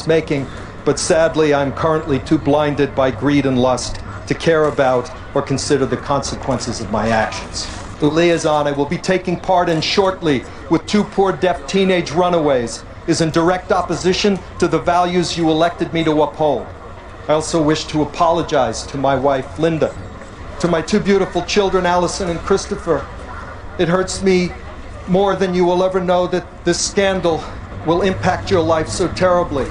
making, but sadly I'm currently too blinded by greed and lust to care about or consider the consequences of my actions. The liaison I will be taking part in shortly with two poor deaf teenage runaways is in direct opposition to the values you elected me to uphold. I also wish to apologize to my wife, Linda, to my two beautiful children, Allison and Christopher. It hurts me more than you will ever know that this scandal will impact your life so terribly.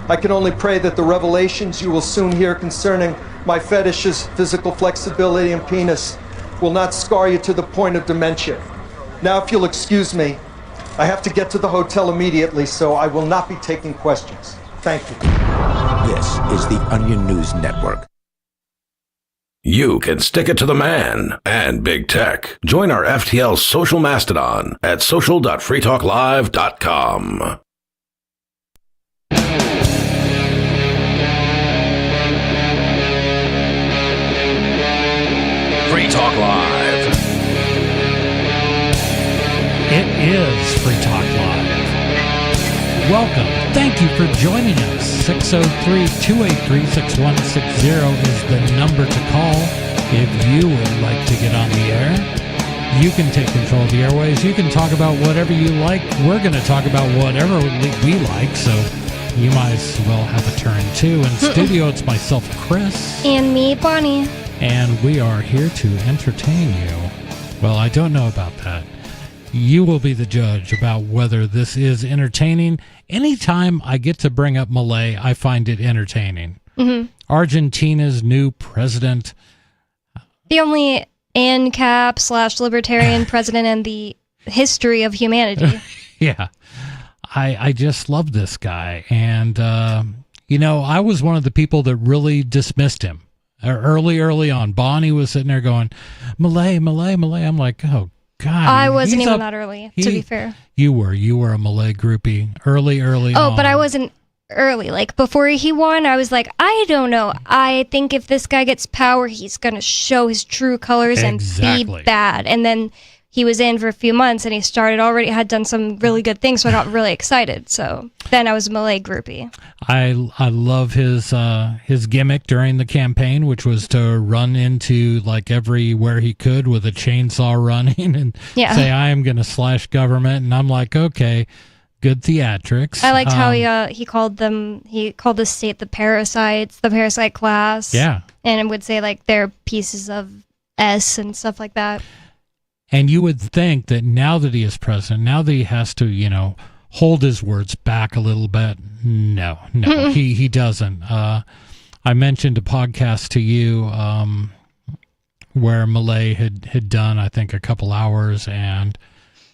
I can only pray that the revelations you will soon hear concerning my fetishes, physical flexibility, and penis will not scar you to the point of dementia. Now, if you'll excuse me, I have to get to the hotel immediately, so I will not be taking questions. Thank you. This is the Onion News Network. You can stick it to the man and big tech. Join our FTL social mastodon at social.freetalklive.com. Free Talk Live. It is Free Talk Live. Welcome. Thank you for joining us. 603-283-6160 is the number to call if you would like to get on the air. You can take control of the airways. You can talk about whatever you like. We're going to talk about whatever we like, so you might as well have a turn too. In studio, it's myself, Chris. And me, Bonnie. And we are here to entertain you. Well, I don't know about that. You will be the judge about whether this is entertaining. Anytime I get to bring up Milei, I find it entertaining. Mm-hmm. Argentina's new president. The only ANCAP / libertarian president in the history of humanity. Yeah. I just love this guy. And, I was one of the people that really dismissed him. Early on. Bonnie was sitting there going, Milei. I'm like, oh, God. I wasn't even that early, to be fair. You were a Milei groupie early on. Oh, but I wasn't early. Like, before he won, I was like, I don't know. I think if this guy gets power, he's going to show his true colors and be bad. And then he was in for a few months, and he had done some really good things, so I got really excited. So then I was a Milei groupie. I love his gimmick during the campaign, which was to run into like everywhere he could with a chainsaw running and say, I am going to slash government. And I'm like, okay, good theatrics. I liked how he called the state the parasites, the parasite class. Yeah. And it would say like they're pieces of S and stuff like that. And you would think that now that he is president, now that he has to, hold his words back a little bit. No, he doesn't. I mentioned a podcast to you where Milei had done, I think, a couple hours, and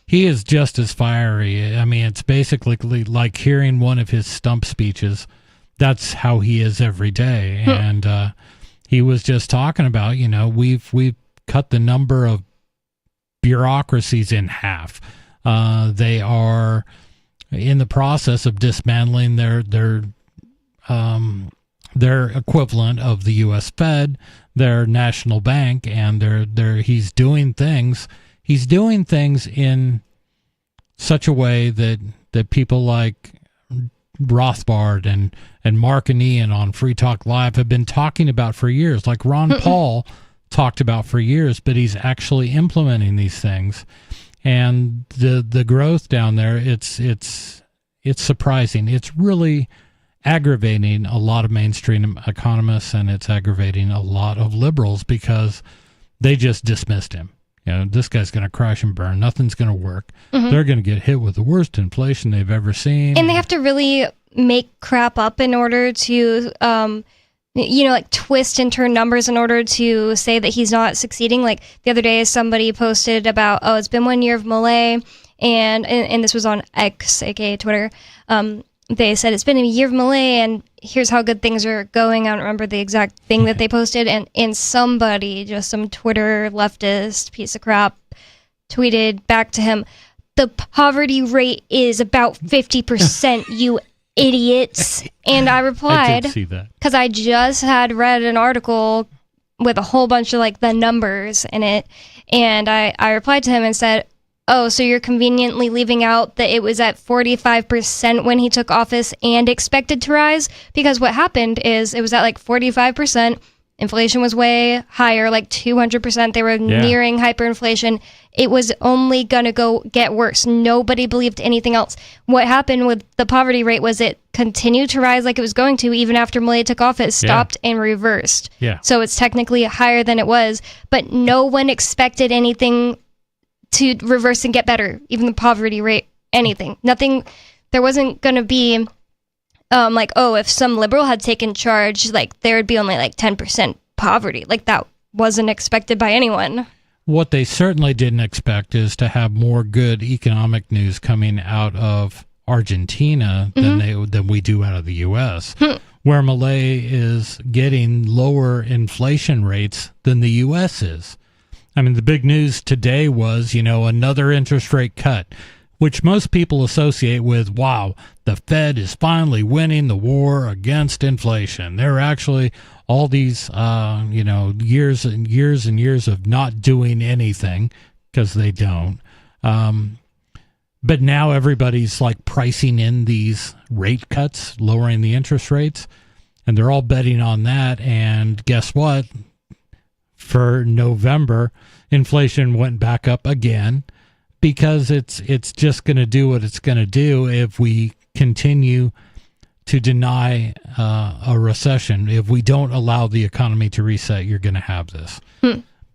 he is just as fiery. I mean, it's basically like hearing one of his stump speeches. That's how he is every day. And he was just talking about, we've cut the number of bureaucracies in half. They are in the process of dismantling their equivalent of the U.S. Fed, their national bank, and he's doing things in such a way that people like Rothbard and Mark and Ian on Free Talk Live have been talking about for years, like Ron Paul talked about for years, but he's actually implementing these things. And the growth down there, it's surprising. It's really aggravating a lot of mainstream economists, and it's aggravating a lot of liberals because they just dismissed him. This guy's going to crash and burn. Nothing's going to work. Mm-hmm. They're going to get hit with the worst inflation they've ever seen. And they have to really make crap up in order to twist and turn numbers in order to say that he's not succeeding. Like the other day, somebody posted about, it's been 1 year of Milei, and this was on X, aka Twitter. They said it's been a year of Milei, and here's how good things are going. I don't remember the exact thing that they posted, and somebody, just some Twitter leftist piece of crap, tweeted back to him, "The poverty rate is about 50%, you idiots." And I replied, because I just had read an article with a whole bunch of like the numbers in it, and I replied to him and said, oh, so you're conveniently leaving out that it was at 45% when he took office and expected to rise? Because what happened is it was at like 45%. Inflation was way higher, like 200%. They were nearing hyperinflation. It was only going to get worse. Nobody believed anything else. What happened with the poverty rate was it continued to rise like it was going to even after Milei took office, stopped and reversed. Yeah. So it's technically higher than it was, but no one expected anything to reverse and get better, even the poverty rate, anything. Nothing, there wasn't going to be... like, oh, if some liberal had taken charge, like, there would be only, like, 10% poverty. Like, that wasn't expected by anyone. What they certainly didn't expect is to have more good economic news coming out of Argentina than we do out of the U.S., where Milei is getting lower inflation rates than the U.S. is. I mean, the big news today was, another interest rate cut, which most people associate with, wow, the Fed is finally winning the war against inflation. There are actually all these, years and years and years of not doing anything, because they don't. But now everybody's like pricing in these rate cuts, lowering the interest rates, and they're all betting on that. And guess what? For November, inflation went back up again, because it's just going to do what it's going to do if we continue to deny a recession. If we don't allow the economy to reset, you're going to have this.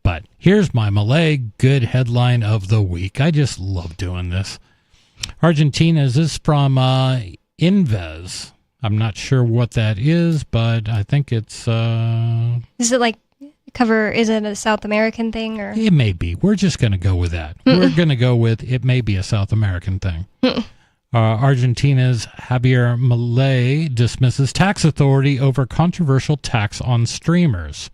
But here's my Milei good headline of the week. I just love doing this. Argentina's is from Inves. I'm not sure what that is, but I think it's... Is it like is it a South American thing? Or it may be. We're just going to go with that. We're going to go with it may be a South American thing. Argentina's Javier Milei dismisses tax authority over controversial tax on streamers.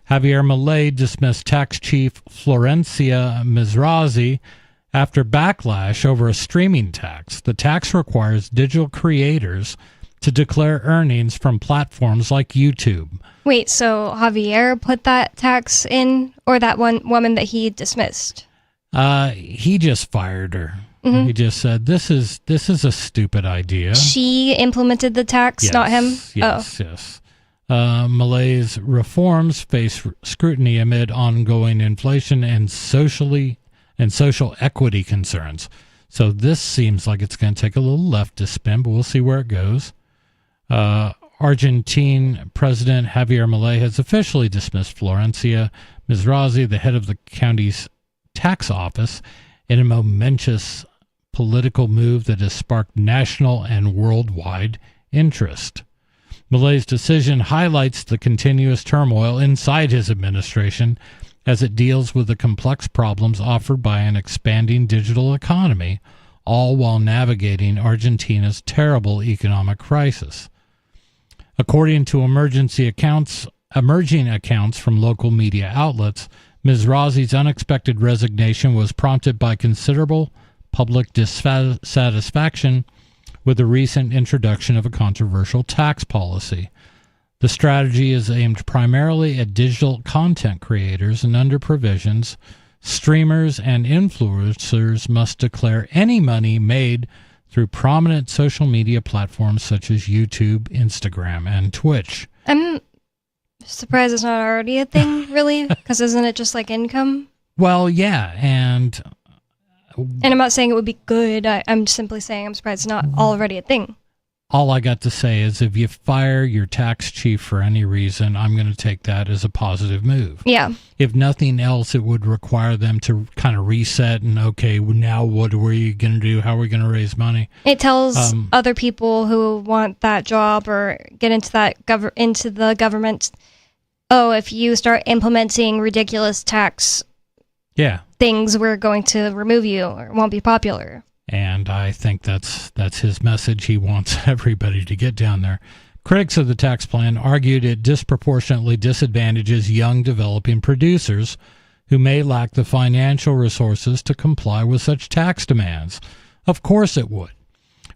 Javier Milei dismissed tax chief Florencia Mizrazi after backlash over a streaming tax. The tax requires digital creators to declare earnings from platforms like YouTube. Wait, so Javier put that tax in, or that one woman that he dismissed? He just fired her. He just said, this is a stupid idea. She implemented the tax, not him? Yes. Milei's reforms face scrutiny amid ongoing inflation and social equity concerns. So this seems like it's going to take a little leftist spin, but we'll see where it goes. Argentine President Javier Milei has officially dismissed Florencia Mizrazi, the head of the county's tax office, in a momentous political move that has sparked national and worldwide interest. Milei's decision highlights the continuous turmoil inside his administration as it deals with the complex problems offered by an expanding digital economy, all while navigating Argentina's terrible economic crisis. According to emerging accounts from local media outlets, Mizrazi's unexpected resignation was prompted by considerable public dissatisfaction with the recent introduction of a controversial tax policy. The strategy is aimed primarily at digital content creators, and under provisions, streamers and influencers must declare any money made through prominent social media platforms such as YouTube, Instagram, and Twitch. I'm surprised it's not already a thing, really, because isn't it just like income? Well, yeah, and I'm not saying it would be good. I'm simply saying I'm surprised it's not already a thing. All I got to say is if you fire your tax chief for any reason, I'm going to take that as a positive move. Yeah. If nothing else, it would require them to kind of reset and, okay, now what are we going to do? How are we going to raise money? It tells other people who want that job or get into into the government, oh, if you start implementing ridiculous tax things, we're going to remove you or it won't be popular. And I think that's his message. He wants everybody to get down there. Critics of the tax plan argued it disproportionately disadvantages young developing producers who may lack the financial resources to comply with such tax demands. Of course it would.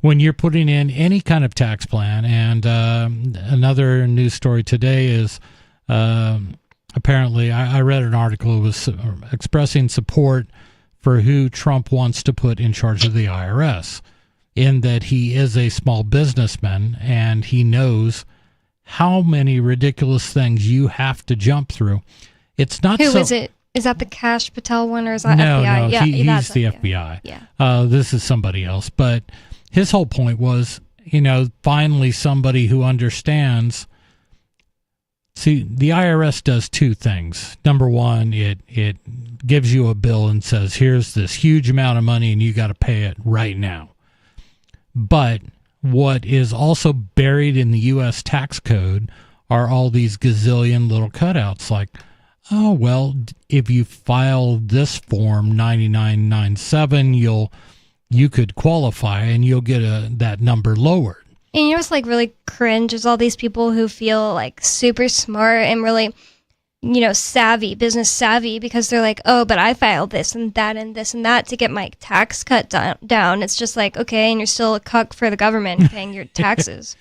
When you're putting in any kind of tax plan, and another news story today is apparently I read an article, it was expressing support for who Trump wants to put in charge of the IRS, in that he is a small businessman and he knows how many ridiculous things you have to jump through. It's not Who is it? Is that the Cash Patel one, or is that FBI? No, Yeah, he's that's the FBI. Yeah. This is somebody else. But his whole point was, finally somebody who understands. See, the IRS does two things. Number one, it gives you a bill and says, here's this huge amount of money and you got to pay it right now. But what is also buried in the U.S. tax code are all these gazillion little cutouts like, oh, well, if you file this form 9997, you could qualify and you'll get that number lowered. And you know what's like really cringe is all these people who feel like super smart and really, savvy, business savvy, because they're like, oh, but I filed this and that and this and that to get my tax cut down. It's just like, okay, and you're still a cuck for the government paying your taxes.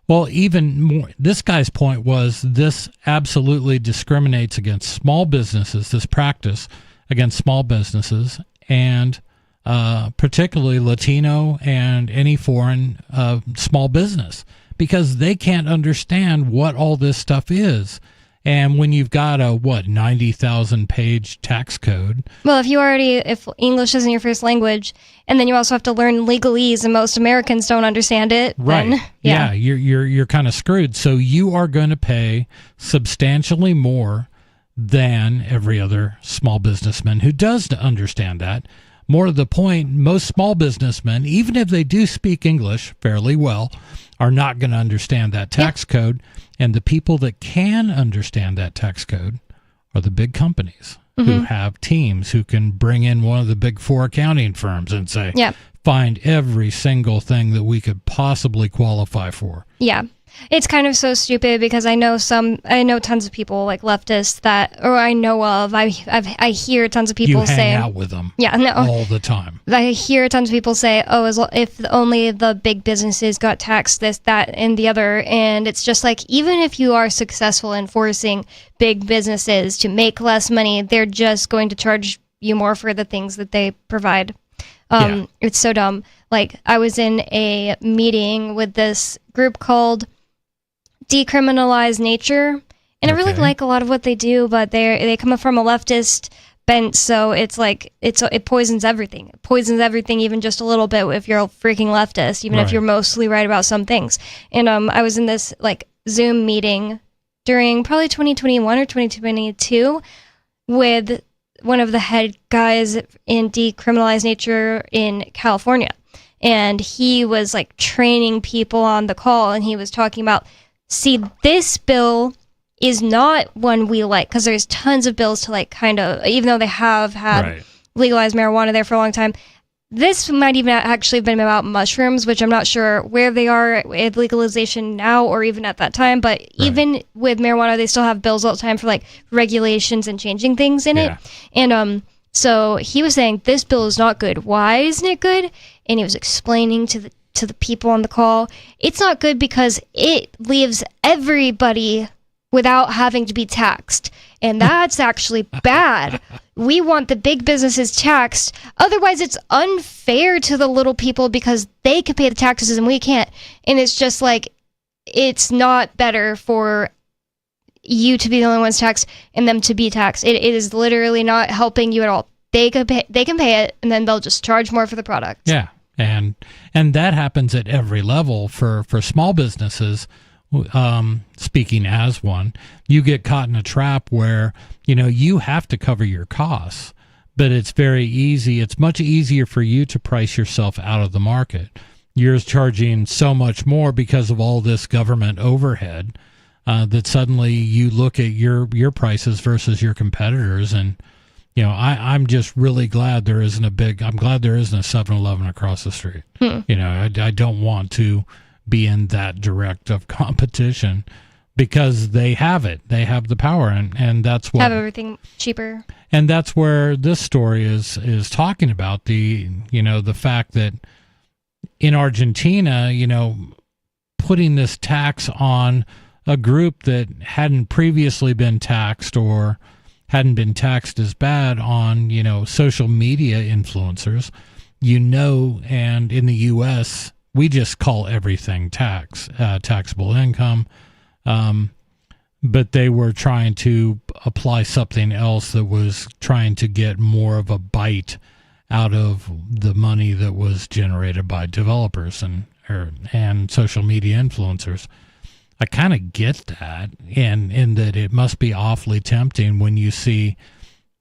Well, even more, this guy's point was this absolutely discriminates against small businesses, this practice against small businesses, and particularly Latino and any foreign small business, because they can't understand what all this stuff is. And when you've got a 90,000 page tax code. Well, if English isn't your first language, and then you also have to learn legalese, and most Americans don't understand it, right? Then, yeah, you're kind of screwed. So you are going to pay substantially more than every other small businessman who does understand that. More to the point, most small businessmen, even if they do speak English fairly well, are not going to understand that tax code. And the people that can understand that tax code are the big companies who have teams who can bring in one of the big four accounting firms and say, find every single thing that we could possibly qualify for. Yeah. It's kind of so stupid because I know tons of people like leftists I hear tons of people say. You hang out with them all the time. I hear tons of people say, oh, if only the big businesses got taxed this, that, and the other. And it's just like, even if you are successful in forcing big businesses to make less money, they're just going to charge you more for the things that they provide. It's so dumb. Like, I was in a meeting with this group called Decriminalize Nature, and I really like a lot of what they do, but they come from a leftist bent, so it's like it poisons everything. It poisons everything even just a little bit if you're a freaking leftist, even if you're mostly right about some things. And I was in this like Zoom meeting during probably 2021 or 2022 with one of the head guys in Decriminalize Nature in California, and he was like training people on the call, and he was talking about, see, this bill is not one we like, because there's tons of bills to like kind of, even though they have had legalized marijuana there for a long time, this might even actually have been about mushrooms, which I'm not sure where they are with legalization now or even at that time, but even with marijuana, they still have bills all the time for like regulations and changing things in it. And so he was saying, this bill is not good. Why isn't it good? And he was explaining to the people on the call, it's not good because it leaves everybody without having to be taxed. And that's actually bad. We want the big businesses taxed. Otherwise, it's unfair to the little people because they can pay the taxes and we can't. And it's just like, it's not better for you to be the only ones taxed and them to be taxed. It is literally not helping you at all. They can pay it, and then they'll just charge more for the product. Yeah. And that happens at every level for small businesses. Speaking as one, you get caught in a trap where, you have to cover your costs, but it's very easy. It's much easier for you to price yourself out of the market. You're charging so much more because of all this government overhead that suddenly you look at your prices versus your competitors. And, I'm just really glad there isn't I'm glad there isn't a 7-Eleven across the street. I don't want to be in that direct of competition because they have it. They have the power, and that's what... Have everything cheaper. And that's where this story is talking about the fact that in Argentina, putting this tax on a group that hadn't previously been taxed or hadn't been taxed as bad on, social media influencers, and in the U.S., we just call everything taxable income. But they were trying to apply something else that was trying to get more of a bite out of the money that was generated by developers and social media influencers. I kind of get that, in that it must be awfully tempting when you see,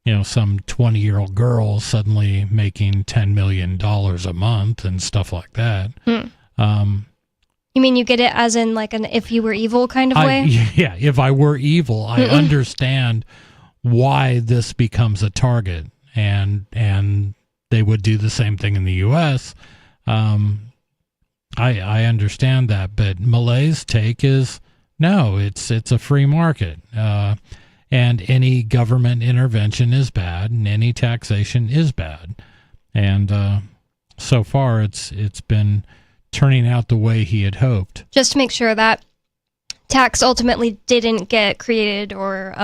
some 20-year-old girl suddenly making $10 million a month and stuff like that. You mean you get it as in like an if you were evil kind of way? Yeah, if I were evil, I understand why this becomes a target, and they would do the same thing in the U.S. I understand that, but Milei's take is no, it's a free market, and any government intervention is bad, and any taxation is bad, and so far it's been turning out the way he had hoped. Just to make sure that tax ultimately didn't get created or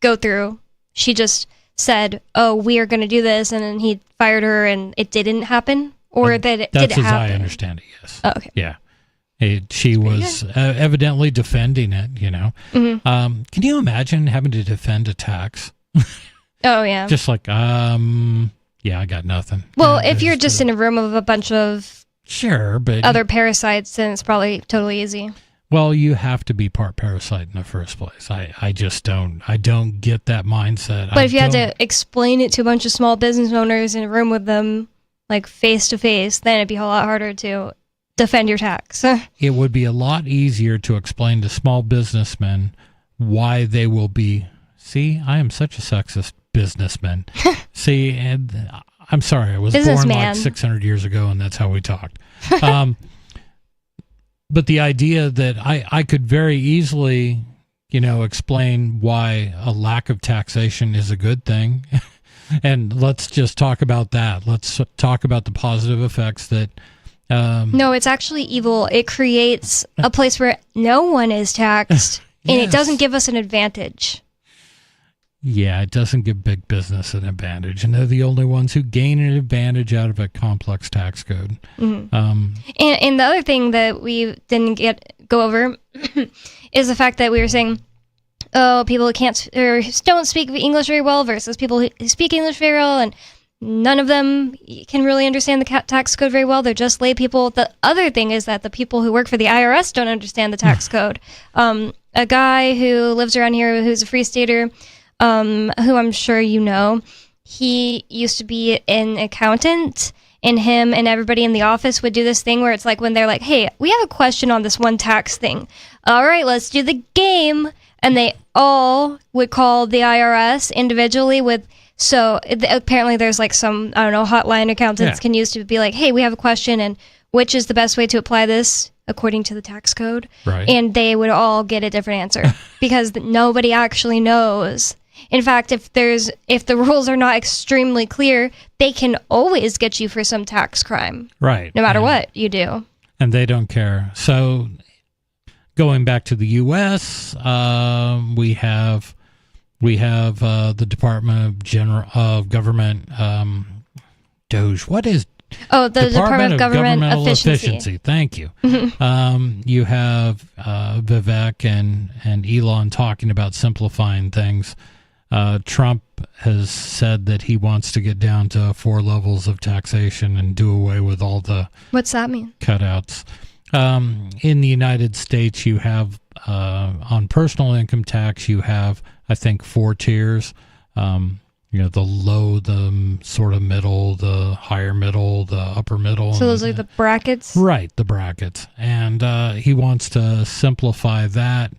go through, she just said, "Oh, we are going to do this," and then he fired her, and it didn't happen. Or that it did happen. That's as I understand it, yes. Oh, okay. Yeah. She was evidently defending it, Can you imagine having to defend a tax? Oh, yeah. Just like, I got nothing. Well, if you're just in a room of a bunch of but other parasites, then it's probably totally easy. Well, you have to be part parasite in the first place. I just don't get that mindset. But if you had to explain it to a bunch of small business owners in a room with them, like face to face, then it'd be a lot harder to defend your tax. It would be a lot easier to explain to small businessmen why they will be. See, I am such a sexist businessman. See, and I'm sorry, I was born like 600 years ago, and that's how we talked. But the idea that I could very easily, explain why a lack of taxation is a good thing. And let's just talk about that. Let's talk about the positive effects that... No, it's actually evil. It creates a place where no one is taxed, yes. And it doesn't give us an advantage. Yeah, it doesn't give big business an advantage, and they're the only ones who gain an advantage out of a complex tax code. Mm-hmm. And the other thing that we didn't go over is the fact that we were saying, oh, people who can't or don't speak English very well versus people who speak English very well, and none of them can really understand the tax code very well. They're just lay people. The other thing is that the people who work for the IRS don't understand the tax code. A guy who lives around here who's a free stater, who I'm sure you know, he used to be an accountant, and him and everybody in the office would do this thing where it's like when they're like, hey, we have a question on this one tax thing. All right, let's do the game. And they all would call the IRS individually apparently there's like some, I don't know, hotline accountants can use to be like, hey, we have a question, and which is the best way to apply this according to the tax code? Right. And they would all get a different answer because nobody actually knows. In fact, if the rules are not extremely clear, they can always get you for some tax crime. Right. No matter what you do. And they don't care. So going back to the U.S., we have the Department of Government DOGE. What is the Department of Governmental Efficiency? Thank you. You have Vivek and Elon talking about simplifying things. Trump has said that he wants to get down to 4 levels of taxation and do away with all the What's that mean? Cutouts. In the United States, you have on personal income tax, you have, I think, 4 tiers. The low, the sort of middle, the higher middle, the upper middle. So those are the brackets? Right, the brackets. And he wants to simplify that.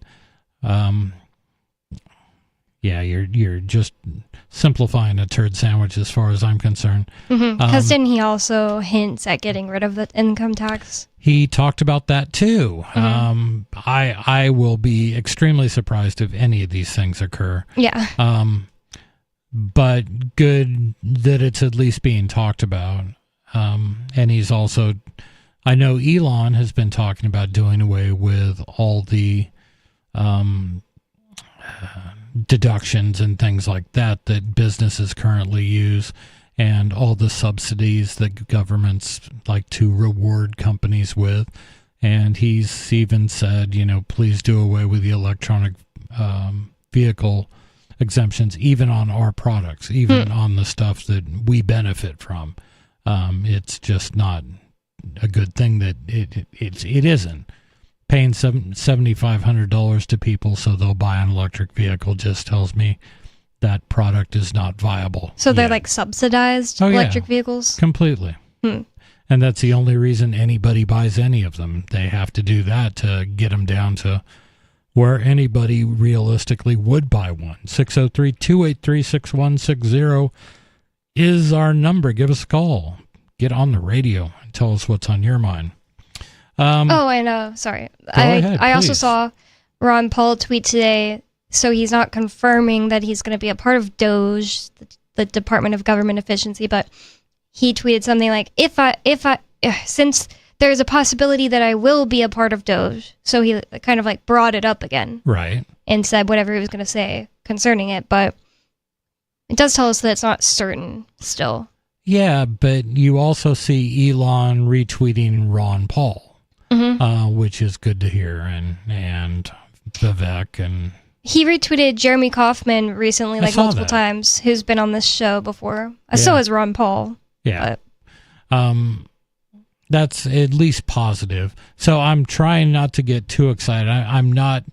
You're just simplifying a turd sandwich as far as I'm concerned. Because didn't he also hint at getting rid of the income tax? He talked about that too. I will be extremely surprised if any of these things occur. Yeah. But good that it's at least being talked about. And he's also, I know Elon has been talking about doing away with all the deductions and things like that businesses currently use, and all the subsidies that governments like to reward companies with. And he's even said, please do away with the electronic vehicle exemptions, even on our products, even on the stuff that we benefit from. It's just not a good thing that it isn't. Paying $7,500 to people so they'll buy an electric vehicle just tells me that product is not viable. So they're like subsidized electric vehicles? Completely. And that's the only reason anybody buys any of them. They have to do that to get them down to where anybody realistically would buy one. 603-283-6160 is our number. Give us a call. Get on the radio and tell us what's on your mind. I know. Sorry. I also saw Ron Paul tweet today, so he's not confirming that he's going to be a part of DOGE, the Department of Government Efficiency, but he tweeted something like, since there's a possibility that I will be a part of DOGE, so he kind of like brought it up again. Right. And said whatever he was going to say concerning it, but it does tell us that it's not certain still. Yeah, but you also see Elon retweeting Ron Paul. Which is good to hear, and Vivek, and he retweeted Jeremy Kauffman recently, like multiple times, who's been on this show before. So has Ron Paul. Yeah, that's at least positive. So I'm trying not to get too excited. I'm not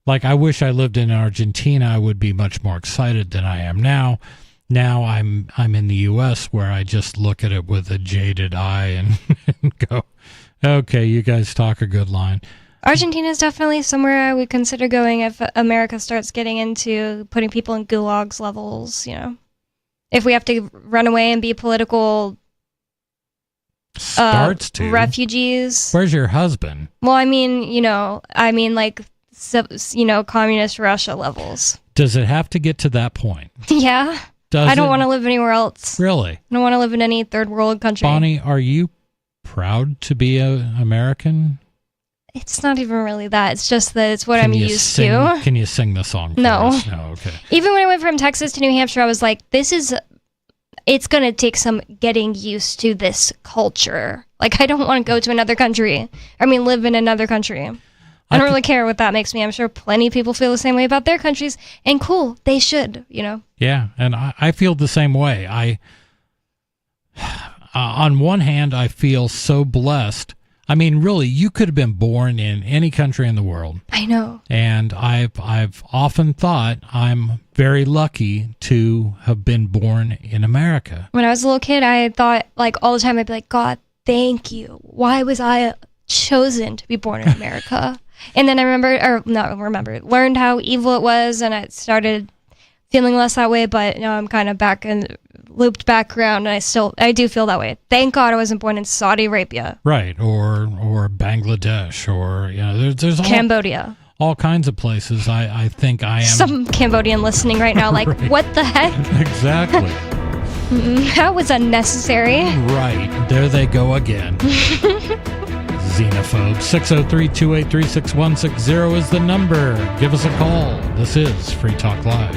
like, I wish I lived in Argentina. I would be much more excited than I am now. Now I'm in the U.S. where I just look at it with a jaded eye and go, okay, you guys talk a good line. Argentina is definitely somewhere I would consider going if America starts getting into putting people in gulags levels, If we have to run away and be political refugees. Where's your husband? Well, I mean communist Russia levels. Does it have to get to that point? Yeah. I don't want to live anywhere else. Really? I don't want to live in any third world country. Bonnie, are you proud to be an American? It's not even really that. It's just that it's what I'm used to. Can you sing the song for No. us? No, okay. Even when I went from Texas to New Hampshire, I was like, it's going to take some getting used to this culture. Like, I don't want to go to another country. Live in another country. I don't really care what that makes me. I'm sure plenty of people feel the same way about their countries. And cool, they should, Yeah, and I feel the same way. On one hand, I feel so blessed. Really, you could have been born in any country in the world. I know. And I've often thought I'm very lucky to have been born in America. When I was a little kid, I thought, like, all the time, I'd be like, God, thank you. Why was I chosen to be born in America? And then I learned how evil it was, and I started feeling less that way, but now I'm kind of back and looped back around, and I do feel that way. Thank God I wasn't born in Saudi Arabia. Right, or Bangladesh, or there's Cambodia. All kinds of places. I think I am. Some Cambodian listening right now, like, Right. What the heck? Exactly. That was unnecessary. Right, there they go again. Xenophobe. 603-283-6160 is the number. Give us a call. This is Free Talk Live.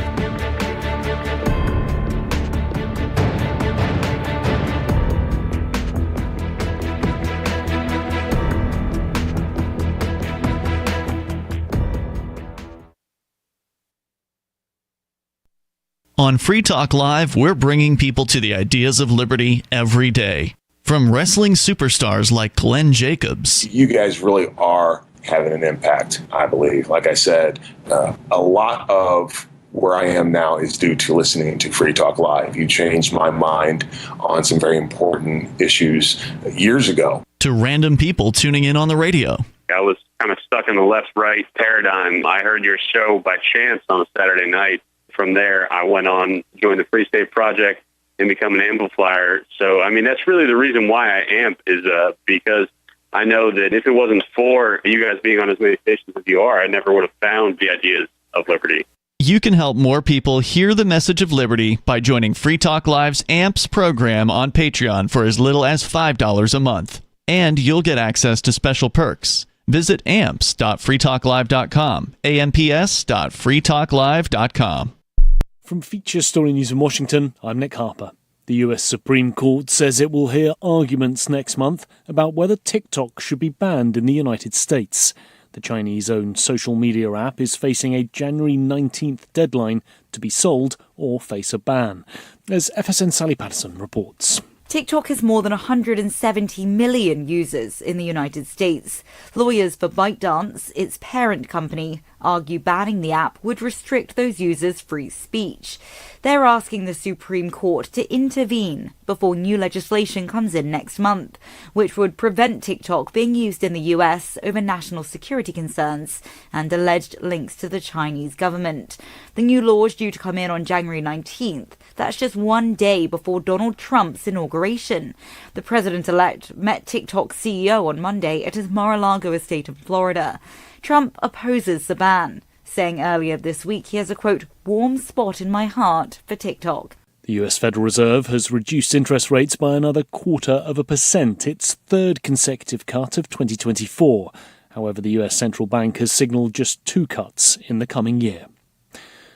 On Free Talk Live, we're bringing people to the ideas of liberty every day. From wrestling superstars like Glenn Jacobs. You guys really are having an impact, I believe. Like I said, a lot of where I am now is due to listening to Free Talk Live. You changed my mind on some very important issues years ago. To random people tuning in on the radio. I was kind of stuck in the left-right paradigm. I heard your show by chance on a Saturday night. From there, I went on, joined the Free State Project, and become an amplifier. So, that's really the reason why I amp, is because I know that if it wasn't for you guys being on as many stations as you are, I never would have found the ideas of liberty. You can help more people hear the message of liberty by joining Free Talk Live's AMPS program on Patreon for as little as $5 a month. And you'll get access to special perks. Visit amps.freetalklive.com, amps.freetalklive.com. From Feature Story News in Washington, I'm Nick Harper. The US Supreme Court says it will hear arguments next month about whether TikTok should be banned in the United States. The Chinese-owned social media app is facing a January 19th deadline to be sold or face a ban, as FSN Sally Patterson reports. TikTok has more than 170 million users in the United States. Lawyers for ByteDance, its parent company, argue banning the app would restrict those users' free speech. They're asking the Supreme Court to intervene before new legislation comes in next month, which would prevent TikTok being used in the US over national security concerns and alleged links to the Chinese government. The new law is due to come in on January 19th. That's just one day before Donald Trump's inauguration. The president-elect met TikTok's CEO on Monday at his Mar-a-Lago estate in Florida. Trump opposes the ban, saying earlier this week he has a, quote, warm spot in my heart for TikTok. The US Federal Reserve has reduced interest rates by another 0.25%, its third consecutive cut of 2024. However, the US Central Bank has signalled just 2 cuts in the coming year.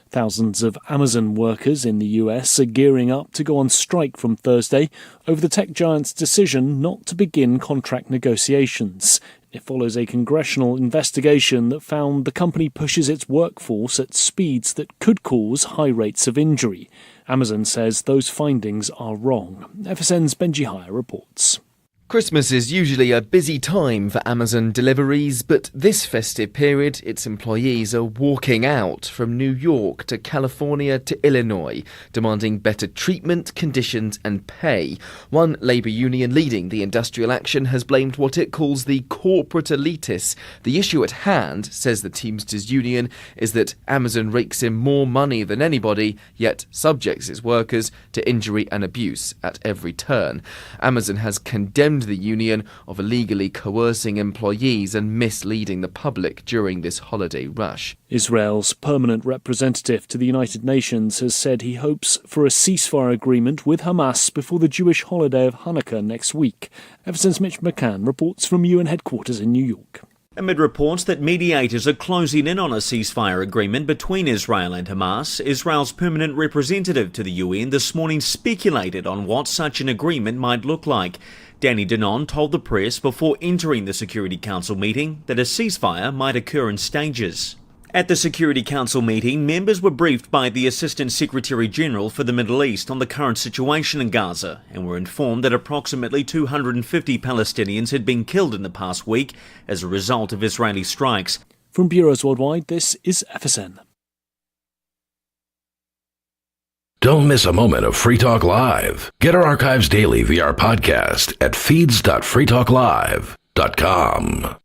Thousands of Amazon workers in the US are gearing up to go on strike from Thursday over the tech giant's decision not to begin contract negotiations. It follows a congressional investigation that found the company pushes its workforce at speeds that could cause high rates of injury. Amazon says those findings are wrong. FSN's Benji Hire reports. Christmas is usually a busy time for Amazon deliveries, but this festive period, its employees are walking out from New York to California to Illinois, demanding better treatment, conditions and pay. One labour union leading the industrial action has blamed what it calls the corporate elitists. The issue at hand, says the Teamsters Union, is that Amazon rakes in more money than anybody, yet subjects its workers to injury and abuse at every turn. Amazon has condemned the union of illegally coercing employees and misleading the public during this holiday rush. Israel's permanent representative to the United Nations has said he hopes for a ceasefire agreement with Hamas before the Jewish holiday of Hanukkah next week. FSN's Mitch McCann reports from UN headquarters in New York. Amid reports that mediators are closing in on a ceasefire agreement between Israel and Hamas, Israel's permanent representative to the UN this morning speculated on what such an agreement might look like. Danny Danon told the press before entering the Security Council meeting that a ceasefire might occur in stages. At the Security Council meeting, members were briefed by the Assistant Secretary General for the Middle East on the current situation in Gaza and were informed that approximately 250 Palestinians had been killed in the past week as a result of Israeli strikes. From Bureaus Worldwide, this is FSN. Don't miss a moment of Free Talk Live. Get our archives daily via our podcast at feeds.freetalklive.com.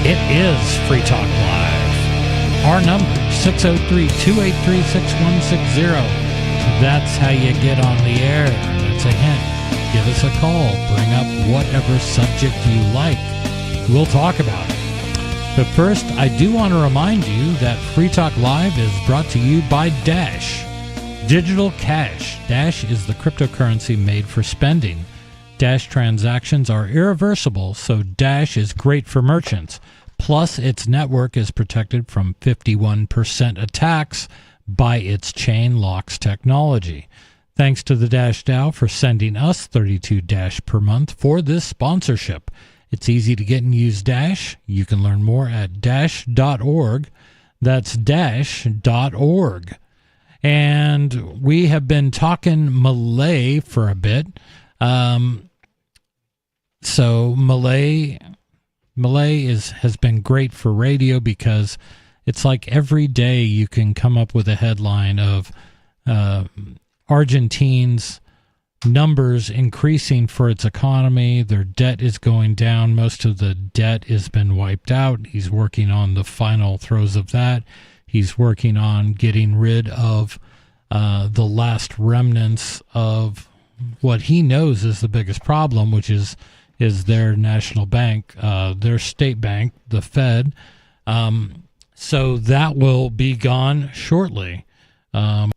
It is Free Talk Live. Our number, 603-283-6160. That's how you get on the air. That's a hint. Give us a call. Bring up whatever subject you like. We'll talk about it. But first, I do want to remind you that Free Talk Live is brought to you by Dash. Digital Cash. Dash is the cryptocurrency made for spending. Dash transactions are irreversible, so Dash is great for merchants. Plus, its network is protected from 51% attacks by its chain locks technology. Thanks to the Dash DAO for sending us 32 Dash per month for this sponsorship. It's easy to get and use Dash. You can learn more at dash.org. That's dash.org. And we have been talking Milei for a bit. So Milei has been great for radio because it's like every day you can come up with a headline of Argentina's numbers increasing for its economy. Their debt is going down. Most of the debt has been wiped out. He's working on the final throes of that. He's working on getting rid of the last remnants of what he knows is the biggest problem, which is their national bank, their state bank, the Fed. So that will be gone shortly. In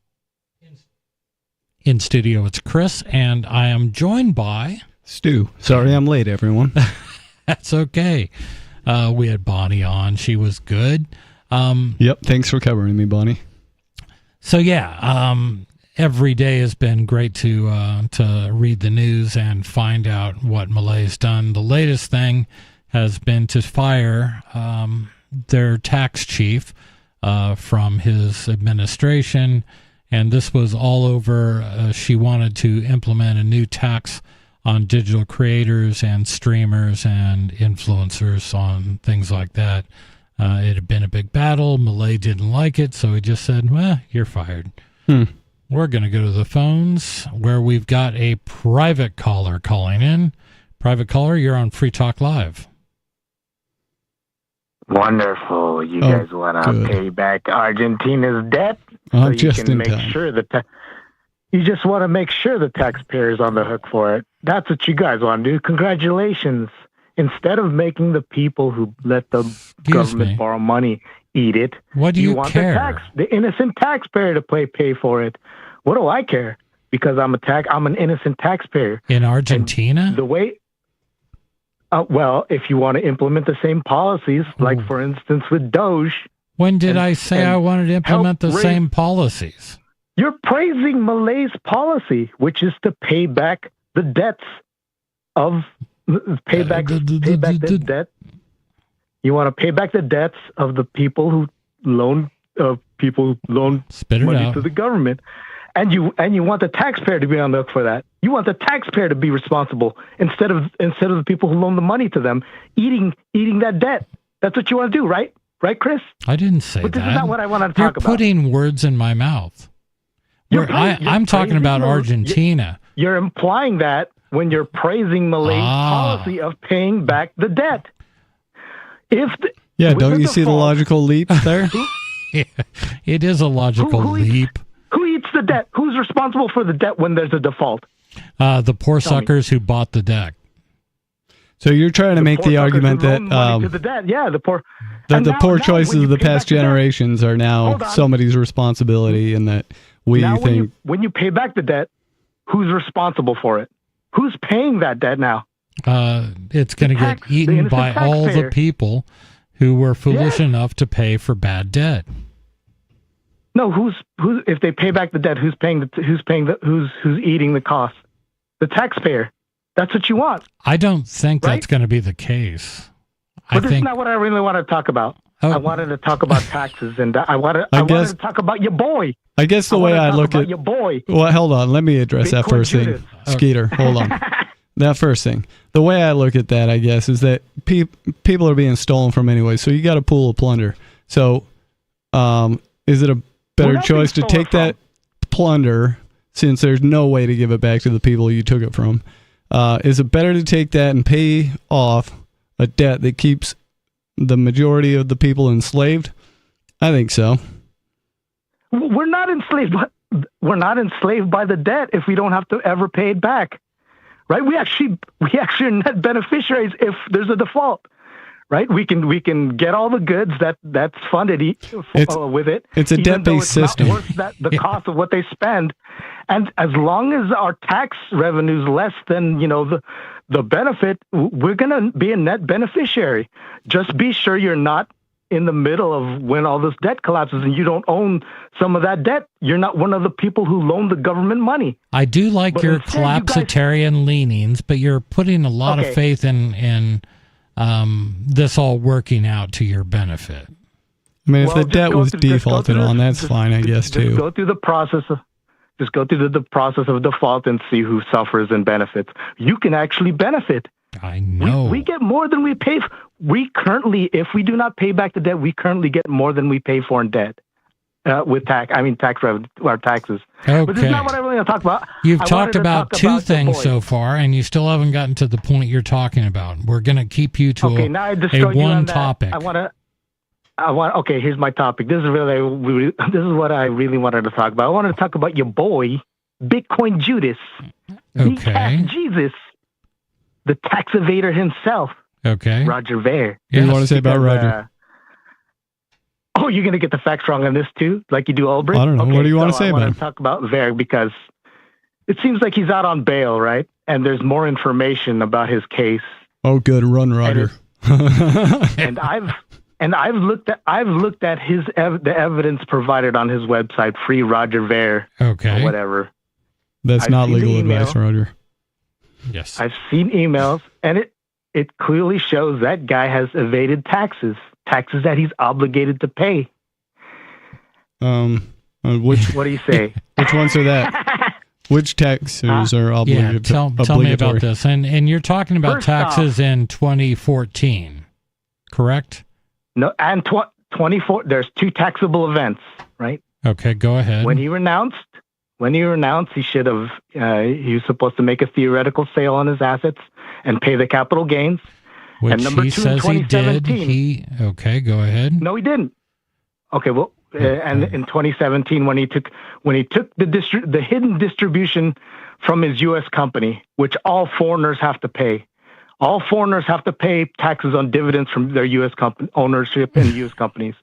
studio, it's Chris, and I am joined by Stu. Sorry I'm late, everyone. That's okay. We had Bonnie on. She was good. Yep. Thanks for covering me, Bonnie. So yeah, every day has been great to read the news and find out what Milei's done. The latest thing has been to fire their tax chief from his administration, and this was all over. She wanted to implement a new tax on digital creators and streamers and influencers on things like that. It had been a big battle. Milei didn't like it, so he just said, well, you're fired. We're going to go to the phones where we've got a private caller calling in. Private caller, you're on Free Talk Live. Wonderful. You guys want to pay back Argentina's debt? So you just can in make time. sure you just want to make sure the taxpayer's on the hook for it. That's what you guys want to do. Congratulations. Instead of making the people who let the government borrow money eat it, what do you want care? The innocent taxpayer to pay for it. What do I care? Because I'm an innocent taxpayer. In Argentina? And the way well, if you want to implement the same policies, like for instance with Doge. When did I say I wanted to implement the same policies? You're praising Milei's policy, which is to pay back the debts of debt. You want to pay back the debts of the people who loan money to the government, and you want the taxpayer to be on the hook for that. You want the taxpayer to be responsible instead of the people who loan the money to them eating that debt. That's what you want to do, right? Right, Chris? I didn't say but that. This is not what I wanted to talk about. You're putting words in my mouth. I'm talking about Argentina. You're implying that when you're praising Milei's policy of paying back the debt. Don't you see the logical leap there? Yeah, it is a logical leap. Who eats the debt? Who's responsible for the debt when there's a default? The poor suckers who bought the debt. So you're trying to make the argument that the poor choices of the past generations are now somebody's responsibility, and that when you pay back the debt, who's responsible for it? Who's paying that debt now? It's going to get eaten by all the people who were foolish enough to pay for bad debt. No, who's if they pay back the debt, who's eating the cost? The taxpayer. That's what you want. I don't think that's going to be the case. But this is not what I really want to talk about. I wanted to talk about taxes, and I wanted to talk about your boy. I guess the way I look at your boy. Well, hold on. Let me address that first thing, Skeeter. Hold on. That first thing. The way I look at that, I guess, is that people are being stolen from anyway. So you got a pool of plunder. So, is it a better choice to take that plunder, since there's no way to give it back to the people you took it from? Is it better to take that and pay off a debt that keeps the majority of the people enslaved? I think so. We're not enslaved. We're not enslaved by the debt if we don't have to ever pay it back, right? We actually are net beneficiaries if there's a default, right? We can get all the goods that's funded with it. It's a debt-based system. Not worth the cost of what they spend, and as long as our tax revenue is less than the benefit, we're going to be a net beneficiary. Just be sure you're not in the middle of when all this debt collapses and you don't own some of that debt. You're not one of the people who loaned the government money. I do like your collapsitarian leanings, but you're putting a lot of faith in this all working out to your benefit. I mean, if the debt was defaulted on, that's fine, I guess, too. Just go through the process of default and see who suffers and benefits. You can actually benefit. I know. We get more than we pay. We currently, if we do not pay back the debt, we currently get more than we pay for in debt with tax revenue, our taxes. Okay. But this is not what I really want to talk about. You've talked about two things so far, and you still haven't gotten to the point you're talking about. We're going to keep you to a one topic. Okay, here's my topic. This is what I really wanted to talk about. I wanted to talk about your boy, Bitcoin Judas. Okay. Jesus, the tax evader himself. Okay. Roger Ver. What do you want to say about Roger? Oh, you're going to get the facts wrong on this too, like you do Ulbricht? I don't know. Okay, What do you want to say I about want him? to talk about Ver because it seems like he's out on bail, right? And there's more information about his case. Oh, good. Run, Roger. And I've looked at the evidence provided on his website, Free Roger Ver, or whatever. That's not legal advice, Roger. Yes. I've seen emails, and it clearly shows that guy has evaded taxes that he's obligated to pay. What do you say? Which ones are that? Which taxes are obligated? Tell me about this. And you're talking about First taxes in 2014, correct? No, and 24. There's 2 taxable events, right? Okay, go ahead. When he renounced, he should have. He was supposed to make a theoretical sale on his assets and pay the capital gains. Which and number he 2, says he did. 2017. Okay, go ahead. No, he didn't. Okay, well, and in 2017, when he took the hidden distribution from his U.S. company, which all foreigners have to pay. All foreigners have to pay taxes on dividends from their U.S. ownership in U.S. companies.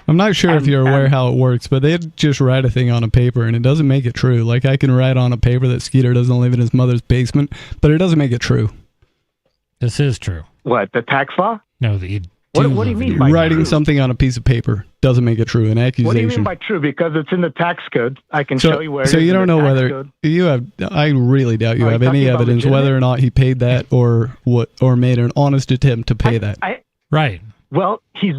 I'm not sure if you're aware how it works, but they just write a thing on a paper, and it doesn't make it true. Like, I can write on a paper that Skeeter doesn't live in his mother's basement, but it doesn't make it true. This is true. What, the tax law? No, what do you mean by writing true? something on a piece of paper doesn't make it true. An accusation. What do you mean by true? Because it's in the tax code. I can show you where. So it is you in don't the know tax whether code. you have. I really doubt you Are you have any talking about evidence legitimate? whether or not he paid that or made an honest attempt to pay that. Right. Well, he's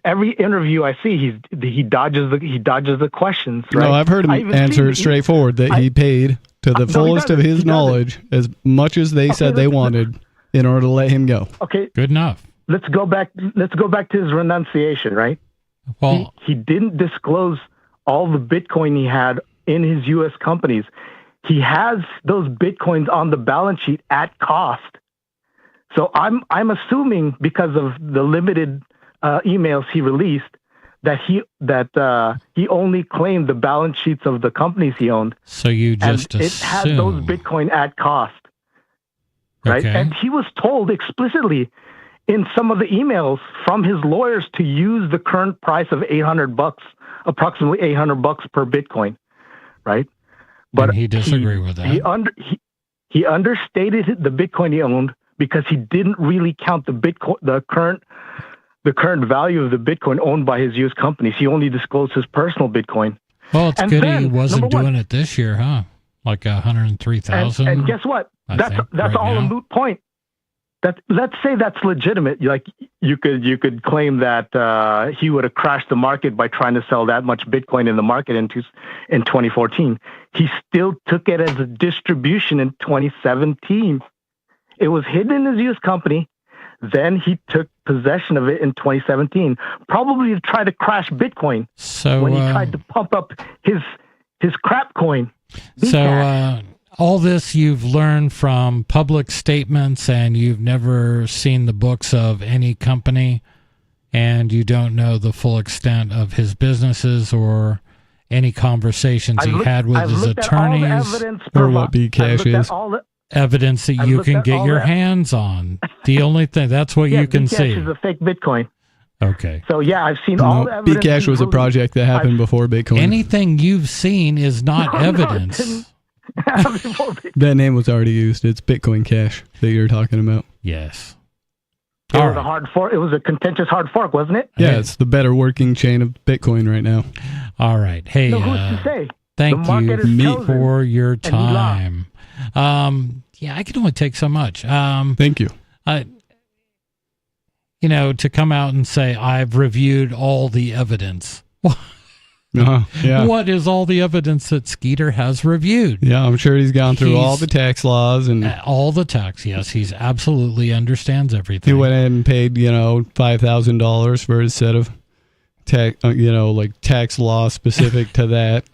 every interview I see, he dodges the questions. Right? No, I've heard him answer it straightforward that he paid to the fullest of his knowledge as much as they said they wanted in order to let him go. Okay. Good enough. Let's go back to his renunciation, right? Well, he didn't disclose all the Bitcoin he had in his U.S. companies. He has those Bitcoins on the balance sheet at cost. So I'm assuming because of the limited emails he released that he only claimed the balance sheets of the companies he owned. So you just and assume. it had those Bitcoin at cost, right? Okay. And he was told explicitly in some of the emails from his lawyers to use the current price of $800, approximately $800 per Bitcoin, right? But and he disagreed with that. He understated the Bitcoin he owned because he didn't really count the current value of the Bitcoin owned by his U.S. companies. He only disclosed his personal Bitcoin. Well, it's And good then, he wasn't number one- doing it this year, huh? Like 103,000. And guess what? That's all a moot point. Let's say that's legitimate. Like you could claim that he would have crashed the market by trying to sell that much Bitcoin in the market in 2014. He still took it as a distribution in 2017. It was hidden in his U.S. company. Then he took possession of it in 2017, probably to try to crash Bitcoin. So when he tried to pump up his crap coin. So all this you've learned from public statements, and you've never seen the books of any company, and you don't know the full extent of his businesses or any conversations he had with his attorneys, or what Bcash is. evidence that you can get your hands on. The only thing, that's what you can Bcash see. is a fake Bitcoin. Okay. So yeah, I've seen all the evidence. Bcash was a project that happened before Bitcoin. Anything you've seen is not evidence. That name was already used. It's Bitcoin Cash that you're talking about. Yes. It was a hard fork. It was a contentious hard fork, wasn't it? Yeah, it's the better working chain of Bitcoin right now. All right. Hey, No, who's to say? thank The market is you chosen, for your and he lost. time. Yeah, I can only take so much. Thank you. To come out and say, I've reviewed all the evidence. Yeah. What is all the evidence that Skeeter has reviewed? Yeah, I'm sure he's gone through all the tax laws and all the tax. Yes, he's absolutely understands everything. he went in and paid, $5,000 for a set of tax law specific to that.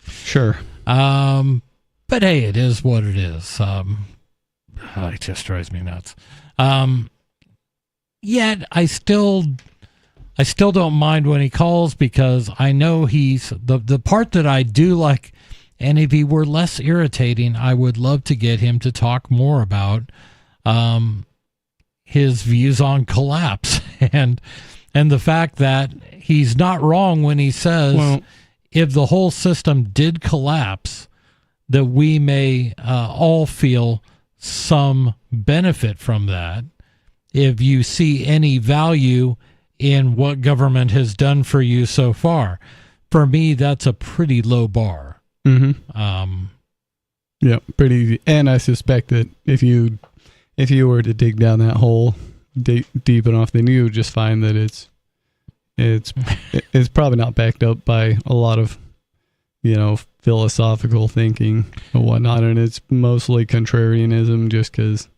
Sure. But hey, it is what it is. It just drives me nuts. Yet I still don't mind when he calls, because I know he's the part that I do like. And if he were less irritating, I would love to get him to talk more about his views on collapse and And the fact that he's not wrong when he says if the whole system did collapse, that we may all feel some benefit from that. If you see any value in what government has done for you so far. For me, that's a pretty low bar. Mm-hmm. Yeah, pretty easy. And I suspect that if you were to dig down that hole deep enough, then you would just find that it's probably not backed up by a lot of, philosophical thinking and whatnot, and it's mostly contrarianism just because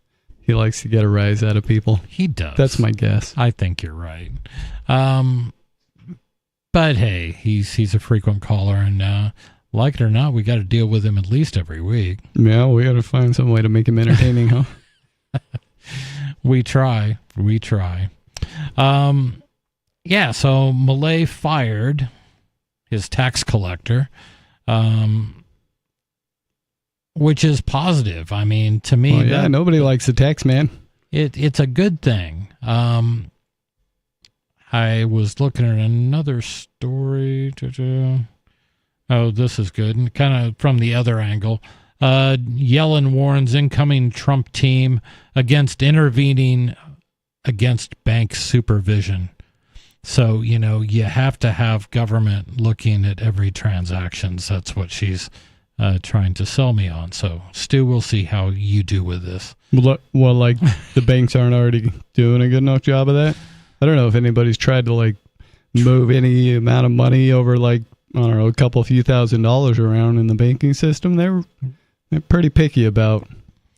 he likes to get a rise out of people. He does. That's my guess. I think you're right. But hey, he's a frequent caller, and like it or not, we got to deal with him at least every week. Yeah, we got to find some way to make him entertaining, huh? We try. Yeah, so Milei fired his tax collector, which is positive. I mean, to me, nobody likes the tax man. It's a good thing. I was looking at another story. Oh, this is good, and kind of from the other angle. Yellen warns incoming Trump team against intervening against bank supervision. So, you have to have government looking at every transaction. That's what she's trying to sell me on. So, Stu, we'll see how you do with this. Well, like the banks aren't already doing a good enough job of that. I don't know if anybody's tried to move any amount of money over a couple few $1,000s around in the banking system. They're pretty picky about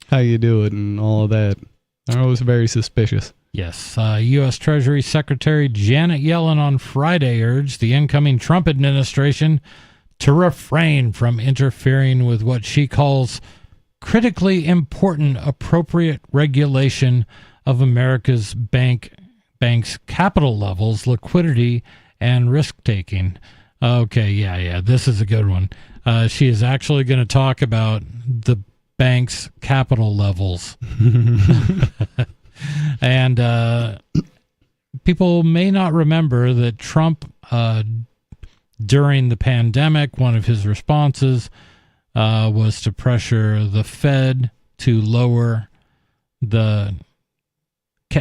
how you do it and all of that. They're always very suspicious. Yes. U.S. Treasury Secretary Janet Yellen on Friday urged the incoming Trump administration to refrain from interfering with what she calls critically important appropriate regulation of America's bank's capital levels, liquidity, and risk-taking. Okay, yeah, this is a good one. She is actually going to talk about the bank's capital levels. And people may not remember that Trump, during the pandemic, one of his responses was to pressure the Fed to lower the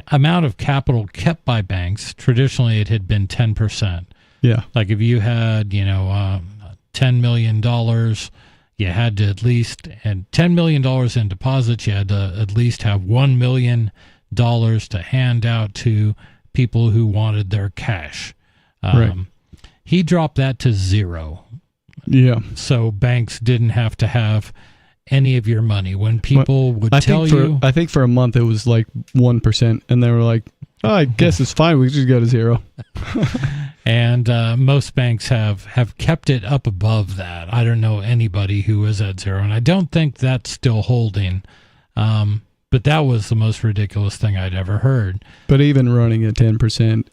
amount of capital kept by banks. Traditionally, it had been 10%. Yeah. Like if you had, $10 million, you had to at least, and $10 million in deposits, you had to at least have $1 million to hand out to people who wanted their cash. Right. He dropped that to 0. Yeah. So banks didn't have to have any of your money. When people would tell you... I think for a month it was 1%, and they were like, oh, I guess it's fine, we just go to 0. And most banks have kept it up above that. I don't know anybody who is at 0, and I don't think that's still holding. But that was the most ridiculous thing I'd ever heard. But even running at 10%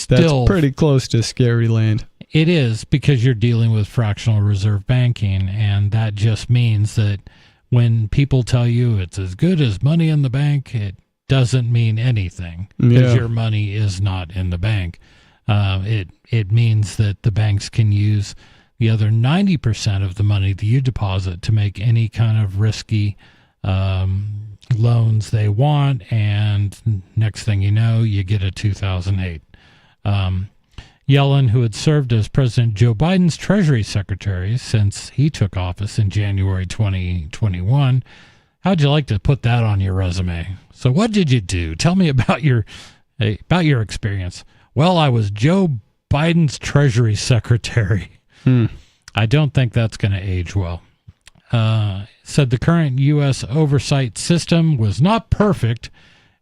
that's pretty close to scary land. It is, because you're dealing with fractional reserve banking, and that just means that when people tell you it's as good as money in the bank, it doesn't mean anything, because your money is not in the bank. It means that the banks can use the other 90% of the money that you deposit to make any kind of risky loans they want, and next thing you know, you get a 2008. Yellen, who had served as President Joe Biden's Treasury Secretary since he took office in January 2021, how'd you like to put that on your resume? So what did you do? Tell me about your experience. Well, I was Joe Biden's Treasury Secretary. I don't think that's going to age well. Said the current U.S. oversight system was not perfect,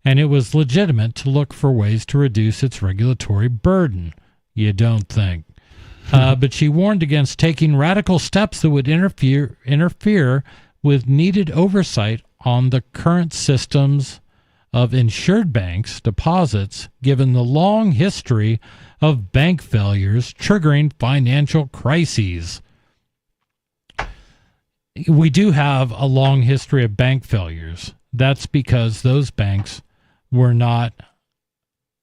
and it was legitimate to look for ways to reduce its regulatory burden. You don't think. But she warned against taking radical steps that would interfere with needed oversight on the current systems of insured banks' deposits, given the long history of bank failures triggering financial crises. We do have a long history of bank failures. That's because those banks were not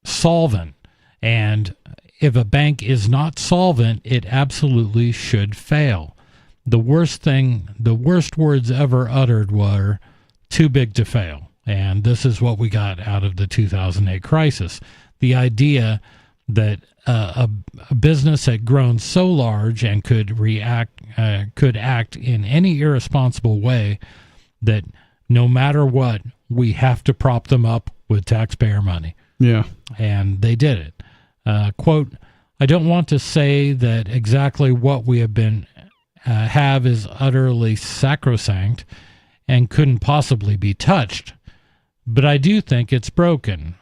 solvent. And if a bank is not solvent, it absolutely should fail. The worst words ever uttered were too big to fail. And this is what we got out of the 2008 crisis. The idea that a business had grown so large and could act in any irresponsible way that no matter what, we have to prop them up with taxpayer money. Yeah. And they did it. Quote, I don't want to say that exactly what we have is utterly sacrosanct and couldn't possibly be touched, but I do think it's broken.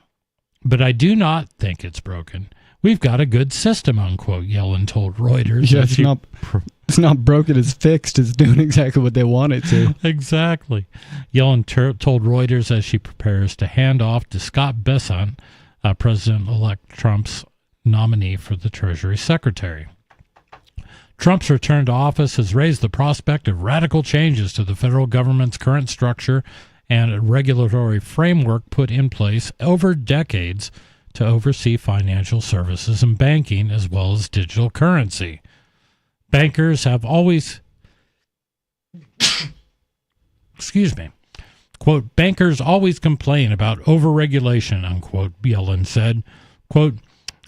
But I do not think it's broken. We've got a good system, unquote, Yellen told Reuters. Yeah, it's not broken, it's fixed. It's doing exactly what they want it to. Exactly. Yellen told Reuters as she prepares to hand off to Scott Bessent, President-elect Trump's nominee for the Treasury Secretary. Trump's return to office has raised the prospect of radical changes to the federal government's current structure and a regulatory framework put in place over decades to oversee financial services and banking, as well as digital currency. Bankers have always, quote, bankers always complain about overregulation, unquote, Yellen said. Quote,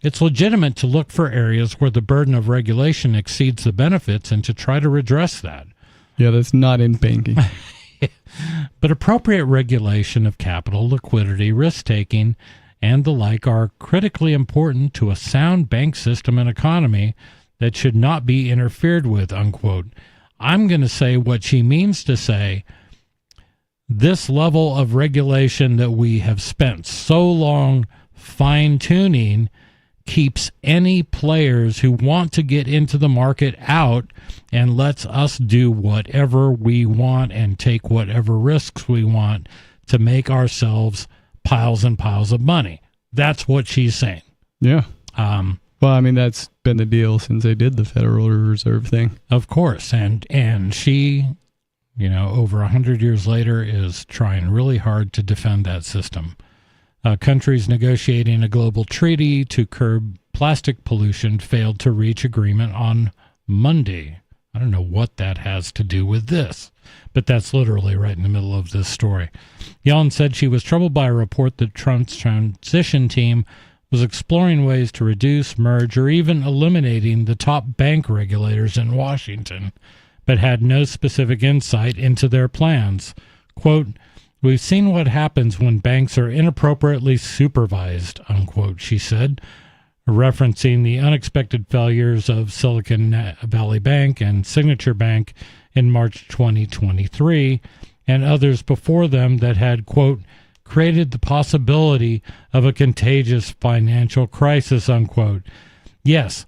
it's legitimate to look for areas where the burden of regulation exceeds the benefits and to try to redress that. Yeah, that's not in banking. But appropriate regulation of capital, liquidity, risk-taking, and the like are critically important to a sound bank system and economy that should not be interfered with, unquote. I'm going to say what she means to say. This level of regulation that we have spent so long fine-tuning keeps any players who want to get into the market out and lets us do whatever we want and take whatever risks we want to make ourselves piles and piles of money. That's what she's saying. Yeah. Well, I mean, that's been the deal since they did the Federal Reserve thing. Of course. And she, over 100 years later is trying really hard to defend that system. Countries negotiating a global treaty to curb plastic pollution failed to reach agreement on Monday. I don't know what that has to do with this, but that's literally right in the middle of this story. Yellen said she was troubled by a report that Trump's transition team was exploring ways to reduce, merge, or even eliminating the top bank regulators in Washington, but had no specific insight into their plans. Quote, we've seen what happens when banks are inappropriately supervised, unquote, she said, referencing the unexpected failures of Silicon Valley Bank and Signature Bank in March 2023 and others before them that had, quote, created the possibility of a contagious financial crisis, unquote. Yes,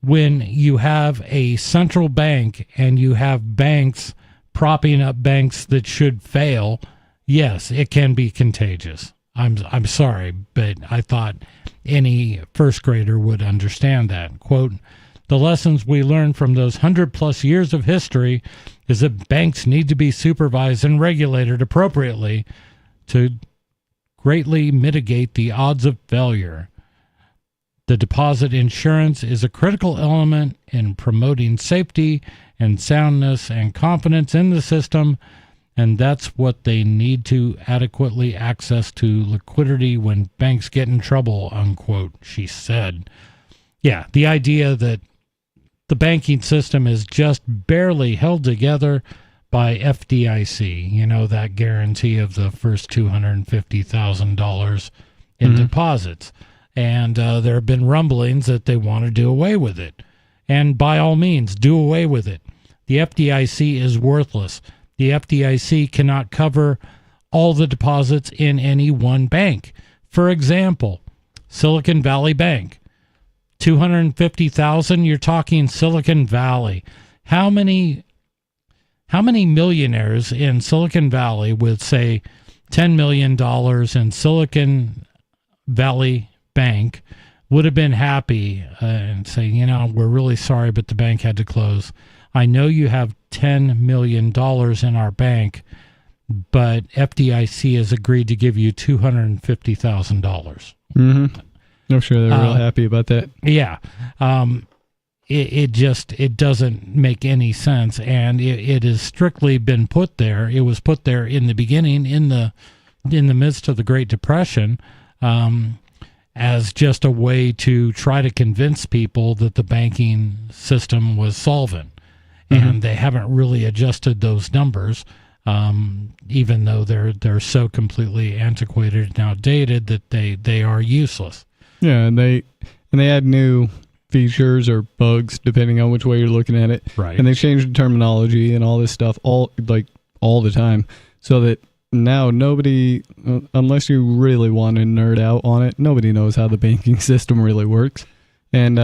when you have a central bank and you have banks propping up banks that should fail, yes, it can be contagious. I'm sorry, but I thought any first grader would understand that. Quote, the lessons we learned from those 100+ years of history is that banks need to be supervised and regulated appropriately to greatly mitigate the odds of failure. The deposit insurance is a critical element in promoting safety and soundness and confidence in the system, and that's what they need to adequately access to liquidity when banks get in trouble, unquote, she said. Yeah, the idea that the banking system is just barely held together by FDIC, that guarantee of the first $250,000 in deposits. And there have been rumblings that they want to do away with it. And by all means, do away with it. The FDIC is worthless. The FDIC cannot cover all the deposits in any one bank. For example, Silicon Valley Bank, $250,000. You're talking Silicon Valley. How many millionaires in Silicon Valley with, say, $10 million in Silicon Valley Bank would have been happy and say, we're really sorry, but the bank had to close. I know you have $10 million in our bank, but FDIC has agreed to give you $250,000. Mm-hmm. I'm sure they're real happy about that. Yeah. It doesn't make any sense, and it has strictly been put there. It was put there in the beginning, in the midst of the Great Depression, as just a way to try to convince people that the banking system was solvent. And they haven't really adjusted those numbers, even though they're so completely antiquated and outdated that they are useless. Yeah, and they add new features or bugs depending on which way you're looking at it. Right. And they change the terminology and all this stuff all the time, so that now nobody, unless you really want to nerd out on it, nobody knows how the banking system really works. And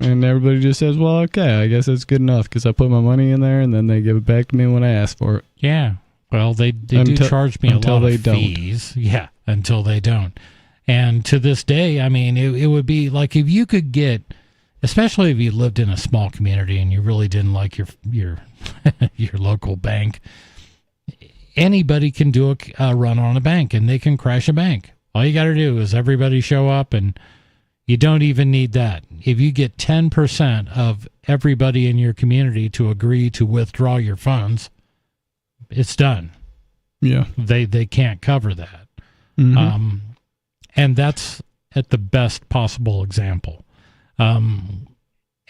everybody just says, well, okay, I guess it's good enough because I put my money in there, and then they give it back to me when I ask for it. Yeah. Well, they do charge me a lot of fees. Yeah, until they don't. And to this day, I mean, it would be like if you could get, especially if you lived in a small community and you really didn't like your your local bank, anybody can do a run on a bank, and they can crash a bank. All you got to do is everybody show up, and you don't even need that. If you get 10% of everybody in your community to agree to withdraw your funds, it's done. Yeah. They can't cover that. And that's at the best possible example. And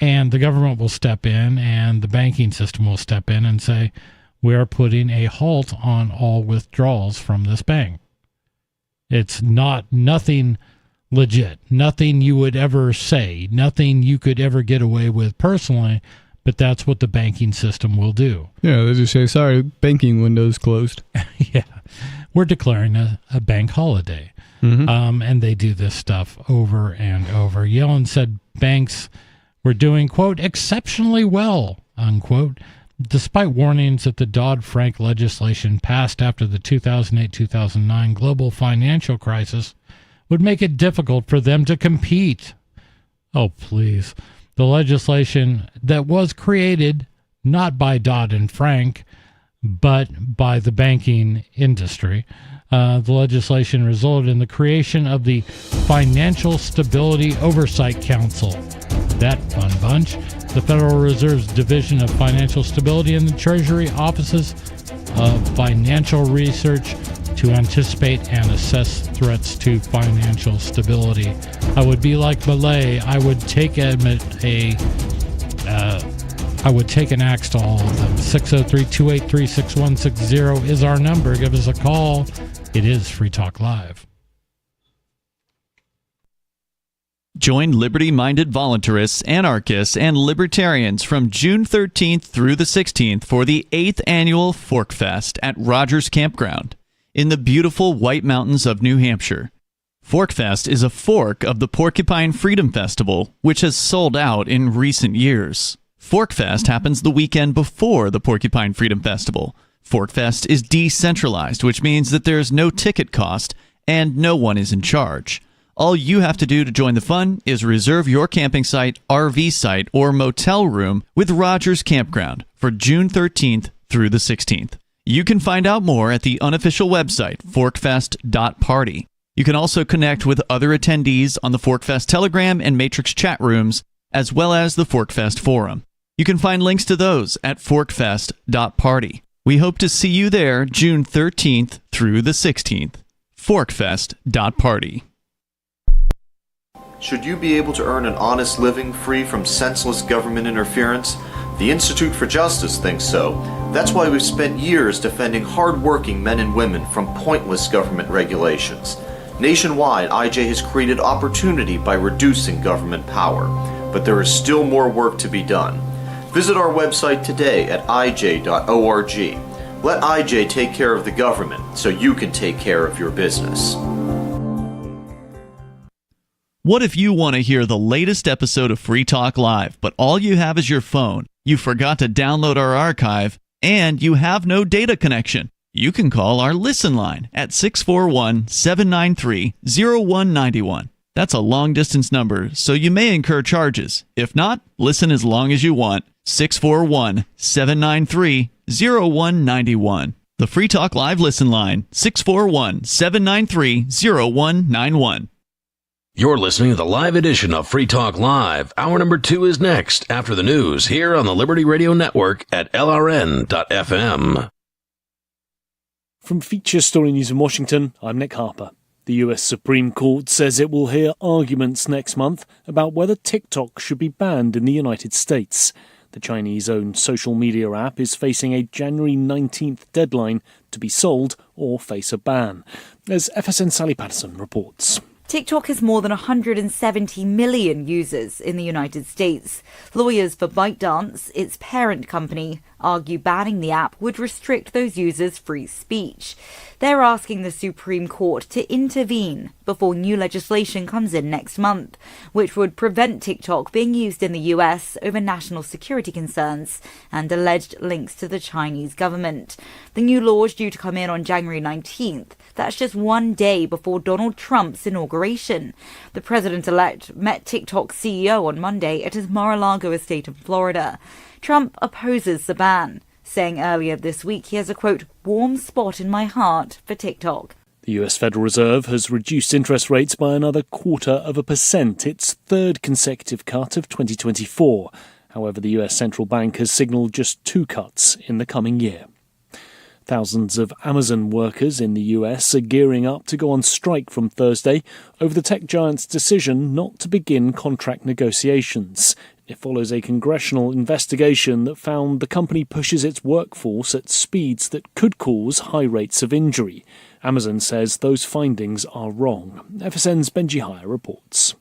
the government will step in, and the banking system will step in and say, we are putting a halt on all withdrawals from this bank. It's nothing legit, nothing you would ever say, nothing you could ever get away with personally, but that's what the banking system will do. Yeah, they just say, sorry, banking window's closed. Yeah, we're declaring a bank holiday. And they do this stuff over and over. Yellen said banks were doing, quote, exceptionally well, unquote, despite warnings that the Dodd-Frank legislation passed after the 2008-2009 global financial crisis would make it difficult for them to compete. Oh, please. The legislation that was created not by Dodd and Frank, but by the banking industry. The legislation resulted in the creation of the Financial Stability Oversight Council. That fun bunch. The Federal Reserve's Division of Financial Stability and the Treasury Offices of Financial Research to anticipate and assess threats to financial stability. I would be like Milei. I would take an axe to all of them. 603-283-6160 is our number. Give us a call. It is Free Talk Live. Join liberty-minded voluntarists, anarchists, and libertarians from June 13th through the 16th for the 8th annual Fork Fest at Rogers Campground in the beautiful White Mountains of New Hampshire. Fork Fest is a fork of the Porcupine Freedom Festival, which has sold out in recent years. Fork Fest happens the weekend before the Porcupine Freedom Festival. Fork Fest is decentralized, which means that there's no ticket cost and no one is in charge. All you have to do to join the fun is reserve your camping site, RV site, or motel room with Rogers Campground for June 13th through the 16th. You can find out more at the unofficial website, forkfest.party. You can also connect with other attendees on the Forkfest Telegram and Matrix chat rooms, as well as the Forkfest forum. You can find links to those at forkfest.party. We hope to see you there June 13th through the 16th. Forkfest.party. Should you be able to earn an honest living free from senseless government interference? The Institute for Justice thinks so. That's why we've spent years defending hard-working men and women from pointless government regulations. Nationwide, IJ has created opportunity by reducing government power, but there is still more work to be done. Visit our website today at ij.org. Let IJ take care of the government so you can take care of your business. What if you want to hear the latest episode of Free Talk Live, but all you have is your phone, you forgot to download our archive, and you have no data connection? You can call our Listen line at 641-793-0191. That's a long-distance number, so you may incur charges. If not, listen as long as you want. 641-793-0191. The Free Talk Live Listen line, 641-793-0191. You're listening to the live edition of Free Talk Live. Hour number 2 is next after the news here on the Liberty Radio Network at LRN.FM. From Feature Story News in Washington, I'm Nick Harper. The US Supreme Court says it will hear arguments next month about whether TikTok should be banned in the United States. The Chinese-owned social media app is facing a January 19th deadline to be sold or face a ban, as FSN Sally Patterson reports. TikTok has more than 170 million users in the United States. Lawyers for ByteDance, its parent company, argue banning the app would restrict those users' free speech. They're asking the Supreme Court to intervene before new legislation comes in next month, which would prevent TikTok being used in the US over national security concerns and alleged links to the Chinese government. The new law is due to come in on January 19th. That's just one day before Donald Trump's inauguration. The president-elect met TikTok's CEO on Monday at his Mar-a-Lago estate in Florida. Trump opposes the ban, saying earlier this week he has a, quote, warm spot in my heart for TikTok. The US Federal Reserve has reduced interest rates by another 0.25%, its third consecutive cut of 2024. However, the US central bank has signalled just 2 cuts in the coming year. Thousands of Amazon workers in the US are gearing up to go on strike from Thursday over the tech giant's decision not to begin contract negotiations. It follows a congressional investigation that found the company pushes its workforce at speeds that could cause high rates of injury. Amazon says those findings are wrong. FSN's Benji Hire reports.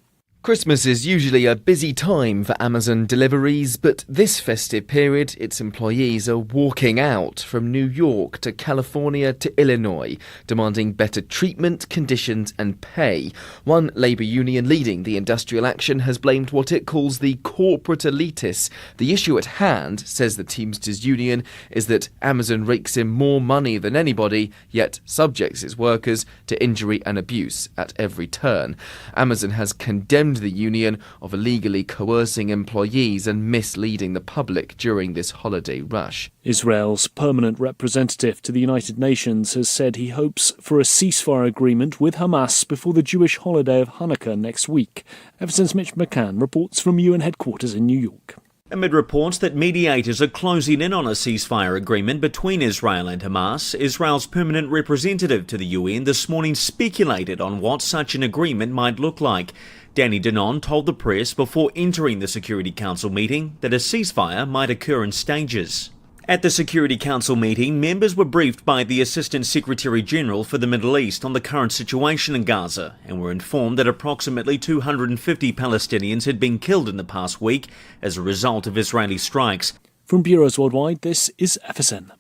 Christmas is usually a busy time for Amazon deliveries, but this festive period, its employees are walking out from New York to California to Illinois, demanding better treatment, conditions and pay. One labour union leading the industrial action has blamed what it calls the corporate elitists. The issue at hand, says the Teamsters Union, is that Amazon rakes in more money than anybody, yet subjects its workers to injury and abuse at every turn. Amazon has condemned the union of illegally coercing employees and misleading the public during this holiday rush. Israel's permanent representative to the United Nations has said he hopes for a ceasefire agreement with Hamas before the Jewish holiday of Hanukkah next week. FSN's Mitch McCann reports from UN headquarters in New York. Amid reports that mediators are closing in on a ceasefire agreement between Israel and Hamas, Israel's permanent representative to the UN this morning speculated on what such an agreement might look like. Danny Danon told the press before entering the Security Council meeting that a ceasefire might occur in stages. At the Security Council meeting, members were briefed by the Assistant Secretary General for the Middle East on the current situation in Gaza and were informed that approximately 250 Palestinians had been killed in the past week as a result of Israeli strikes. From Bureaus Worldwide, this is FSN.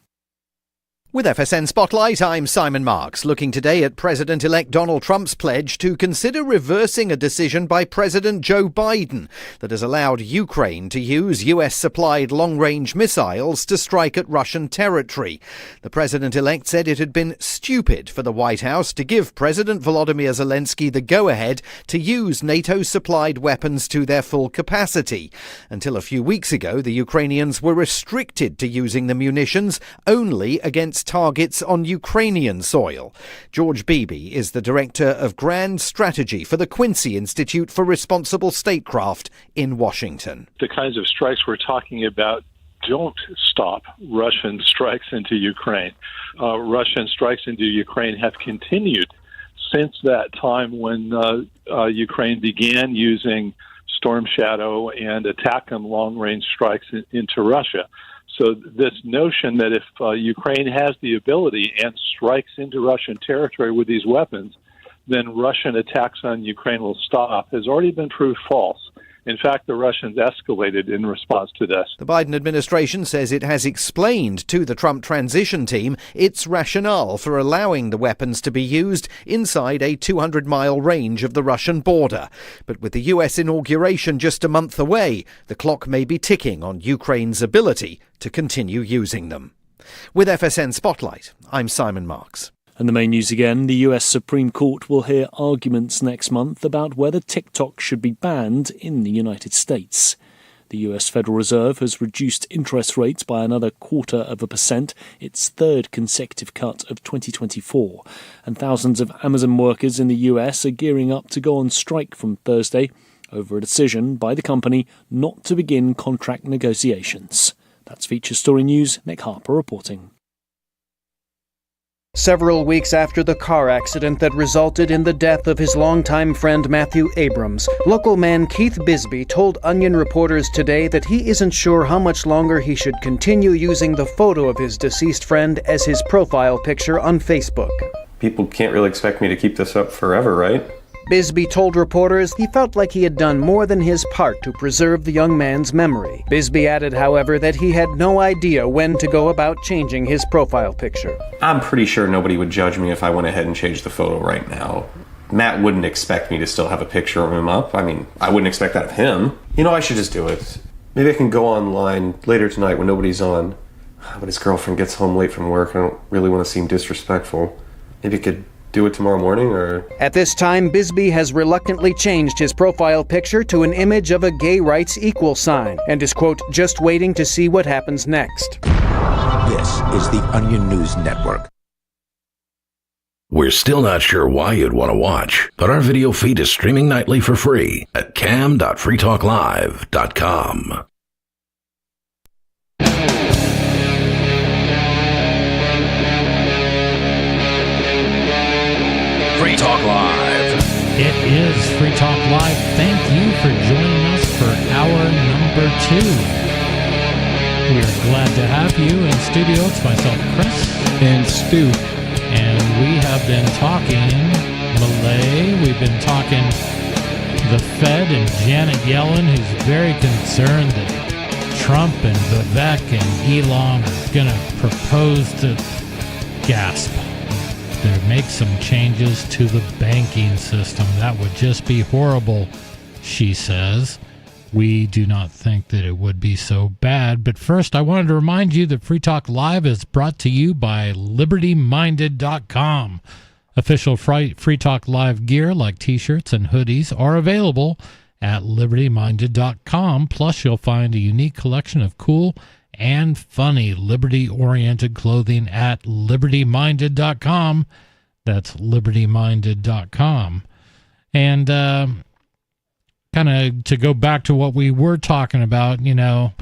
With FSN Spotlight, I'm Simon Marks, looking today at President-elect Donald Trump's pledge to consider reversing a decision by President Joe Biden that has allowed Ukraine to use US-supplied long-range missiles to strike at Russian territory. The president-elect said it had been stupid for the White House to give President Volodymyr Zelensky the go-ahead to use NATO-supplied weapons to their full capacity. Until a few weeks ago, the Ukrainians were restricted to using the munitions only against targets on Ukrainian soil. George Beebe is the Director of Grand Strategy for the Quincy Institute for Responsible Statecraft in Washington. The kinds of strikes we're talking about don't stop Russian strikes into Ukraine. Russian strikes into Ukraine have continued since that time when Ukraine began using Storm Shadow and attack and long-range strikes into Russia. So this notion that if Ukraine has the ability and strikes into Russian territory with these weapons, then Russian attacks on Ukraine will stop has already been proved false. In fact, the Russians escalated in response to this. The Biden administration says it has explained to the Trump transition team its rationale for allowing the weapons to be used inside a 200-mile range of the Russian border. But with the US inauguration just a month away, the clock may be ticking on Ukraine's ability to continue using them. With FSN Spotlight, I'm Simon Marks. And the main news again, the US Supreme Court will hear arguments next month about whether TikTok should be banned in the United States. The US Federal Reserve has reduced interest rates by another 0.25%, its third consecutive cut of 2024. And thousands of Amazon workers in the US are gearing up to go on strike from Thursday over a decision by the company not to begin contract negotiations. That's Feature Story News. Nick Harper reporting. Several weeks after the car accident that resulted in the death of his longtime friend Matthew Abrams, local man Keith Bisbee told Onion reporters today that he isn't sure how much longer he should continue using the photo of his deceased friend as his profile picture on Facebook. People can't really expect me to keep this up forever, right? Bisbee told reporters he felt like he had done more than his part to preserve the young man's memory. Bisbee added, however, that he had no idea when to go about changing his profile picture. I'm pretty sure nobody would judge me if I went ahead and changed the photo right now. Matt wouldn't expect me to still have a picture of him up. I mean, I wouldn't expect that of him. You know, I should just do it. Maybe I can go online later tonight when nobody's on. But his girlfriend gets home late from work. I don't really want to seem disrespectful. Maybe I could do it tomorrow morning, or... At this time, Bisbee has reluctantly changed his profile picture to an image of a gay rights equal sign and is, quote, just waiting to see what happens next. This is the Onion News Network. We're still not sure why you'd want to watch, but our video feed is streaming nightly for free at cam.freetalklive.com. Free Talk Live. It is Free Talk Live. Thank you for joining us for hour number 2. We are glad to have you in studio. It's myself, Chris. And Stu. And we have been talking Milei. We've been talking the Fed and Janet Yellen, who's very concerned that Trump and Vivek and Elon are going to propose to gasp. To make some changes to the banking system. That would just be horrible, she says. We do not think that it would be so bad. But first, I wanted to remind you that Free Talk Live is brought to you by LibertyMinded.com. Official Free Talk Live gear like t-shirts and hoodies are available at LibertyMinded.com. Plus, you'll find a unique collection of cool and funny liberty-oriented clothing at libertyminded.com. That's libertyminded.com. And kind of to go back to what we were talking about, you know,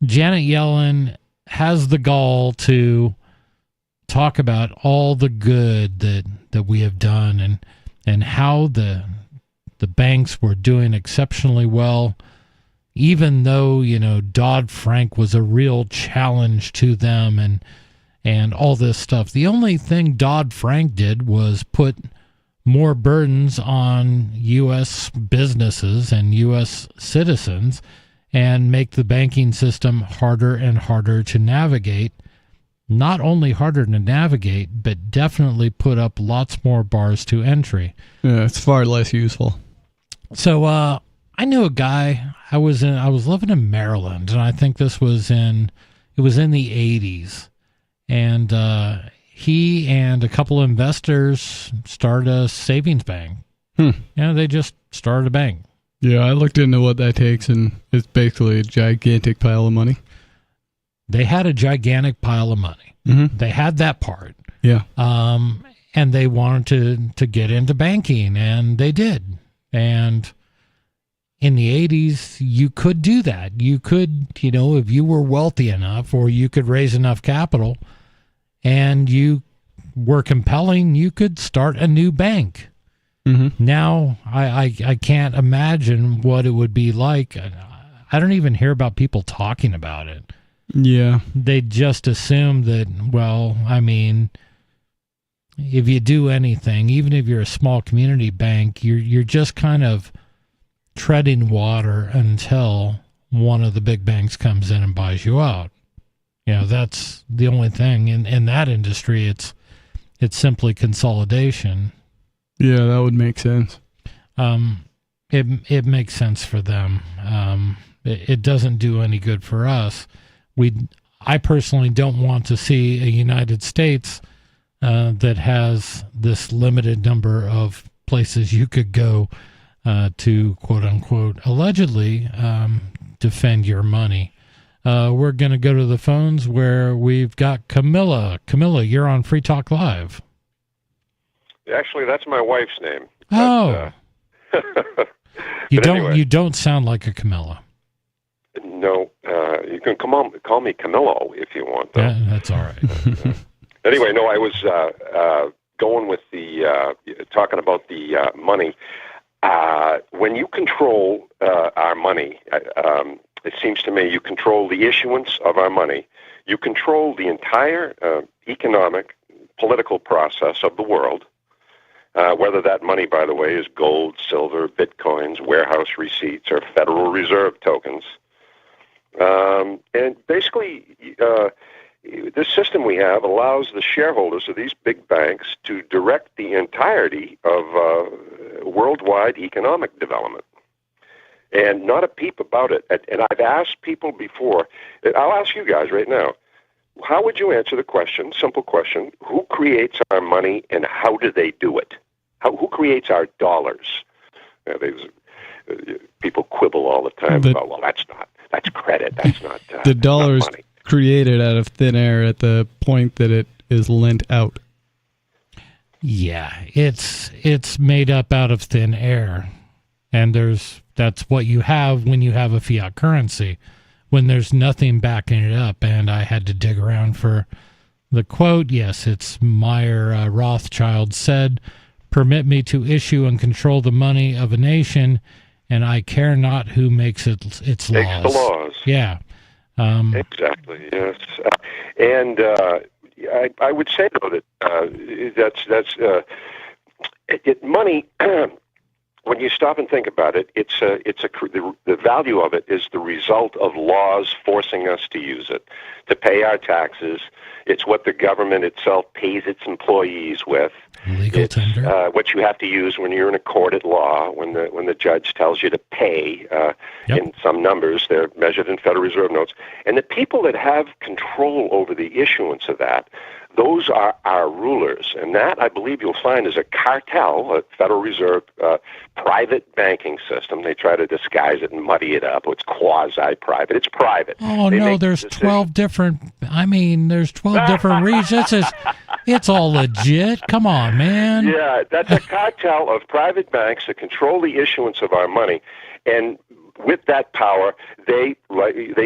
Janet Yellen has the gall to talk about all the good that we have done and how the banks were doing exceptionally well. Even though, you know, Dodd-Frank was a real challenge to them and all this stuff. The only thing Dodd-Frank did was put more burdens on U.S. businesses and U.S. citizens and make the banking system harder and harder to navigate. Not only harder to navigate, but definitely put up lots more bars to entry. Yeah, it's far less useful. So, I knew a guy. I was living in Maryland, and I think it was in the 80s. And he and a couple of investors started a savings bank. They just started a bank. Yeah, I looked into what that takes, and it's basically a gigantic pile of money. They had a gigantic pile of money. Mm-hmm. They had that part. Yeah. And they wanted to get into banking, and they did. And in the 80s, you could do that. You could, you know, if you were wealthy enough or you could raise enough capital and you were compelling, you could start a new bank. Mm-hmm. Now, I can't imagine what it would be like. I don't even hear about people talking about it. Yeah. They just assume that, well, I mean, if you do anything, even if you're a small community bank, you're just kind of treading water until one of the big banks comes in and buys you out. You know, that's the only thing in that industry. It's simply consolidation. Yeah, that would make sense. It makes sense for them. It doesn't do any good for us. I personally don't want to see a United States that has this limited number of places you could go to, quote unquote, allegedly defend your money. We're going to go to the phones where we've got Camilla. Camilla, you're on Free Talk Live. Actually, that's my wife's name. Oh. You don't sound like a Camilla. No, you can call me Camillo if you want, though. Yeah, that's all right. Anyway, no, I was going with the talking about the money. When you control our money, it seems to me you control the issuance of our money. You control the entire economic, political process of the world, whether that money, by the way, is gold, silver, bitcoins, warehouse receipts, or Federal Reserve tokens. And basically, this system we have allows the shareholders of these big banks to direct the entirety of worldwide economic development. And not a peep about it. And I've asked people before, I'll ask you guys right now, how would you answer the question, simple question, who creates our money and how do they do it? Who creates our dollars? People quibble all the time about, well, that's credit, that's not the dollar's money. Created out of thin air at the point that it is lent out. Yeah, it's made up out of thin air. And that's what you have when you have a fiat currency, when there's nothing backing it up. And I had to dig around for the quote. Yes, it's Meyer Rothschild said, "Permit me to issue and control the money of a nation, and I care not who makes its laws." Makes the laws. Yeah. Exactly, yes. And I would say, though, that money, when you stop and think about it, the value of it is the result of laws forcing us to use it, to pay our taxes. It's what the government itself pays its employees with. Legal tender. What you have to use when you're in a court at law, when the judge tells you to pay in some numbers, they're measured in Federal Reserve notes. And the people that have control over the issuance of that, those are our rulers. And that, I believe you'll find, is a cartel, a Federal Reserve private banking system. They try to disguise it and muddy it up. It's quasi-private. It's private. Oh, no, there's 12 different, there's 12 different reasons. It's all legit. Come on, man. Yeah, that's a cartel of private banks that control the issuance of our money. And with that power, they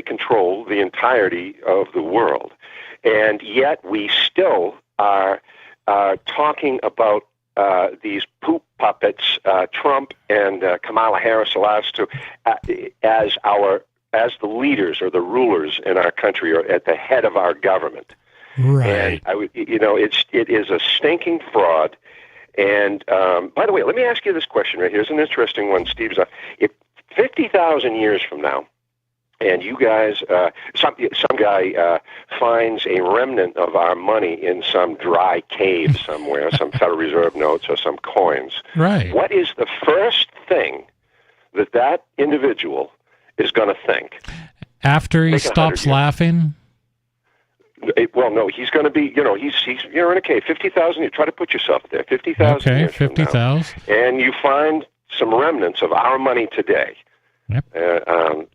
control the entirety of the world. And yet we still are talking about these poop puppets, Trump and Kamala Harris, the last two, as the leaders or the rulers in our country, or at the head of our government. Right. And it is a stinking fraud. And by the way, let me ask you this question right here. It's an interesting one, Steve. If 50,000 years from now, and you guys, some guy finds a remnant of our money in some dry cave somewhere, some Federal Reserve notes or some coins. Right. What is the first thing that individual is going to think? After he stops laughing? Well, no, he's going to be, you're in a cave, 50,000, you try to put yourself there, 50,000 Okay, years 50,000. And you find some remnants of our money today. Yep.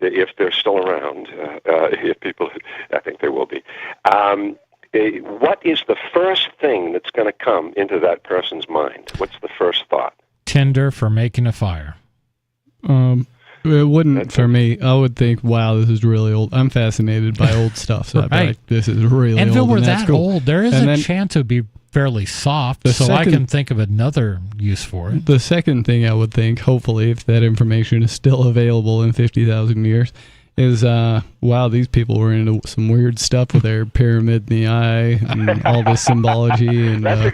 If they're still around, if people, I think there will be. What is the first thing that's going to come into that person's mind? What's the first thought? Tinder for making a fire. It wouldn't for me. I would think, wow, this is really old. I'm fascinated by old stuff, so I'd be like, this is really old. And if it were that cool. old, there is a chance it would be fairly soft, so I can think of another use for it. The second thing I would think, hopefully, if that information is still available in 50,000 years, is, wow, these people were into some weird stuff with their pyramid in the eye and all this symbology. And that's a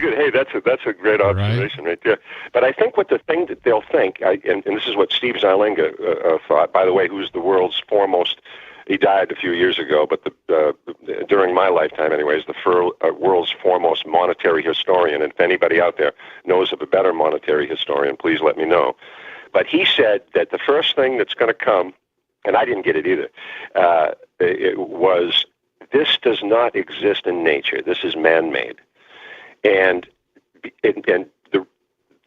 great observation right there. But I think what the thing that they'll think, and this is what Steve Zylinga thought, by the way, who's the world's foremost. He died a few years ago, but during my lifetime, anyways, the world's foremost monetary historian. And if anybody out there knows of a better monetary historian, please let me know. But he said that the first thing that's going to come, and I didn't get it either, it was, this does not exist in nature. This is man-made. And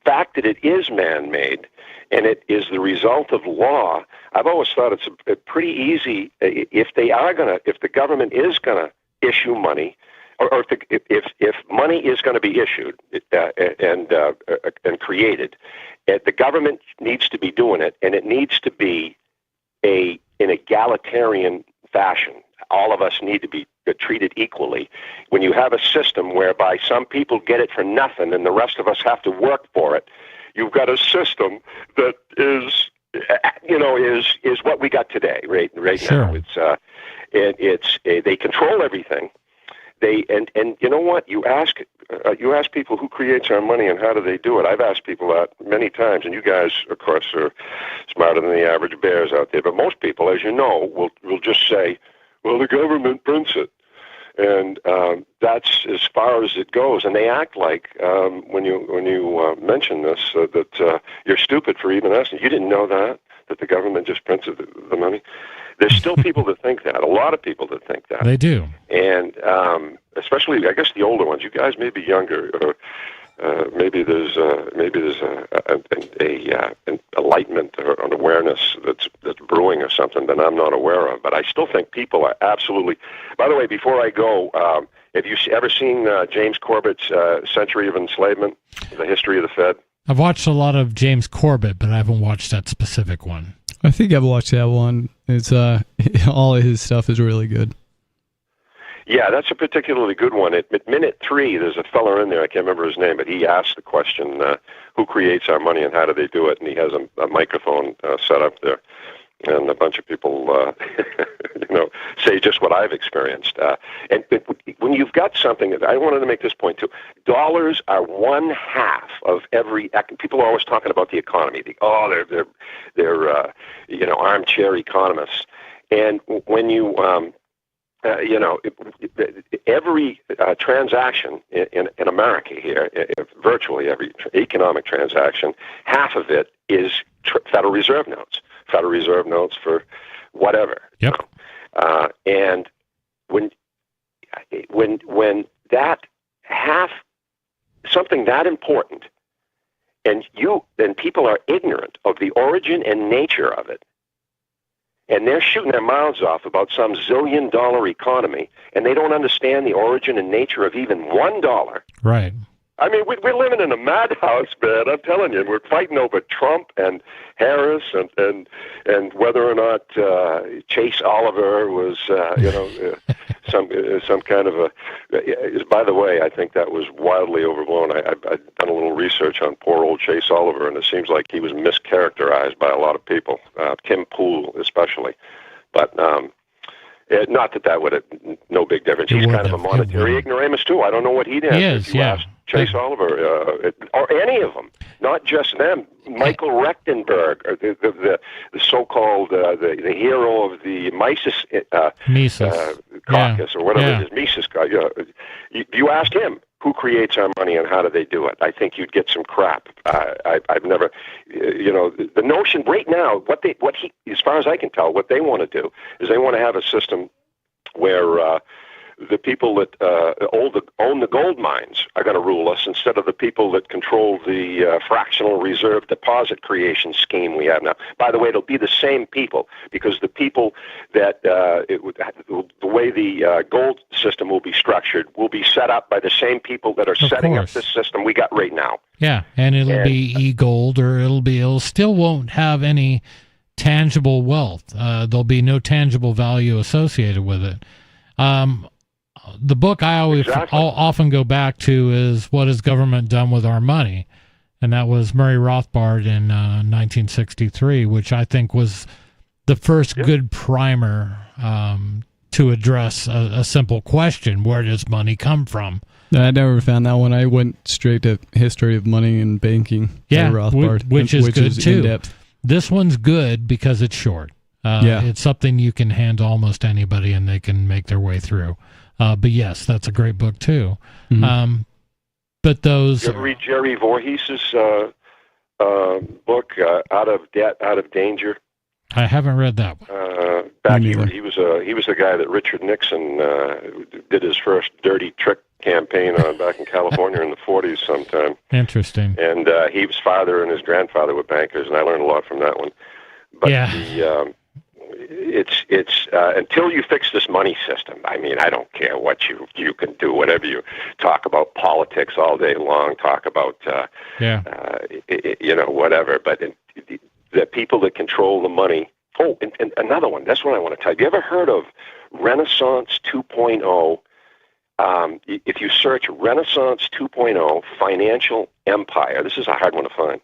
fact that it is man-made and it is the result of law, I've always thought it's a pretty easy, if the government is going to issue money, or if money is going to be issued and created, the government needs to be doing it, and it needs to be an egalitarian fashion. All of us need to be treated equally. When you have a system whereby some people get it for nothing and the rest of us have to work for it, you've got a system that is what we got today, right Sure. now. It's they control everything. And you know what? You ask people who creates our money and how do they do it. I've asked people that many times, and you guys, of course, are smarter than the average bears out there. But most people, as you know, will just say, "Well, the government prints it," and that's as far as it goes. And they act like when you mention this that you're stupid for even asking. You didn't know that the government just prints the money. There's still people that think that. A lot of people that think that. They do. And especially, I guess, the older ones. You guys may be younger, or maybe there's an enlightenment or an awareness that's brewing or something that I'm not aware of. But I still think people are absolutely. By the way, before I go, have you ever seen James Corbett's Century of Enslavement, The History of the Fed? I've watched a lot of James Corbett, but I haven't watched that specific one. I think I've watched that one. It's all of his stuff is really good. Yeah, that's a particularly good one. At minute 3, there's a fella in there, I can't remember his name, but he asked the question, who creates our money and how do they do it? And he has a microphone set up there. And a bunch of people, say just what I've experienced. And when you've got something, I wanted to make this point too. Dollars are 1/2 of every. People are always talking about the economy. They're armchair economists. And when you, every transaction in America here, virtually every economic transaction, half of it is Federal Reserve notes. Federal Reserve notes for whatever. Yep. And when that half something that important, and people are ignorant of the origin and nature of it, and they're shooting their mouths off about some zillion-dollar economy, and they don't understand the origin and nature of even $1. Right. I mean, we're living in a madhouse, man. I'm telling you, we're fighting over Trump and Harris and whether or not Chase Oliver was, some kind of a. By the way, I think that was wildly overblown. I've done a little research on poor old Chase Oliver, and it seems like he was mischaracterized by a lot of people, Tim Pool especially. But not that would have no big difference. He's kind of a monetary ignoramus too. I don't know what he did. He is, yeah. Chase Oliver, or any of them, not just them. Michael Rechtenberg, or the so-called the hero of the Mises caucus, or whatever it is, Mises. You asked him who creates our money and how do they do it. I think you'd get some crap. I've never, the notion right now. As far as I can tell, what they want to do is they want to have a system where the people that own the gold mines are going to rule us instead of the people that control the fractional reserve deposit creation scheme we have now. By the way, it'll be the same people, because the people that the way the gold system will be structured will be set up by the same people that are setting up this system we got right now. Yeah, and it'll be e-gold, or it'll still won't have any tangible wealth. There'll be no tangible value associated with it. The book I always often go back to is What Has Government Done with Our Money? And that was Murray Rothbard in 1963, which I think was the first good primer to address a simple question: where does money come from? I never found that one. I went straight to History of Money and Banking by Rothbard, which is good too. In-depth. This one's good because it's short. It's something you can hand to almost anybody and they can make their way through. But yes, that's a great book too. Mm-hmm. But those. You ever read Jerry Voorhees' book, Out of Debt, Out of Danger? I haven't read that one. He was the guy that Richard Nixon did his first dirty trick campaign back in California in the 40s sometime. Interesting. And his father and his grandfather were bankers, and I learned a lot from that one. But it's until you fix this money system. I mean, I don't care what you can do, whatever you talk about politics all day long, talk about whatever. But the people that control the money. Oh, and another one. That's what I want to tell you. Have you ever heard of Renaissance 2.0? If you search Renaissance 2.0 Financial Empire, this is a hard one to find.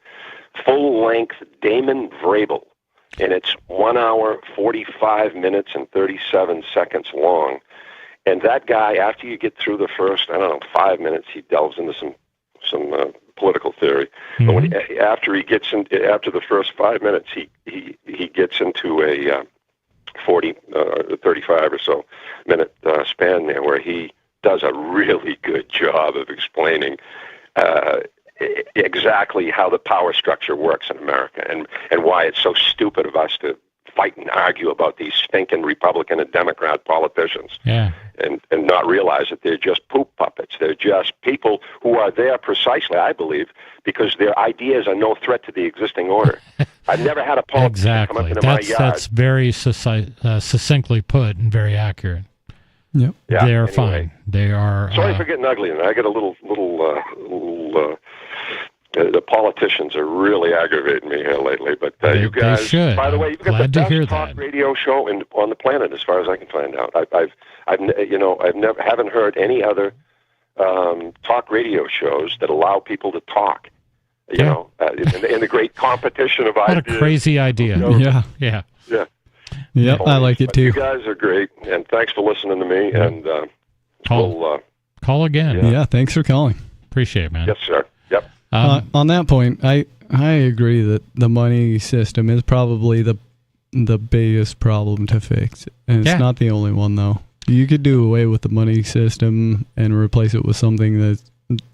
Full-length Damon Vrabel. And it's 1 hour, 45 minutes, and 37 seconds long. And that guy, after you get through the first, 5 minutes, he delves into some political theory. Mm-hmm. But after the first 5 minutes, he gets into a 35 or so minute span there, where he does a really good job of explaining exactly how the power structure works in America and why it's so stupid of us to fight and argue about these stinking Republican and Democrat politicians and not realize that they're just poop puppets. They're just people who are there precisely, I believe, because their ideas are no threat to the existing order. I've never had a politician come up into my yard. That's very succinctly put and very accurate. Yep. Yeah, they are anyway. fine. They are. Sorry for getting ugly, and I get a little. The politicians are really aggravating me here lately, but you guys. They should. By the way, you've got Glad the to hear best talk that. radio show on the planet, as far as I can find out. Haven't heard any other talk radio shows that allow people to talk. You know, in the great competition of ideas. What a crazy idea! Yeah. Yep, I like it too. You guys are great, and thanks for listening to me. And Call again. Yeah, thanks for calling. Appreciate it, man. Yes, sir. Yep. On that point, I agree that the money system is probably the biggest problem to fix, and it's not the only one though. You could do away with the money system and replace it with something that's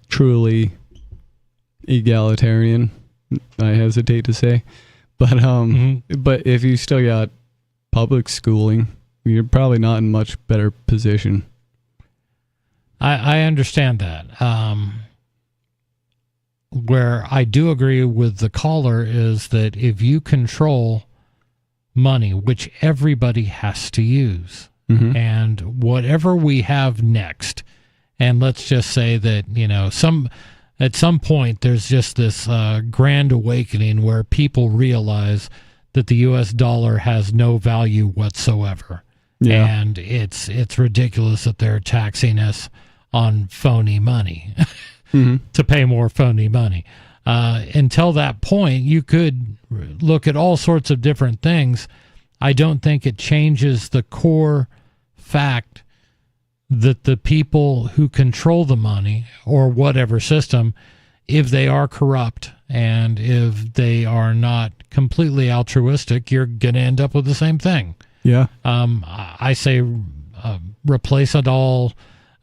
truly egalitarian. I hesitate to say, but but if you still got public schooling, you're probably not in much better position. I understand that. Where I do agree with the caller is that if you control money, which everybody has to use, and whatever we have next, and let's just say that, at some point there's just this grand awakening where people realize that the U.S. dollar has no value whatsoever. Yeah. And it's ridiculous that they're taxing us on phony money to pay more phony money. Until that point, you could look at all sorts of different things. I don't think it changes the core fact that the people who control the money or whatever system, if they are corrupt and if they are not completely altruistic, you're going to end up with the same thing. Yeah. I say replace it all.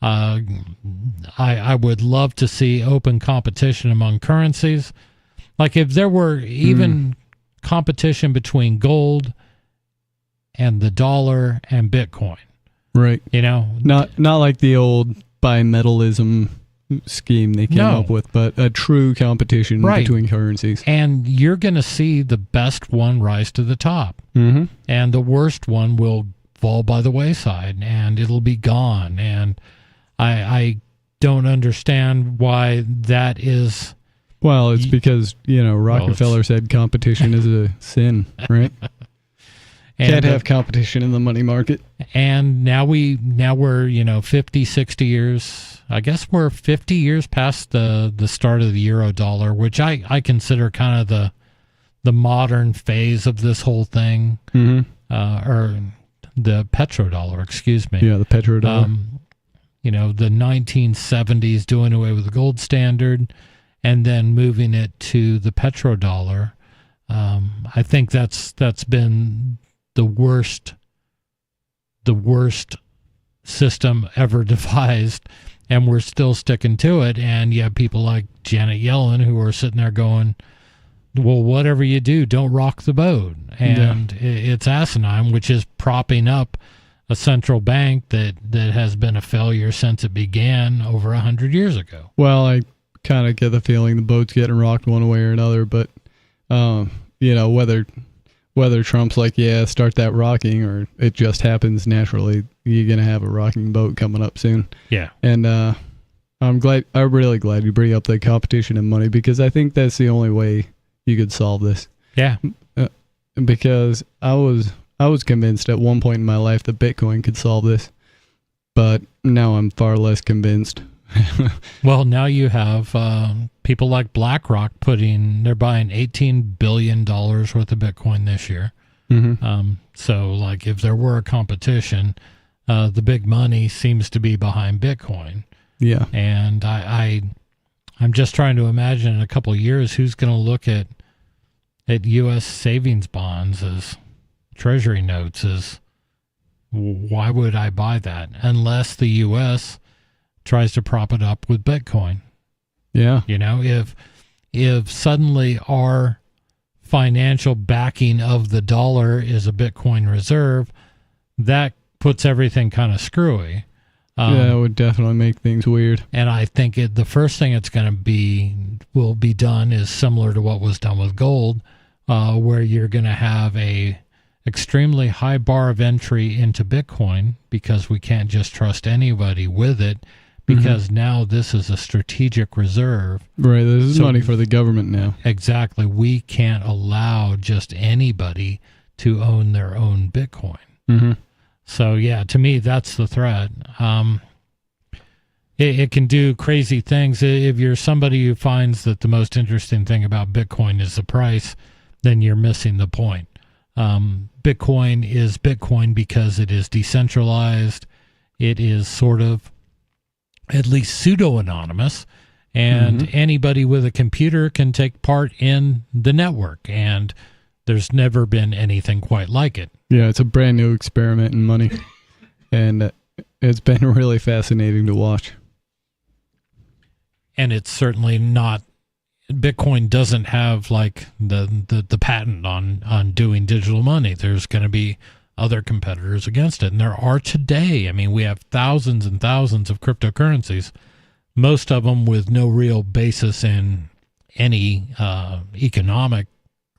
I would love to see open competition among currencies. Like if there were even competition between gold and the dollar and Bitcoin. Right. Not like the old bimetallism scheme they came up with, but a true competition between currencies. And you're going to see the best one rise to the top. Mm-hmm. And the worst one will fall by the wayside and it'll be gone. And I don't understand why that is. Well, it's because, Rockefeller said competition is a sin, right? Can't have competition in the money market. And now we're 50, 60 years. I guess we're 50 years past the start of the euro dollar, which I consider kind of the modern phase of this whole thing. Or the petrodollar, excuse me. Yeah, the petrodollar. The 1970s doing away with the gold standard and then moving it to the petrodollar. I think that's been the worst system ever devised, and we're still sticking to it. And you have people like Janet Yellen who are sitting there going, well, whatever you do, don't rock the boat. And it's asinine, which is propping up a central bank that has been a failure since it began over 100 years ago. Well, I kind of get the feeling the boat's getting rocked one way or another, but whether Trump's like, yeah, start that rocking, or it just happens naturally, you're gonna have a rocking boat coming up soon. Yeah. And I'm really glad you bring up the competition and money, because I think that's the only way you could solve this. Yeah. Because I was convinced at one point in my life that Bitcoin could solve this, but now I'm far less convinced. Well, now you have people like BlackRock they're buying $18 billion worth of Bitcoin this year. Mm-hmm. So like if there were a competition, the big money seems to be behind Bitcoin. Yeah. And I'm just trying to imagine in a couple of years who's going to look at U.S. savings bonds as treasury notes as, why would I buy that? Unless the U.S. tries to prop it up with Bitcoin. Yeah. If suddenly our financial backing of the dollar is a Bitcoin reserve, that puts everything kind of screwy. Yeah, it would definitely make things weird. And I think the first thing it's going to will be done is similar to what was done with gold, where you're going to have a extremely high bar of entry into Bitcoin, because we can't just trust anybody with it, because now this is a strategic reserve. Right, this is money for the government now. Exactly. We can't allow just anybody to own their own Bitcoin. Mm-hmm. So, yeah, to me, that's the threat. It can do crazy things. If you're somebody who finds that the most interesting thing about Bitcoin is the price, then you're missing the point. Bitcoin is Bitcoin because it is decentralized. It is sort of at least pseudo-anonymous, and anybody with a computer can take part in the network, and there's never been anything quite like it. Yeah, it's a brand new experiment in money, and it's been really fascinating to watch. And it's certainly not, Bitcoin doesn't have like the patent on doing digital money. There's going to be other competitors against it, and there are today. I mean, we have thousands and thousands of cryptocurrencies, most of them with no real basis in any economic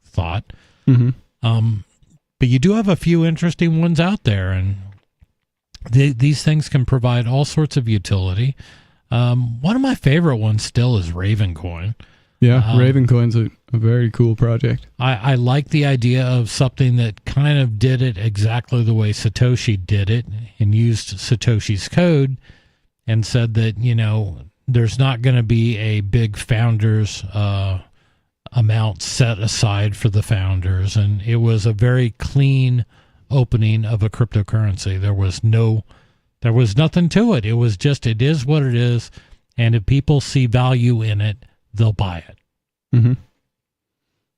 thought. But you do have a few interesting ones out there, and these things can provide all sorts of utility. One of my favorite ones still is Ravencoin. Yeah, Ravencoin's a very cool project. I like the idea of something that kind of did it exactly the way Satoshi did it, and used Satoshi's code, and said that, there's not going to be a big founders amount set aside for the founders. And it was a very clean opening of a cryptocurrency. There was nothing to it. It was just, it is what it is. And if people see value in it, they'll buy it.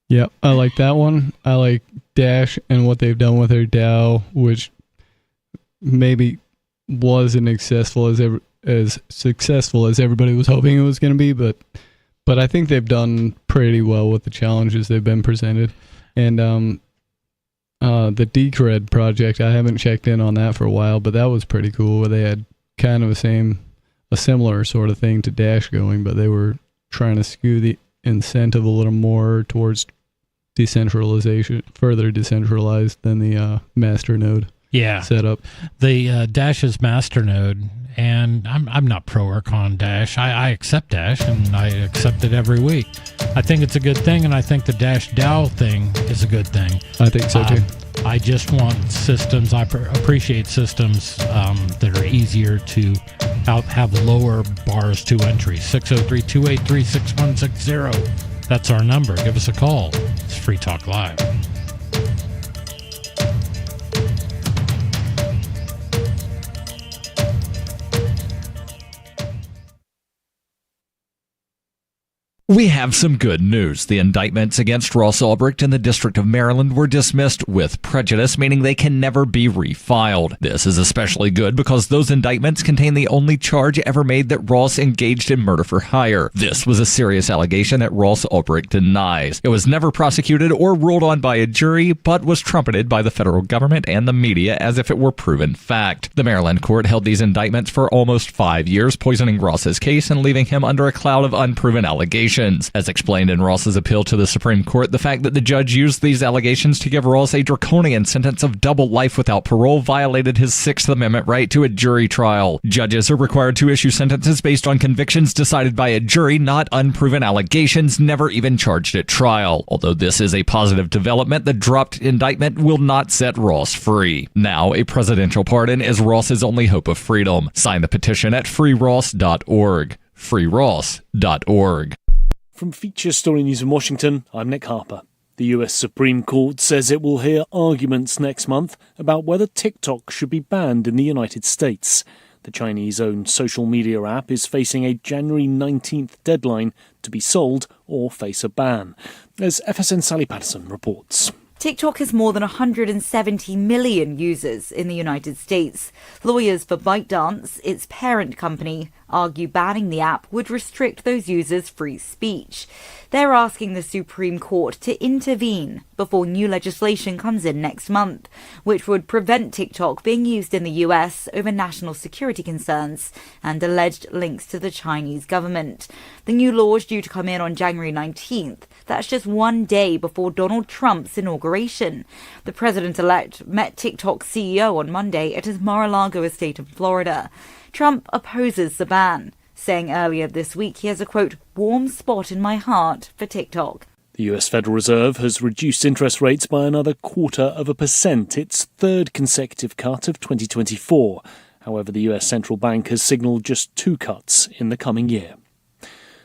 Yep, I like that one. I like Dash and what they've done with their DAO, which maybe wasn't as successful as everybody was hoping it was going to be, but I think they've done pretty well with the challenges they've been presented. And the Decred project, I haven't checked in on that for a while, but that was pretty cool, where they had kind of a similar sort of thing to Dash going, but they were trying to skew the incentive a little more towards decentralization, further decentralized than the masternode setup. The Dash's masternode, and I'm not pro or con Dash. I accept Dash, and I accept it every week. I think it's a good thing, and I think the Dash DAO thing is a good thing. I think so too. I just want systems, I appreciate systems that are easier to have lower bars to entry. 603-283-6160. That's our number. Give us a call. It's Free Talk Live. We have some good news. The indictments against Ross Ulbricht in the District of Maryland were dismissed with prejudice, meaning they can never be refiled. This is especially good because those indictments contain the only charge ever made that Ross engaged in murder for hire. This was a serious allegation that Ross Ulbricht denies. It was never prosecuted or ruled on by a jury, but was trumpeted by the federal government and the media as if it were proven fact. The Maryland court held these indictments for almost 5 years, poisoning Ross's case and leaving him under a cloud of unproven allegations. As explained in Ross's appeal to the Supreme Court, the fact that the judge used these allegations to give Ross a draconian sentence of double life without parole violated his Sixth Amendment right to a jury trial. Judges are required to issue sentences based on convictions decided by a jury, not unproven allegations never even charged at trial. Although this is a positive development, the dropped indictment will not set Ross free. Now, a presidential pardon is Ross's only hope of freedom. Sign the petition at freeross.org. freeross.org. From Feature Story News in Washington, I'm Nick Harper. The US Supreme Court says it will hear arguments next month about whether TikTok should be banned in the United States. The Chinese-owned social media app is facing a January 19th deadline to be sold or face a ban, as FSN Sally Patterson reports. TikTok has more than 170 million users in the United States. Lawyers for ByteDance, its parent company, argue banning the app would restrict those users' free speech. They're asking the Supreme Court to intervene before new legislation comes in next month, which would prevent TikTok being used in the US over national security concerns and alleged links to the Chinese government. The new law is due to come in on January 19th. That's just one day before Donald Trump's inauguration. The president-elect met TikTok's CEO on Monday at his Mar-a-Lago estate in Florida. Trump opposes the ban, saying earlier this week he has a, quote, warm spot in my heart for TikTok. The US Federal Reserve has reduced interest rates by another 0.25%, its third consecutive cut of 2024. However, the US Central Bank has signalled just 2 cuts in the coming year.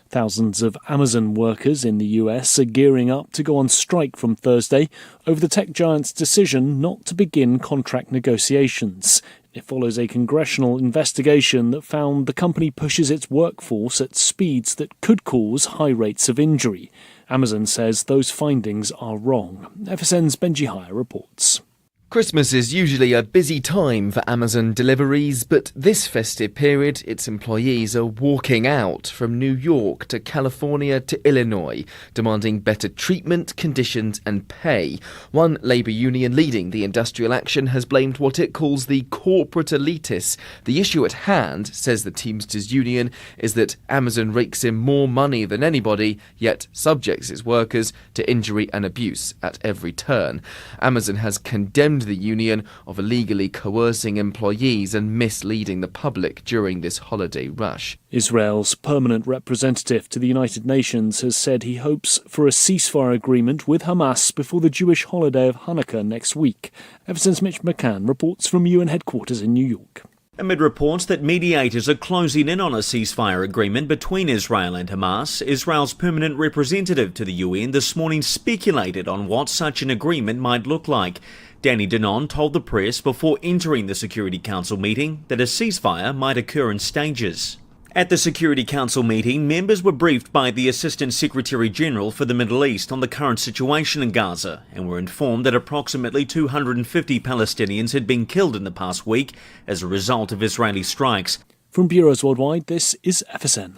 Thousands of Amazon workers in the US are gearing up to go on strike from Thursday over the tech giant's decision not to begin contract negotiations. It follows a congressional investigation that found the company pushes its workforce at speeds that could cause high rates of injury. Amazon says those findings are wrong. FSN's Benji Hire reports. Christmas is usually a busy time for Amazon deliveries, but this festive period, its employees are walking out from New York to California to Illinois, demanding better treatment, conditions and pay. One labour union leading the industrial action has blamed what it calls the corporate elitists. The issue at hand, says the Teamsters Union, is that Amazon rakes in more money than anybody, yet subjects its workers to injury and abuse at every turn. Amazon has condemned the union of illegally coercing employees and misleading the public during this holiday rush. Israel's permanent representative to the United Nations has said he hopes for a ceasefire agreement with Hamas before the Jewish holiday of Hanukkah next week. FSN's Mitch McCann reports from UN headquarters in New York. Amid reports that mediators are closing in on a ceasefire agreement between Israel and Hamas, Israel's permanent representative to the UN this morning speculated on what such an agreement might look like. Danny Danon told the press before entering the Security Council meeting that a ceasefire might occur in stages. At the Security Council meeting, members were briefed by the Assistant Secretary General for the Middle East on the current situation in Gaza and were informed that approximately 250 Palestinians had been killed in the past week as a result of Israeli strikes. From Bureaus Worldwide, this is FSN.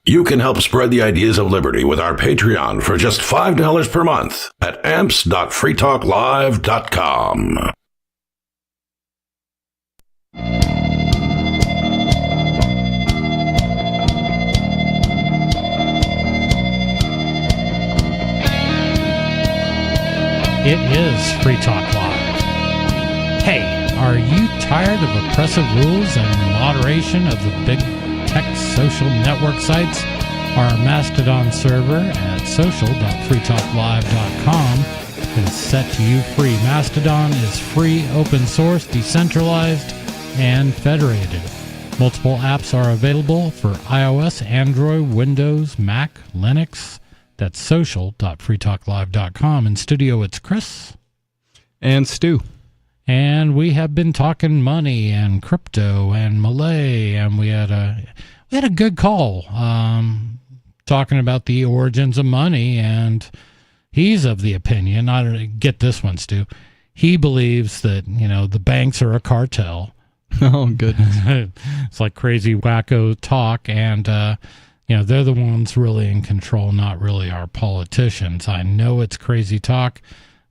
You can help spread the ideas of liberty with our Patreon for just $5 per month at amps.freetalklive.com. It is Free Talk Live. Hey, are you tired of oppressive rules and moderation of the big tech social network sites? Our Mastodon server at social.freetalklive.com is set to you free. Mastodon is free, open source, decentralized, and federated. Multiple apps are available for iOS, Android, Windows, Mac, Linux. That's social.freetalklive.com. In studio, it's Chris. And Stu. And we have been talking money and crypto and Milei, and we had we had a good call talking about the origins of money, and he's of the opinion, I don't get this one, Stu, he believes that, the banks are a cartel. Oh, goodness. It's like crazy wacko talk, and they're the ones really in control, not really our politicians. I know it's crazy talk,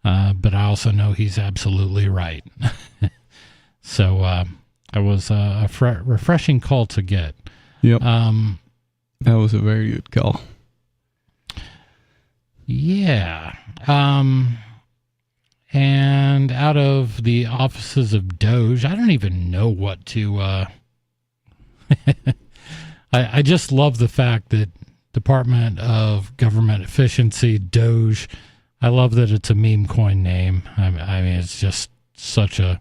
but I also know he's absolutely right. So it was a refreshing call to get. Yep. That was a very good call. Yeah. And out of the offices of Doge, I don't even know what to... I just love the fact that Department of Government Efficiency, Doge, I love that it's a meme coin name. I mean, it's just such an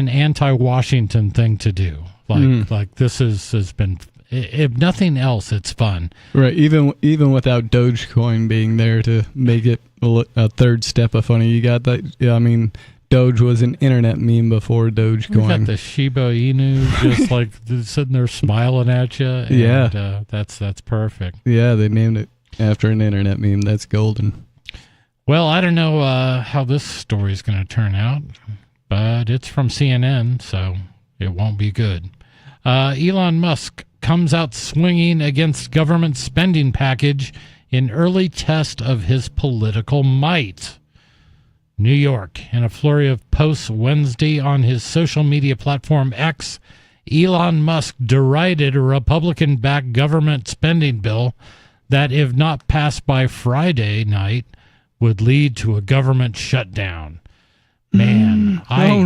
anti-Washington thing to do. Like this has been, if nothing else, it's fun. Right. Even without Dogecoin being there to make it a third step of funny, you got that. Yeah, I mean, Doge was an internet meme before Dogecoin. You got the Shiba Inu just like sitting there smiling at you. And, yeah. That's perfect. Yeah, they named it after an internet meme. That's golden. Well, I don't know how this story is going to turn out, but it's from CNN, so it won't be good. Elon Musk comes out swinging against government spending package in early test of his political might. New York. In a flurry of posts Wednesday on his social media platform X, Elon Musk derided a Republican-backed government spending bill that, if not passed by Friday night, would lead to a government shutdown. Man, oh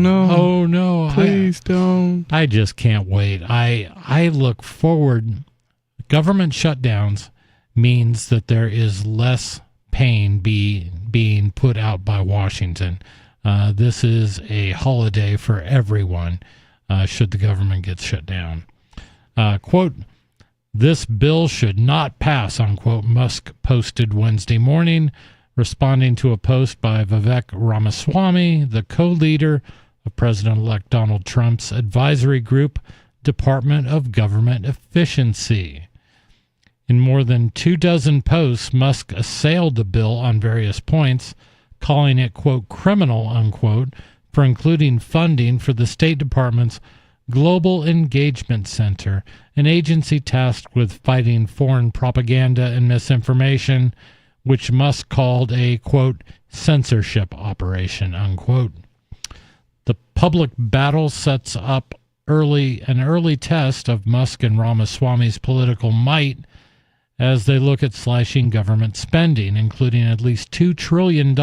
no, please don't. I just can't wait. I look forward. Government shutdowns means that there is less pain being put out by Washington. This is a holiday for everyone should the government get shut down. Quote, this bill should not pass, unquote, Musk posted Wednesday morning, responding to a post by Vivek Ramaswamy, the co-leader of President-elect Donald Trump's advisory group, Department of Government Efficiency. In more than 24 posts, Musk assailed the bill on various points, calling it, quote, criminal, unquote, for including funding for the State Department's Global Engagement Center, an agency tasked with fighting foreign propaganda and misinformation, which Musk called a, quote, censorship operation, unquote. The public battle sets up an early test of Musk and Ramaswamy's political might as they look at slashing government spending, including at least $2 trillion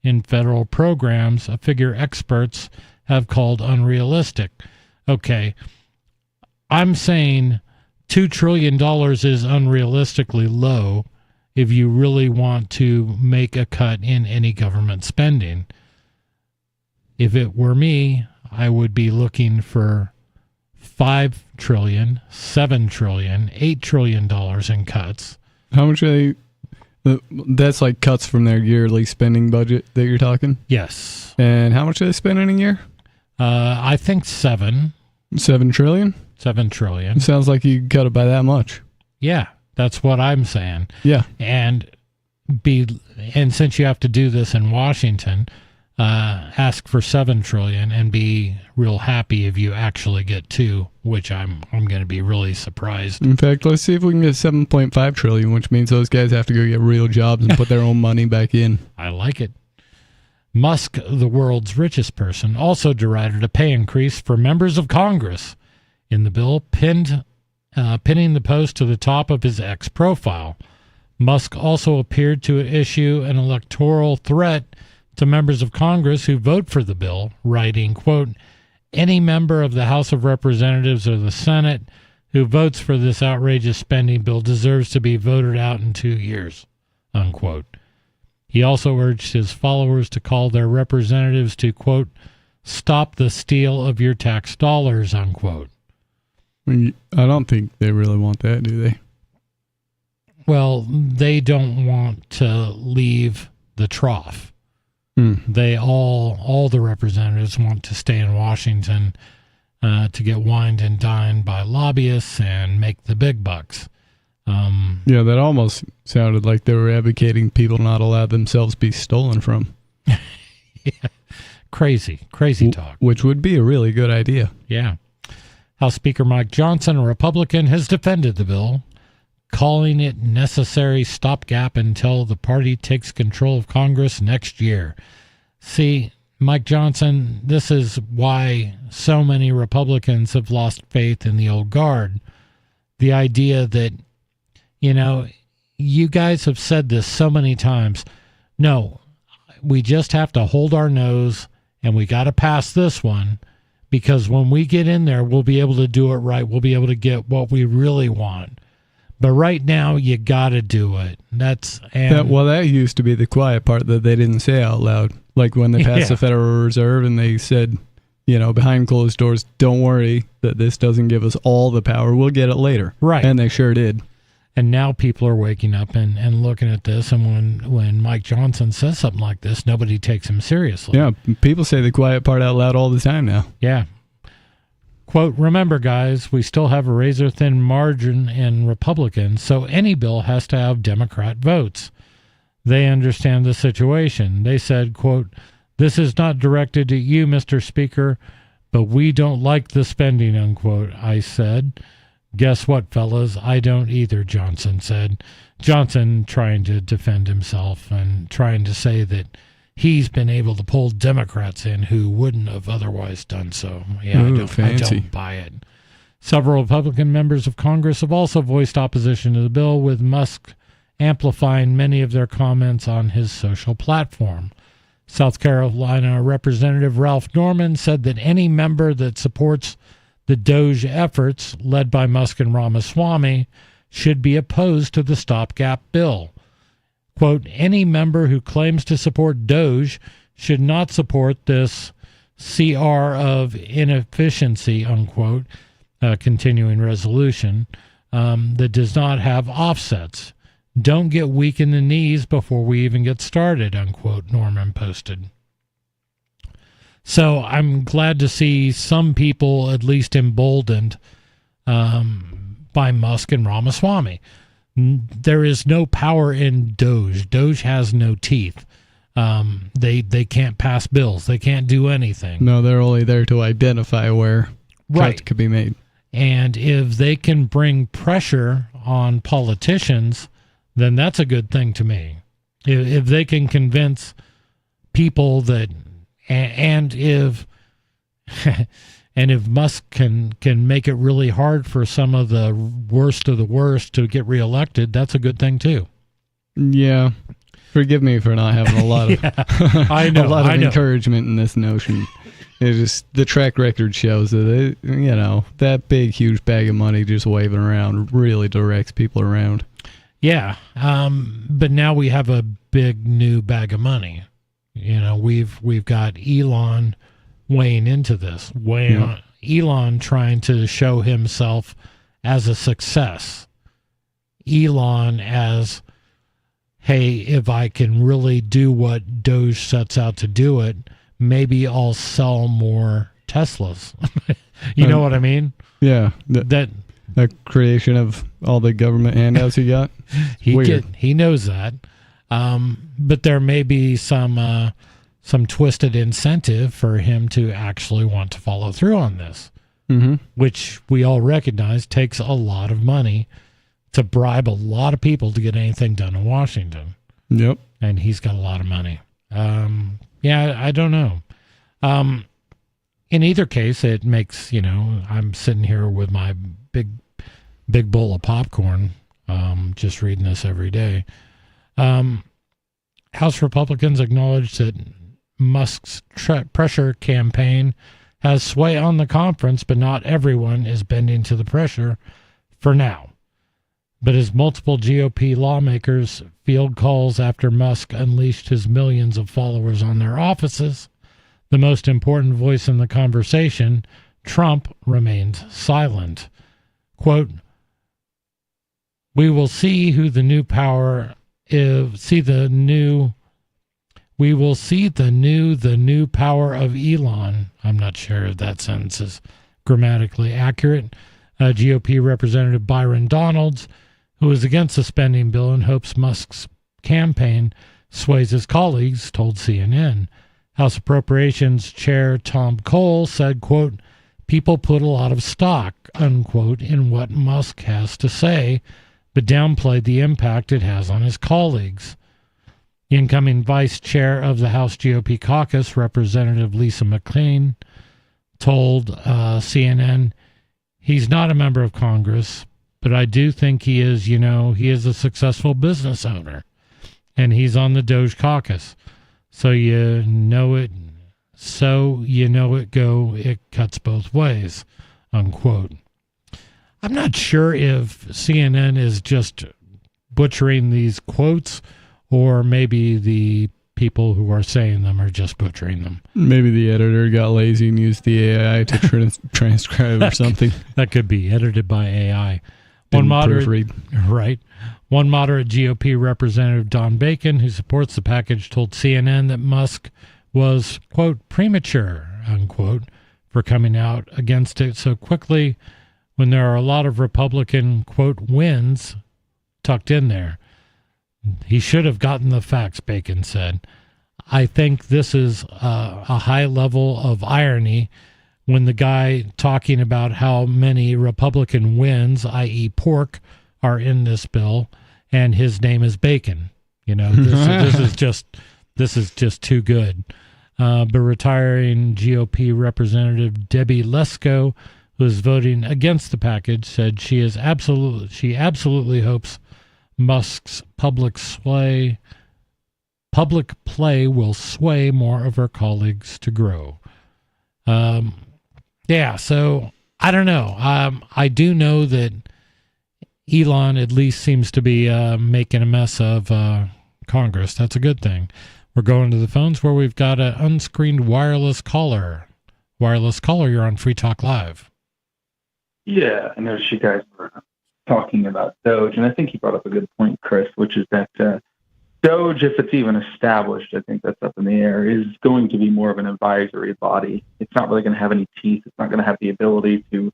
in federal programs, a figure experts have called unrealistic. Okay, I'm saying $2 trillion is unrealistically low if you really want to make a cut in any government spending. If it were me, I would be looking for $5 trillion, $7 trillion, $8 trillion in cuts. How much are they? That's like cuts from their yearly spending budget that you're talking? Yes. And how much are they spending a year? I think $7 trillion? $7 trillion. It sounds like you cut it by that much. Yeah, that's what I'm saying. Yeah. And since you have to do this in Washington, ask for $7 trillion and be real happy if you actually get 2, which I'm going to be really surprised. In fact, let's see if we can get 7.5 trillion, which means those guys have to go get real jobs and put their own money back in. I like it. Musk, the world's richest person, also derided a pay increase for members of Congress in the bill, pinning the post to the top of his X profile. Musk also appeared to issue an electoral threat to members of Congress who vote for the bill, writing, quote, any member of the House of Representatives or the Senate who votes for this outrageous spending bill deserves to be voted out in 2 years, unquote. He also urged his followers to call their representatives to, quote, stop the steal of your tax dollars, unquote. I don't think they really want that, do they? Well, they don't want to leave the trough. They all the representatives want to stay in Washington to get wined and dined by lobbyists and make the big bucks. Yeah, that almost sounded like they were advocating people not allow themselves be stolen from. Yeah. Crazy talk. Which would be a really good idea. Yeah. House Speaker Mike Johnson, a Republican, has defended the bill, calling it necessary stopgap until the party takes control of Congress next year. See, Mike Johnson, this is why so many Republicans have lost faith in the old guard. The idea that, you guys have said this so many times. No, we just have to hold our nose and we got to pass this one, because when we get in there, we'll be able to do it right. We'll be able to get what we really want. But right now, you got to do it. That used to be the quiet part that they didn't say out loud. Like when they passed the Federal Reserve and they said, behind closed doors, don't worry that this doesn't give us all the power. We'll get it later. Right. And they sure did. And now people are waking up and looking at this. And when Mike Johnson says something like this, nobody takes him seriously. Yeah, people say the quiet part out loud all the time now. Yeah. Quote, remember, guys, we still have a razor-thin margin in Republicans, so any bill has to have Democrat votes. They understand the situation. They said, quote, this is not directed at you, Mr. Speaker, but we don't like the spending, unquote, I said. Guess what, fellas? I don't either, Johnson said. Johnson trying to defend himself and trying to say that he's been able to pull Democrats in who wouldn't have otherwise done so. Yeah, Ooh, I don't buy it. Several Republican members of Congress have also voiced opposition to the bill, with Musk amplifying many of their comments on his social platform. South Carolina Representative Ralph Norman said that any member that supports the DOGE efforts led by Musk and Ramaswamy should be opposed to the stopgap bill. Quote, any member who claims to support DOGE should not support this CR of inefficiency, unquote, continuing resolution, that does not have offsets. Don't get weak in the knees before we even get started, unquote, Norman posted. So I'm glad to see some people at least emboldened by Musk and Ramaswamy. There is no power in DOGE. DOGE has no teeth. They can't pass bills. They can't do anything. No, they're only there to identify where cuts could be made. And if they can bring pressure on politicians, then that's a good thing to me. If they can convince people that, and if Musk can make it really hard for some of the worst of the worst to get reelected, that's a good thing too. Yeah. Forgive me for not having a lot of I know, a lot of encouragement in this notion. It's just the track record shows that that big huge bag of money just waving around really directs people around. Yeah. But now we have a big new bag of money. We've got Elon weighing into this. Elon trying to show himself as a success. Elon as, hey, if I can really do what Doge sets out to do it, maybe I'll sell more Teslas. You know what I mean? Yeah. The creation of all the government handouts he got. He knows that. But there may be some twisted incentive for him to actually want to follow through on this, which we all recognize takes a lot of money to bribe a lot of people to get anything done in Washington. Yep. And he's got a lot of money. I don't know. In either case, it makes, I'm sitting here with my big bowl of popcorn, just reading this every day. House Republicans acknowledged that Musk's pressure campaign has sway on the conference, but not everyone is bending to the pressure for now. But as multiple GOP lawmakers field calls after Musk unleashed his millions of followers on their offices, the most important voice in the conversation, Trump, remains silent. Quote, we will see who the new power is, we will see the new power of Elon. I'm not sure if that sentence is grammatically accurate. GOP Representative Byron Donalds, who is against the spending bill and hopes Musk's campaign sways his colleagues, told CNN. House Appropriations Chair Tom Cole said, quote, people put a lot of stock, unquote, in what Musk has to say, but downplayed the impact it has on his colleagues. The incoming vice chair of the House GOP caucus, Representative Lisa McClain, told CNN, he's not a member of Congress, but I do think he is, he is a successful business owner, and he's on the Doge caucus. So it cuts both ways, unquote. I'm not sure if CNN is just butchering these quotes, or maybe the people who are saying them are just butchering them. Maybe the editor got lazy and used the AI to transcribe or something. That could be edited by AI. One moderate GOP Representative Don Bacon, who supports the package, told CNN that Musk was, quote, premature, unquote, for coming out against it so quickly when there are a lot of Republican, quote, wins tucked in there. He should have gotten the facts, Bacon said. I think this is a high level of irony when the guy talking about how many Republican wins, i.e. pork, are in this bill, and his name is Bacon. This is just too good. But retiring GOP Representative Debbie Lesko, who is voting against the package, said she absolutely hopes Musk's public play will sway more of her colleagues to grow. So I don't know. I do know that Elon at least seems to be making a mess of Congress. That's a good thing. We're going to the phones where we've got an unscreened wireless caller. Wireless caller, you're on Free Talk Live. Yeah, I noticed you guys were talking about Doge, and I think you brought up a good point, Chris, which is that Doge, if it's even established, I think that's up in the air, is going to be more of an advisory body. It's not really going to have any teeth. It's not going to have the ability to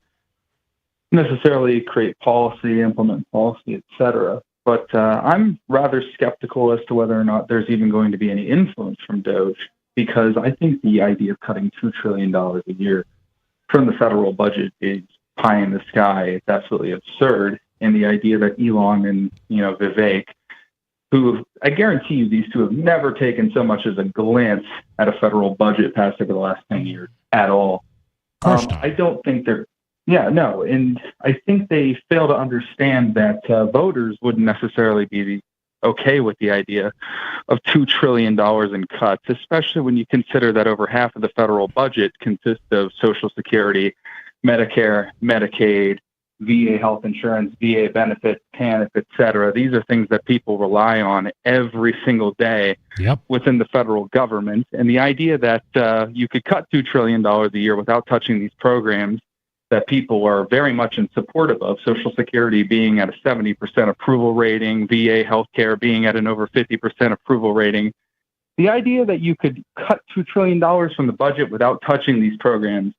necessarily create policy, implement policy, etc. But I'm rather skeptical as to whether or not there's even going to be any influence from Doge, because I think the idea of cutting $2 trillion a year from the federal budget is pie in the sky. It's absolutely absurd. And the idea that Elon and, Vivek, who I guarantee you these two have never taken so much as a glance at a federal budget passed over the last 10 years at all. I don't think and I think they fail to understand that voters wouldn't necessarily be okay with the idea of $2 trillion in cuts, especially when you consider that over half of the federal budget consists of Social Security, Medicare, Medicaid, VA health insurance, VA benefits, TANF, et cetera. These are things that people rely on every single day within the federal government. And the idea that you could cut $2 trillion a year without touching these programs that people are very much in support of, Social Security being at a 70% approval rating, VA healthcare being at an over 50% approval rating. The idea that you could cut $2 trillion from the budget without touching these programs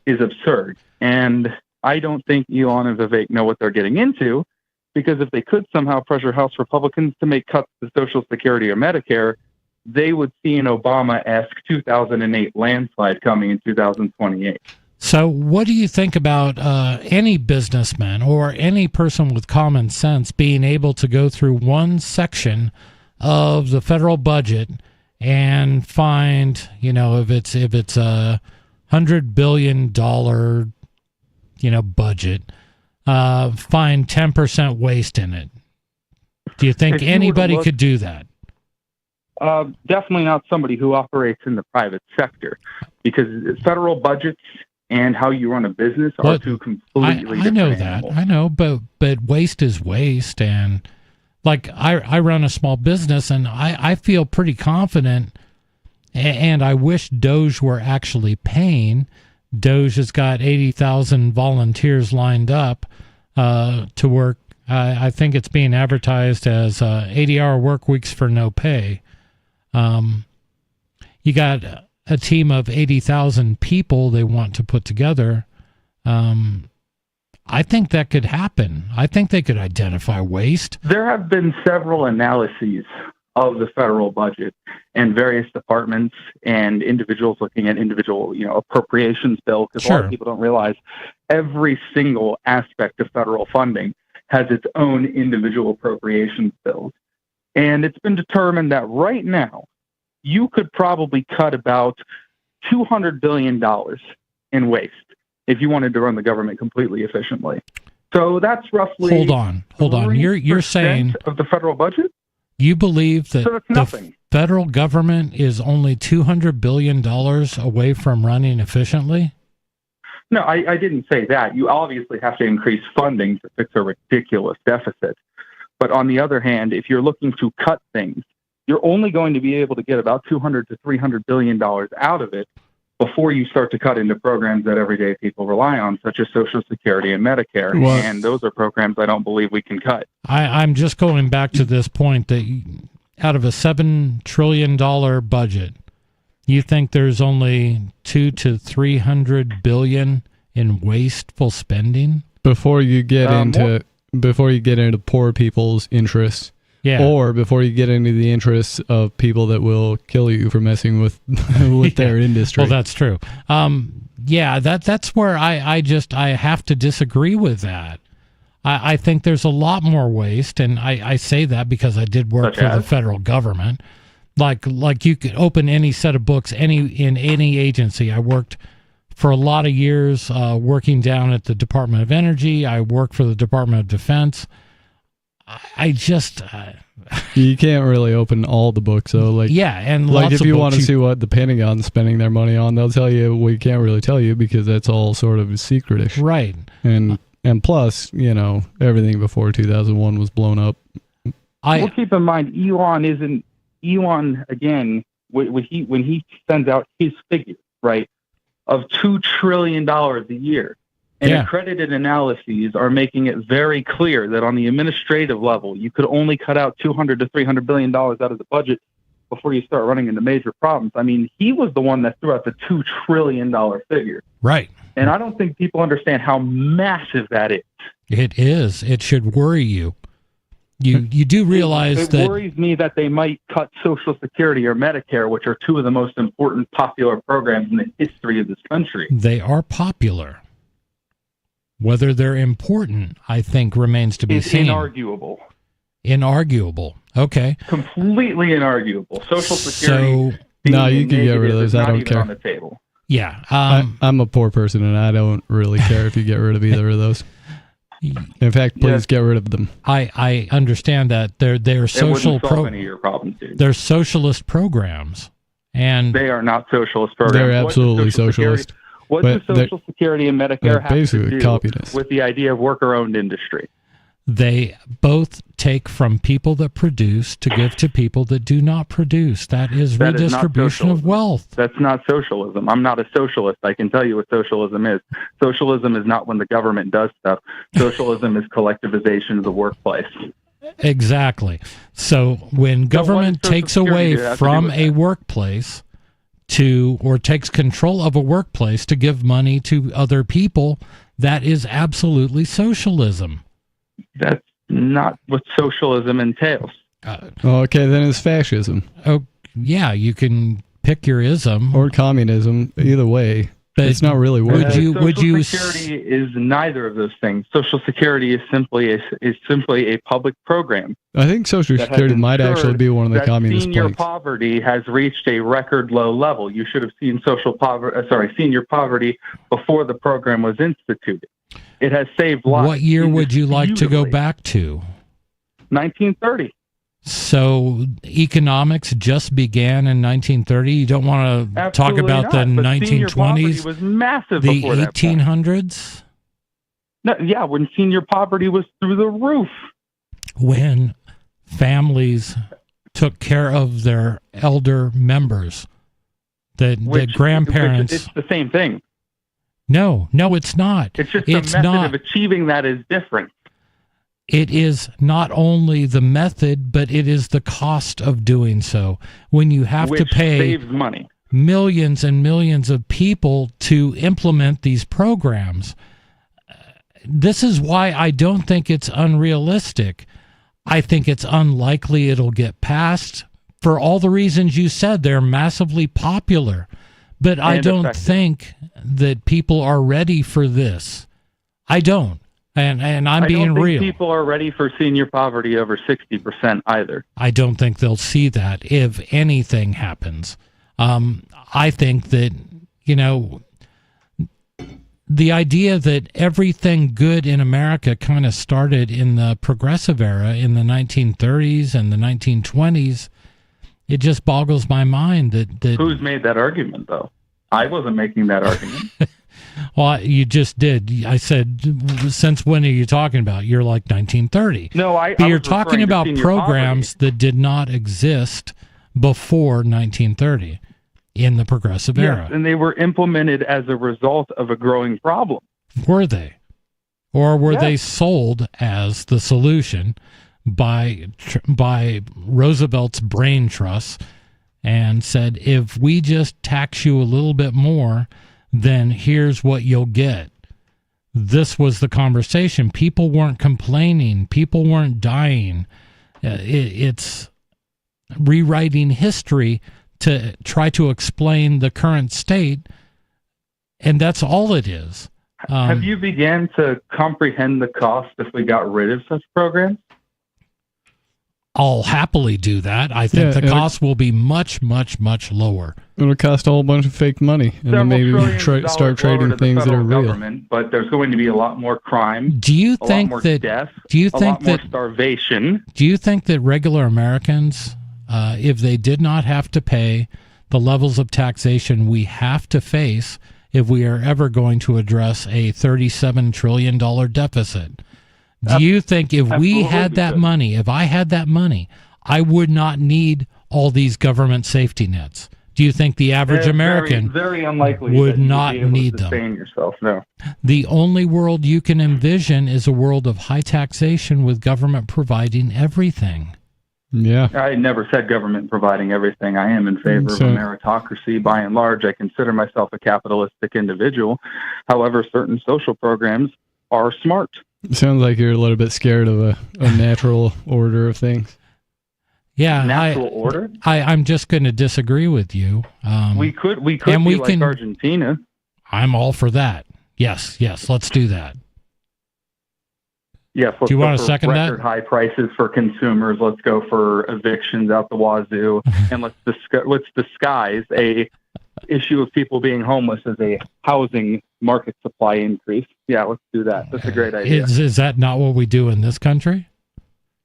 is absurd. And I don't think Elon and Vivek know what they're getting into, because if they could somehow pressure House Republicans to make cuts to Social Security or Medicare, they would see an Obama-esque 2008 landslide coming in 2028. So what do you think about any businessman or any person with common sense being able to go through one section of the federal budget and find, if it's a $100 billion, budget, find 10% waste in it? Do you think anybody could do that? Definitely not somebody who operates in the private sector, because federal budgets and how you run a business are two completely different animals. I know, but waste is waste. And like I run a small business, and I feel pretty confident, and I wish Doge were actually paying. Doge has got 80,000 volunteers lined up to work. I think it's being advertised as 80-hour work weeks for no pay. You got a team of 80,000 people they want to put together. I think that could happen. I think they could identify waste. There have been several analyses of the federal budget and various departments and individuals looking at individual, appropriations bills, because a lot of people don't realize every single aspect of federal funding has its own individual appropriations bills. And it's been determined that right now, you could probably cut about $200 billion in waste if you wanted to run the government completely efficiently. So that's roughly... Hold on. You're saying... of the federal budget? You believe that the federal government is only $200 billion away from running efficiently? No, I didn't say that. You obviously have to increase funding to fix a ridiculous deficit. But on the other hand, if you're looking to cut things, you're only going to be able to get about $200 to $300 billion out of it before you start to cut into programs that everyday people rely on, such as Social Security and Medicare. And those are programs I don't believe we can cut. I'm just going back to this point that out of a $7 trillion budget, you think there's only $200 to $300 billion in wasteful spending? Before you get into poor people's interests. Yeah. Or before you get into the interests of people that will kill you for messing with their industry. Well, that's true. That's where I have to disagree with that. I think there's a lot more waste, and I say that because I did work for the federal government. Like you could open any set of books in any agency. I worked for a lot of years working down at the Department of Energy. I worked for the Department of Defense. I just you can't really open all the books though. And if you want to see what the Pentagon's spending their money on, they'll tell you. We can't really tell you because that's all sort of secretish, right? And plus, everything before 2001 was blown up. Well, keep in mind, Elon again when he sends out his figure, right, of $2 trillion a year. And accredited analyses are making it very clear that on the administrative level, you could only cut out $200 to $300 billion out of the budget before you start running into major problems. I mean, he was the one that threw out the $2 trillion figure. Right. And I don't think people understand how massive that is. It is. It should worry you. You do realize that... It worries me that they might cut Social Security or Medicare, which are two of the most important popular programs in the history of this country. They are popular. Whether they're important, I think, remains to be seen. Inarguable. Inarguable. Okay. Completely inarguable. Social Security. No, you can get rid of those. I don't care. On the table. Yeah. I'm a poor person, and I don't really care if you get rid of either of those. In fact, please get rid of them. I understand that they're social any of your problems, dude. They're socialist programs, and they are not socialist programs. They're absolutely socialist. What do Social Security and Medicare have to do communist with the idea of worker-owned industry? They both take from people that produce to give to people that do not produce. That is redistribution of wealth. That's not socialism. I'm not a socialist. I can tell you what socialism is. Socialism is not when the government does stuff. Socialism is collectivization of the workplace. Exactly. So when government takes away from a workplace or takes control of a workplace to give money to other people, that is absolutely socialism. That's not what socialism entails. Okay, then it's fascism. Oh, yeah, you can pick your ism. Or communism, either way. But it's not really working. Social Security is neither of those things. Social Security is simply a public program. I think Social Security might actually be one of the communist senior planks. Poverty has reached a record low level. You should have seen senior poverty before the program was instituted. It has saved lives. What year would you like to go back to? 1930. So economics just began in 1930. You don't want to talk about the 1920s, was massive the before that 1800s. No, yeah, when senior poverty was through the roof. When families took care of their elder members, that grandparents. It's the same thing. No, it's not. It's just the method of achieving that is different. It is not only the method, but it is the cost of doing so. When you have to pay, saves money. millions and millions of people to implement these programs. This is why I don't think it's unrealistic. I think it's unlikely it'll get passed for all the reasons you said. They're massively popular, but I don't think that people are ready for this. I don't. And I'm being real. I don't think people are ready for senior poverty over 60% either. I don't think they'll see that if anything happens. I think that, the idea that everything good in America kind of started in the progressive era in the 1930s and the 1920s, it just boggles my mind that Who's made that argument, though? I wasn't making that argument. Well, you just did. I said, since when are you talking about? You're like 1930. No, But you're talking about programs that did not exist before 1930 in the progressive era. Yes, and they were implemented as a result of a growing problem. Were they? Or were they sold as the solution by Roosevelt's brain trust and said, if we just tax you a little bit more, then here's what you'll get. This was the conversation. People weren't complaining. People weren't dying. It's rewriting history to try to explain the current state, and that's all it is. Have you began to comprehend the cost if we got rid of such programs? I'll happily do that. I think the cost will be much, much, much lower. It'll cost a whole bunch of fake money, and then maybe we start trading things that are real. But there's going to be a lot more crime. Do you think a lot more that? Death, do you think a lot that more starvation? Do you think that regular Americans, if they did not have to pay the levels of taxation we have to face if we are ever going to address a $37 trillion deficit, do you think if we had that money, if I had that money, I would not need all these government safety nets? Do you think the average American very unlikely would that you'd not be able need to them? sustain yourself? No. The only world you can envision is a world of high taxation with government providing everything. Yeah. I never said government providing everything. I am in favor of a meritocracy. By and large, I consider myself a capitalistic individual. However, certain social programs are smart. It sounds like you're a little bit scared of a natural order of things. Yeah, natural order. I'm just going to disagree with you. We could be like Argentina. I'm all for that. Yes, let's do that. Yes. Do you want to second that? Record high prices for consumers. Let's go for evictions out the wazoo, and let's disguise a issue of people being homeless as a housing market supply increase. Yeah, let's do that. That's a great idea. Is that not what we do in this country?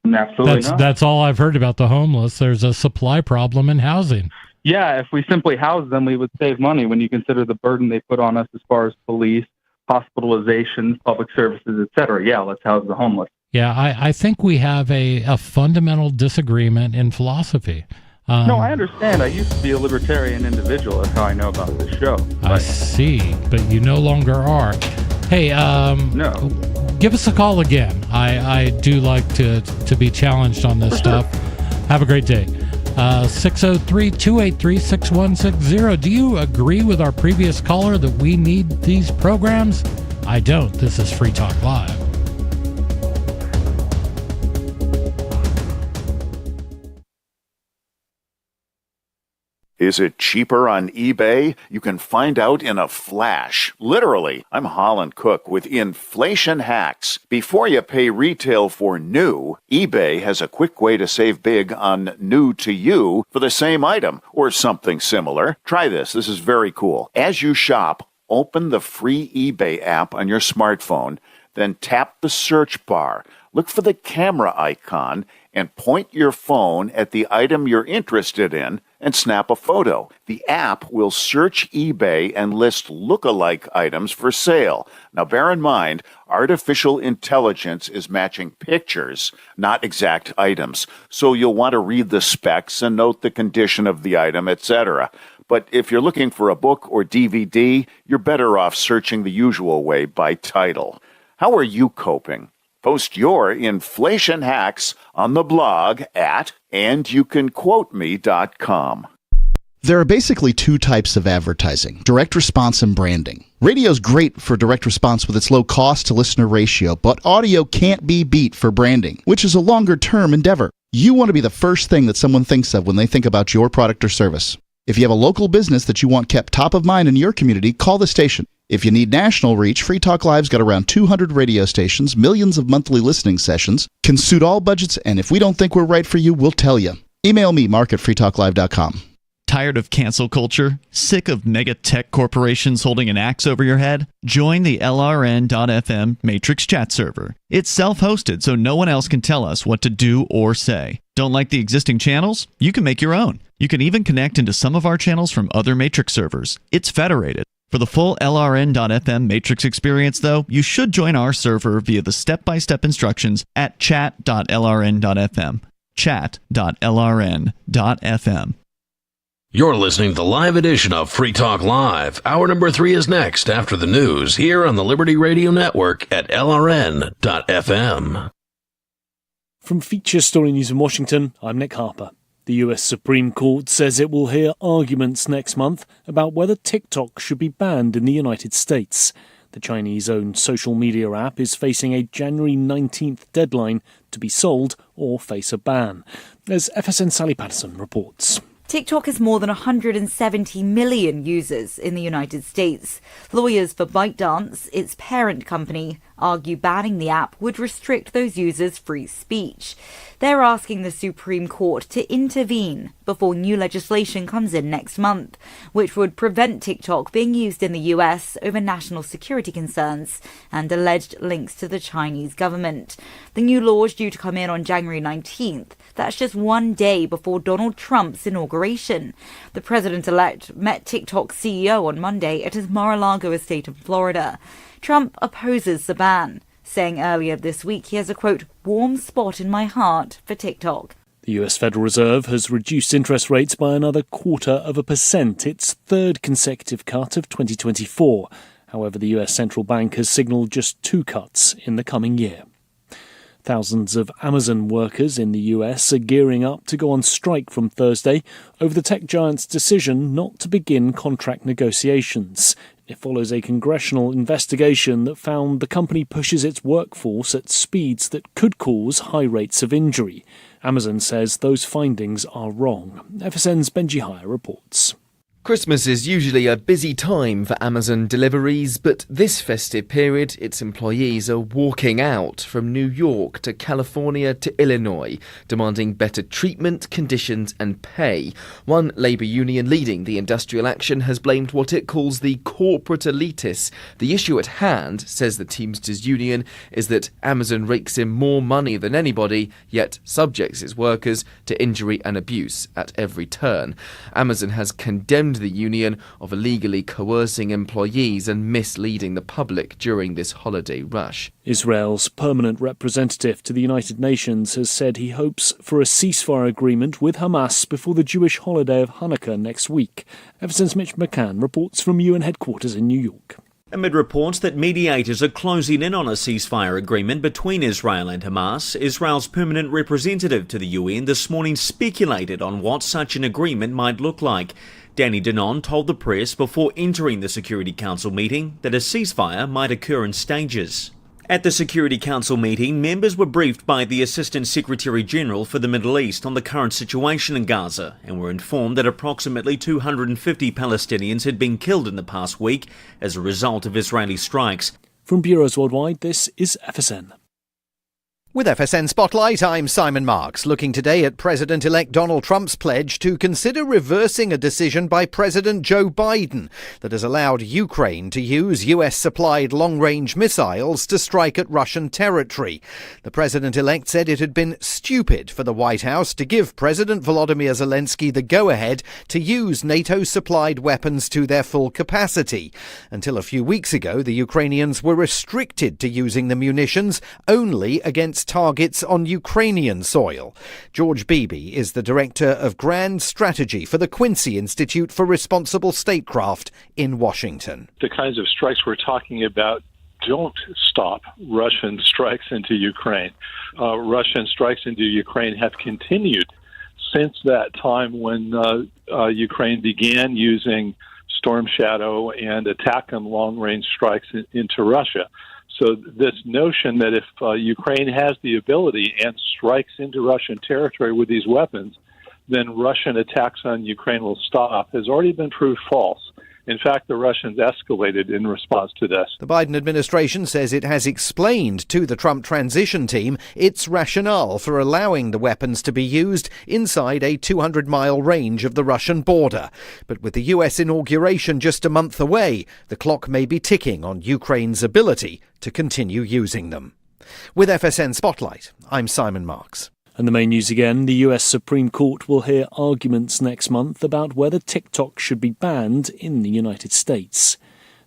Absolutely not. That's all I've heard about the homeless. There's a supply problem in housing. Yeah, if we simply house them, we would save money when you consider the burden they put on us as far as police, hospitalizations, public services, etc. Yeah, let's house the homeless. Yeah, I think we have a fundamental disagreement in philosophy. No, I understand. I used to be a libertarian individual. That's how I know about this show. I see, but you no longer are. Hey, no. Give us a call again. I do like to be challenged on this stuff. Have a great day. 603-283-6160. Do you agree with our previous caller that we need these programs? I don't. This is Free Talk Live. Is it cheaper on eBay? You can find out in a flash. Literally. I'm Holland Cook with Inflation Hacks. Before you pay retail for new, eBay has a quick way to save big on new to you for the same item or something similar. Try this. This is very cool. As you shop, open the free eBay app on your smartphone, then tap the search bar. Look for the camera icon and point your phone at the item you're interested in and snap a photo. The app will search eBay and list look-alike items for sale. Now, bear in mind, artificial intelligence is matching pictures, not exact items. So you'll want to read the specs and note the condition of the item, etc. But if you're looking for a book or DVD, you're better off searching the usual way by title. How are you coping? Post your inflation hacks on the blog at andyoucanquoteme.com. There are basically two types of advertising, direct response and branding. Radio's great for direct response with its low cost to listener ratio, but audio can't be beat for branding, which is a longer term endeavor. You want to be the first thing that someone thinks of when they think about your product or service. If you have a local business that you want kept top of mind in your community, call the station. If you need national reach, Free Talk Live's got around 200 radio stations, millions of monthly listening sessions, can suit all budgets, and if we don't think we're right for you, we'll tell you. Email me, mark@freetalklive.com. Tired of cancel culture? Sick of mega tech corporations holding an axe over your head? Join the LRN.FM Matrix chat server. It's self-hosted, so no one else can tell us what to do or say. Don't like the existing channels? You can make your own. You can even connect into some of our channels from other Matrix servers. It's federated. For the full LRN.FM Matrix experience, though, you should join our server via the step-by-step instructions at chat.lrn.fm. Chat.lrn.fm. You're listening to the live edition of Free Talk Live. Hour number 3 is next after the news here on the Liberty Radio Network at LRN.FM. From Feature Story News in Washington, I'm Nick Harper. The US Supreme Court says it will hear arguments next month about whether TikTok should be banned in the United States. The Chinese-owned social media app is facing a January 19th deadline to be sold or face a ban. As FSN Sally Patterson reports. TikTok has more than 170 million users in the United States. Lawyers for ByteDance, its parent company, argue banning the app would restrict those users' free speech. They're asking the Supreme Court to intervene before new legislation comes in next month, which would prevent TikTok being used in the US over national security concerns and alleged links to the Chinese government. The new law is due to come in on January 19th. That's just one day before Donald Trump's inauguration. The president-elect met TikTok's CEO on Monday at his Mar-a-Lago estate in Florida. Trump opposes the ban, saying earlier this week he has a, quote, warm spot in my heart for TikTok. The US Federal Reserve has reduced interest rates by another 0.25%, its third consecutive cut of 2024. However, the US central bank has signalled just 2 cuts in the coming year. Thousands of Amazon workers in the US are gearing up to go on strike from Thursday over the tech giant's decision not to begin contract negotiations. It follows a congressional investigation that found the company pushes its workforce at speeds that could cause high rates of injury. Amazon says those findings are wrong. FSN's Benji Hire reports. Christmas is usually a busy time for Amazon deliveries, but this festive period, its employees are walking out from New York to California to Illinois, demanding better treatment, conditions and pay. One labour union leading the industrial action has blamed what it calls the corporate elitists. The issue at hand, says the Teamsters Union, is that Amazon rakes in more money than anybody, yet subjects its workers to injury and abuse at every turn. Amazon has condemned the union of illegally coercing employees and misleading the public during this holiday rush. Israel's permanent representative to the United Nations has said he hopes for a ceasefire agreement with Hamas before the Jewish holiday of Hanukkah next week. FSN's Mitch McCann reports from UN headquarters in New York. Amid reports that mediators are closing in on a ceasefire agreement between Israel and Hamas, Israel's permanent representative to the UN this morning speculated on what such an agreement might look like. Danny Danon told the press before entering the Security Council meeting that a ceasefire might occur in stages. At the Security Council meeting, members were briefed by the Assistant Secretary General for the Middle East on the current situation in Gaza and were informed that approximately 250 Palestinians had been killed in the past week as a result of Israeli strikes. From Bureaus Worldwide, this is FSN. With FSN Spotlight, I'm Simon Marks, looking today at President-elect Donald Trump's pledge to consider reversing a decision by President Joe Biden that has allowed Ukraine to use US-supplied long-range missiles to strike at Russian territory. The president-elect said it had been stupid for the White House to give President Volodymyr Zelensky the go-ahead to use NATO-supplied weapons to their full capacity. Until a few weeks ago, the Ukrainians were restricted to using the munitions only against targets on Ukrainian soil. George Beebe is the Director of Grand Strategy for the Quincy Institute for Responsible Statecraft in Washington. The kinds of strikes we're talking about don't stop Russian strikes into Ukraine. Russian strikes into Ukraine have continued since that time when Ukraine began using Storm Shadow and ATACMS long-range strikes into Russia. So this notion that if Ukraine has the ability and strikes into Russian territory with these weapons, then Russian attacks on Ukraine will stop has already been proved false. In fact, the Russians escalated in response to this. The Biden administration says it has explained to the Trump transition team its rationale for allowing the weapons to be used inside a 200-mile range of the Russian border. But with the U.S. inauguration just a month away, the clock may be ticking on Ukraine's ability to continue using them. With FSN Spotlight, I'm Simon Marks. And the main news again, the US Supreme Court will hear arguments next month about whether TikTok should be banned in the United States.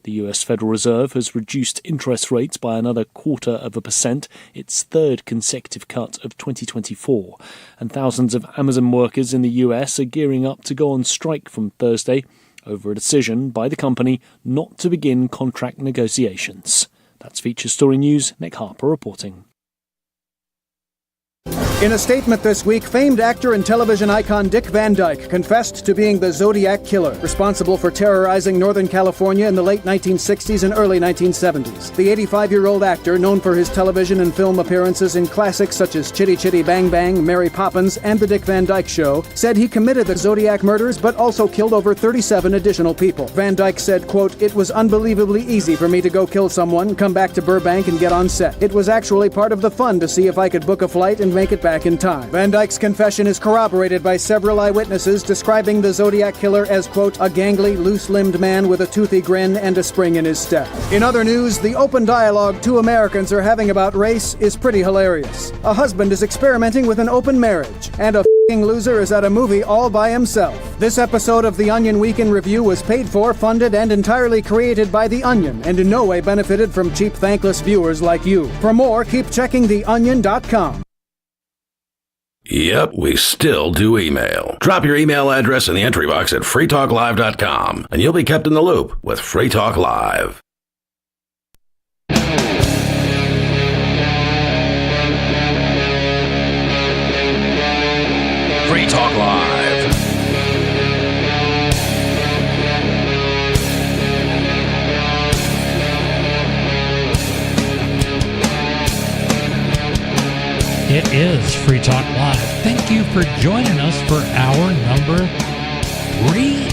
The US Federal Reserve has reduced interest rates by another 0.25%, its third consecutive cut of 2024. And thousands of Amazon workers in the US are gearing up to go on strike from Thursday over a decision by the company not to begin contract negotiations. That's Feature Story News. Nick Harper reporting. In a statement this week, famed actor and television icon Dick Van Dyke confessed to being the Zodiac Killer, responsible for terrorizing Northern California in the late 1960s and early 1970s. The 85-year-old actor, known for his television and film appearances in classics such as Chitty Chitty Bang Bang, Mary Poppins, and The Dick Van Dyke Show, said he committed the Zodiac murders but also killed over 37 additional people. Van Dyke said, quote, "It was unbelievably easy for me to go kill someone, come back to Burbank, and get on set. It was actually part of the fun to see if I could book a flight and make it back in time." Van Dyke's confession is corroborated by several eyewitnesses describing the Zodiac Killer as, quote, "a gangly, loose-limbed man with a toothy grin and a spring in his step." In other news, the open dialogue two Americans are having about race is pretty hilarious. A husband is experimenting with an open marriage, and a f***ing loser is at a movie all by himself. This episode of The Onion Week in Review was paid for, funded, and entirely created by The Onion, and in no way benefited from cheap, thankless viewers like you. For more, keep checking theonion.com. Yep, we still do email. Drop your email address in the entry box at freetalklive.com, and you'll be kept in the loop with Free Talk Live. Free Talk Live. It is Free Talk Live. Thank you for joining us for hour number 3.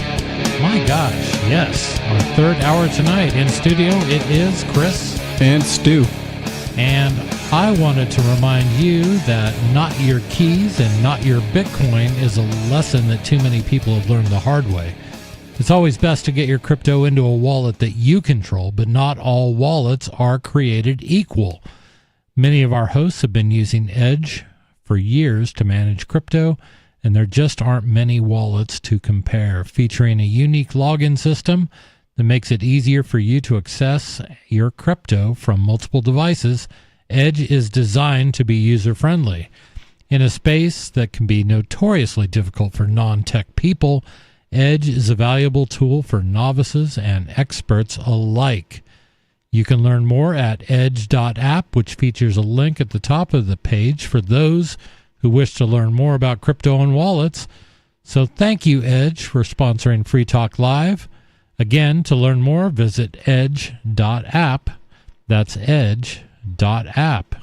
My gosh, yes. Our third hour tonight in studio, it is Chris. And Stu. And I wanted to remind you that not your keys and not your Bitcoin is a lesson that too many people have learned the hard way. It's always best to get your crypto into a wallet that you control, but not all wallets are created equal. Many of our hosts have been using Edge for years to manage crypto, and there just aren't many wallets to compare. Featuring a unique login system that makes it easier for you to access your crypto from multiple devices, Edge is designed to be user-friendly. In a space that can be notoriously difficult for non-tech people, Edge is a valuable tool for novices and experts alike. You can learn more at edge.app, which features a link at the top of the page for those who wish to learn more about crypto and wallets. So thank you, Edge, for sponsoring Free Talk Live. Again, to learn more, visit edge.app. That's edge.app.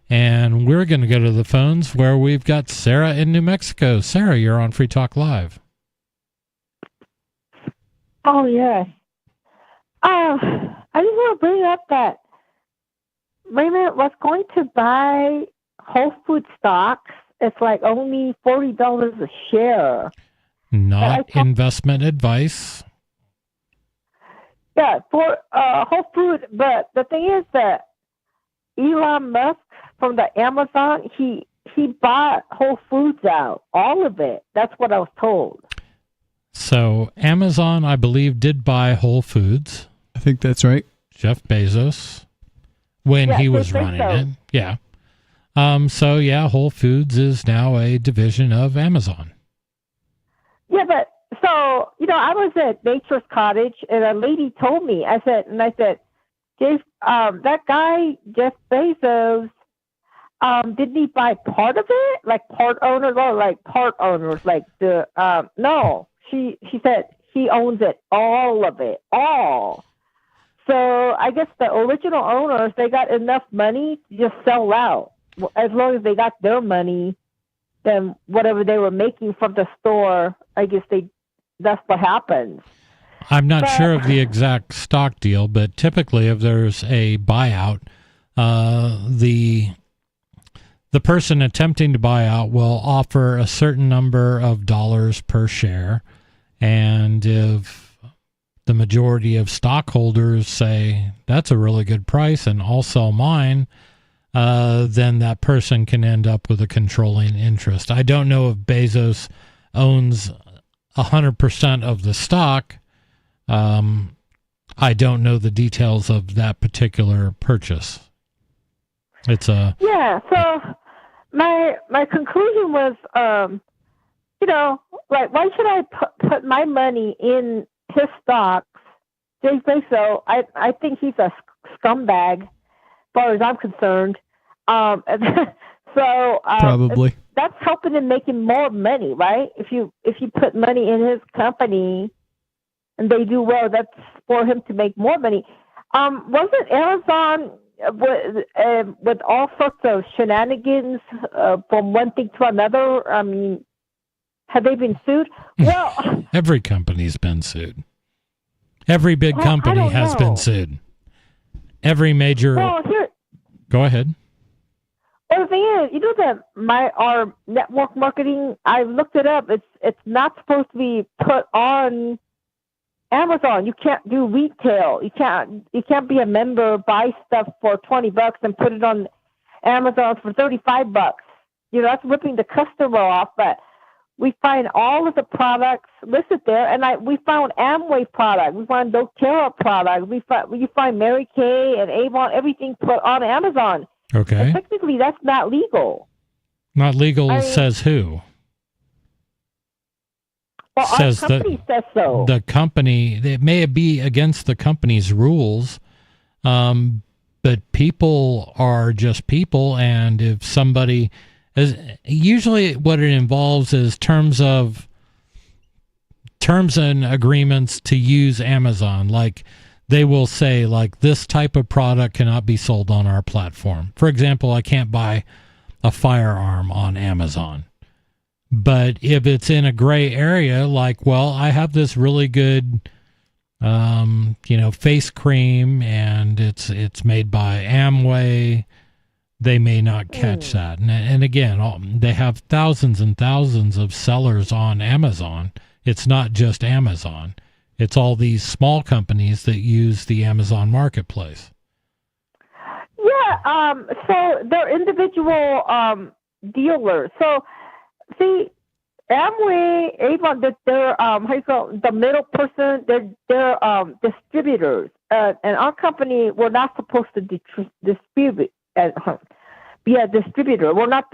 And we're going to go to the phones where we've got Sarah in New Mexico. Sarah, you're on Free Talk Live. Oh, yes. I just want to bring up that Raymond was going to buy Whole Food stocks. It's like only $40 a share. Not investment advice. Yeah, for Whole Food. But the thing is that Elon Musk from the Amazon, he bought Whole Foods out, all of it. That's what I was told. So Amazon, I believe, did buy Whole Foods. I think that's right. Jeff Bezos, when he was running it. Yeah. So, yeah, Whole Foods is now a division of Amazon. Yeah, but so, I was at Nature's Cottage, and a lady told me, I said, that guy, Jeff Bezos, didn't he buy part of it, like part owners, or like part owners, like the no, she said he owns it, all of it, all. So I guess the original owners, they got enough money to just sell out. As long as they got their money, then whatever they were making from the store, I guess that's what happens. I'm not sure of the exact stock deal, but typically if there's a buyout, the person attempting to buy out will offer a certain number of dollars per share, and if the majority of stockholders say that's a really good price and I'll sell mine, then that person can end up with a controlling interest. I don't know if Bezos owns 100% of the stock. I don't know the details of that particular purchase. It's a So my conclusion was, like, why should I put my money in his stocks? Jeff Bezos, I think he's a scumbag, as far as I'm concerned. Probably that's helping him making more money, right? If you put money in his company and they do well, that's for him to make more money. Wasn't Amazon with all sorts of shenanigans from one thing to another? I mean, have they been sued? Well, every company's been sued. Every big company has been sued. Every major. Go ahead. Well, the thing is, our network marketing, I looked it up. It's not supposed to be put on Amazon. You can't do retail. You can't be a member, buy stuff for $20 and put it on Amazon for $35. That's ripping the customer off. But we find all of the products listed there, and we found Amway products. We found doTERRA products. You find Mary Kay and Avon, everything put on Amazon. Okay. And technically, that's not legal. Not legal, says who? Well, our company says so. The company, it may be against the company's rules, but people are just people, and if somebody usually what it involves is terms and agreements to use Amazon. Like they will say, like, this type of product cannot be sold on our platform. For example, I can't buy a firearm on Amazon. But if it's in a gray area, like, well, I have this really good face cream and it's made by Amway, they may not catch that. And again, they have thousands and thousands of sellers on Amazon. It's not just Amazon. It's all these small companies that use the Amazon marketplace. Yeah, so they're individual dealers. So, see, Amway, Avon, they're the middle person, they're distributors. And our company, we're not supposed to distribute. Be a distributor. We're not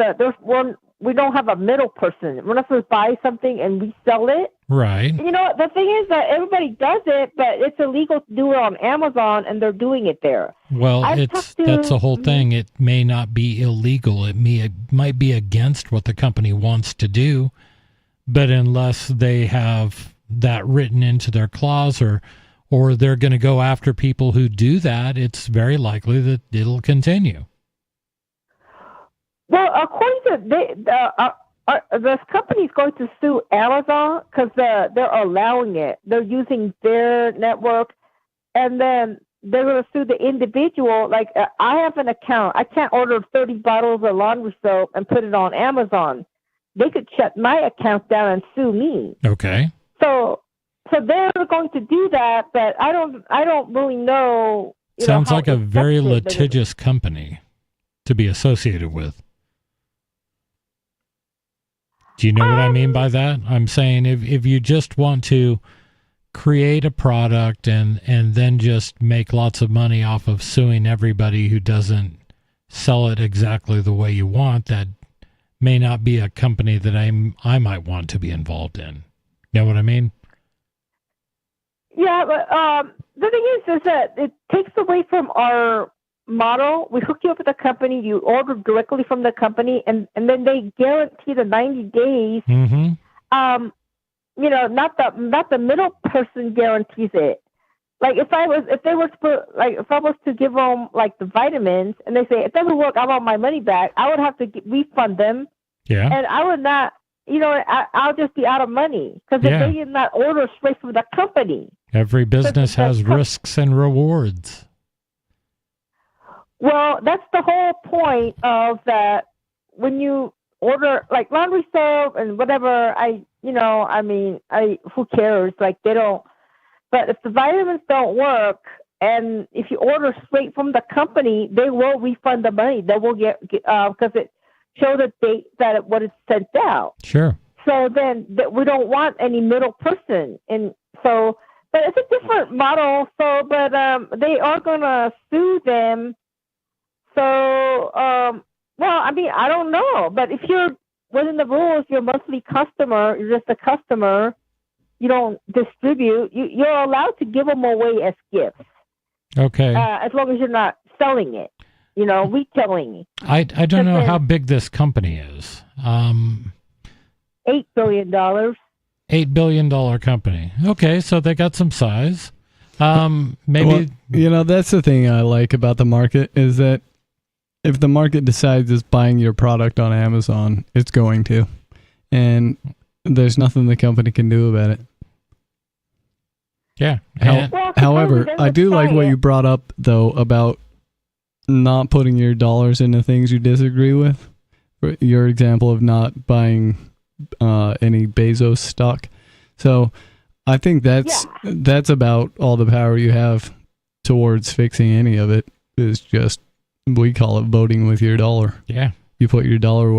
we don't have a middle person. We're not supposed to buy something and resell it. Right. The thing is that everybody does it, but it's illegal to do it on Amazon, and they're doing it there. Well, that's the whole thing. It may not be illegal. It might be against what the company wants to do, but unless they have that written into their clause or they're going to go after people who do that, it's very likely that it'll continue. Well, according to this company is going to sue Amazon because they're allowing it. They're using their network, and then they're going to sue the individual. Like, I have an account. I can't order 30 bottles of laundry soap and put it on Amazon. They could shut my account down and sue me. Okay. So they're going to do that, but I don't really know. Sounds like a very litigious company to be associated with. Do you know what I mean by that? I'm saying if you just want to create a product and then just make lots of money off of suing everybody who doesn't sell it exactly the way you want, that may not be a company that I might want to be involved in. You know what I mean? Yeah, but the thing is that it takes away from our model, we hook you up with a company, you order directly from the company, and then they guarantee the 90 days. Mm-hmm. Not the middle person guarantees it. Like if I was to give them like the vitamins, and they say it doesn't work, I want my money back, I would have to refund them. Yeah. And I would not, I'll just be out of money because if they did not order straight from the company. Every business has risks and rewards. Well, that's the whole point of that. When you order like laundry soap and whatever, who cares? Like they don't. But if the vitamins don't work, and if you order straight from the company, they will refund the money. They will get because it shows the date that what it's sent out. Sure. So then we don't want any middle person, and so. But it's a different model. So, but they are gonna sue them. So, I don't know. But if you're within the rules, you're a monthly customer. You're just a customer. You don't distribute. You're allowed to give them away as gifts. Okay. As long as you're not selling it, retailing. I don't know how big this company is. $8 billion. $8 billion company. Okay, so they got some size. Maybe that's the thing I like about the market is that if the market decides it's buying your product on Amazon, it's going to, and there's nothing the company can do about it. Yeah. However, I do like what you brought up though about not putting your dollars into things you disagree with. Your example of not buying any Bezos stock. So I think that's about all the power you have towards fixing any of it is just, we call it voting with your dollar. Yeah. You put your dollar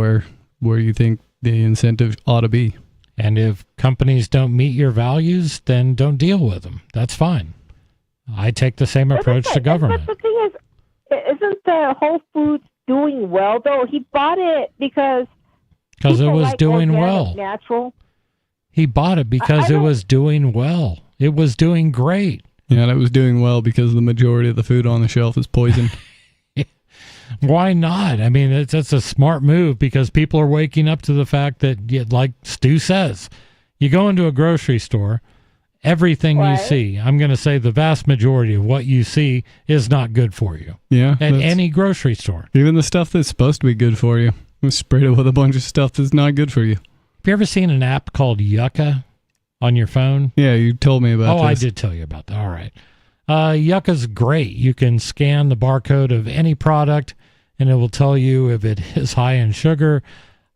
where you think the incentive ought to be. And if companies don't meet your values, then don't deal with them. That's fine. I take the same approach to government. But the thing is, isn't the Whole Foods doing well, though? He bought it because it was doing well. Natural. He bought it because it was doing well. It was doing great. Yeah, and it was doing well because the majority of the food on the shelf is poison. Why not? I mean, that's a smart move because people are waking up to the fact that, like Stu says, you go into a grocery store, everything you see, I'm going to say the vast majority of what you see is not good for you. Yeah. At any grocery store. Even the stuff that's supposed to be good for you. We sprayed it with a bunch of stuff that's not good for you. Have you ever seen an app called Yucca on your phone? Yeah, you told me about this. I did tell you about that. All right. Yucca's great. You can scan the barcode of any product, and it will tell you if it is high in sugar,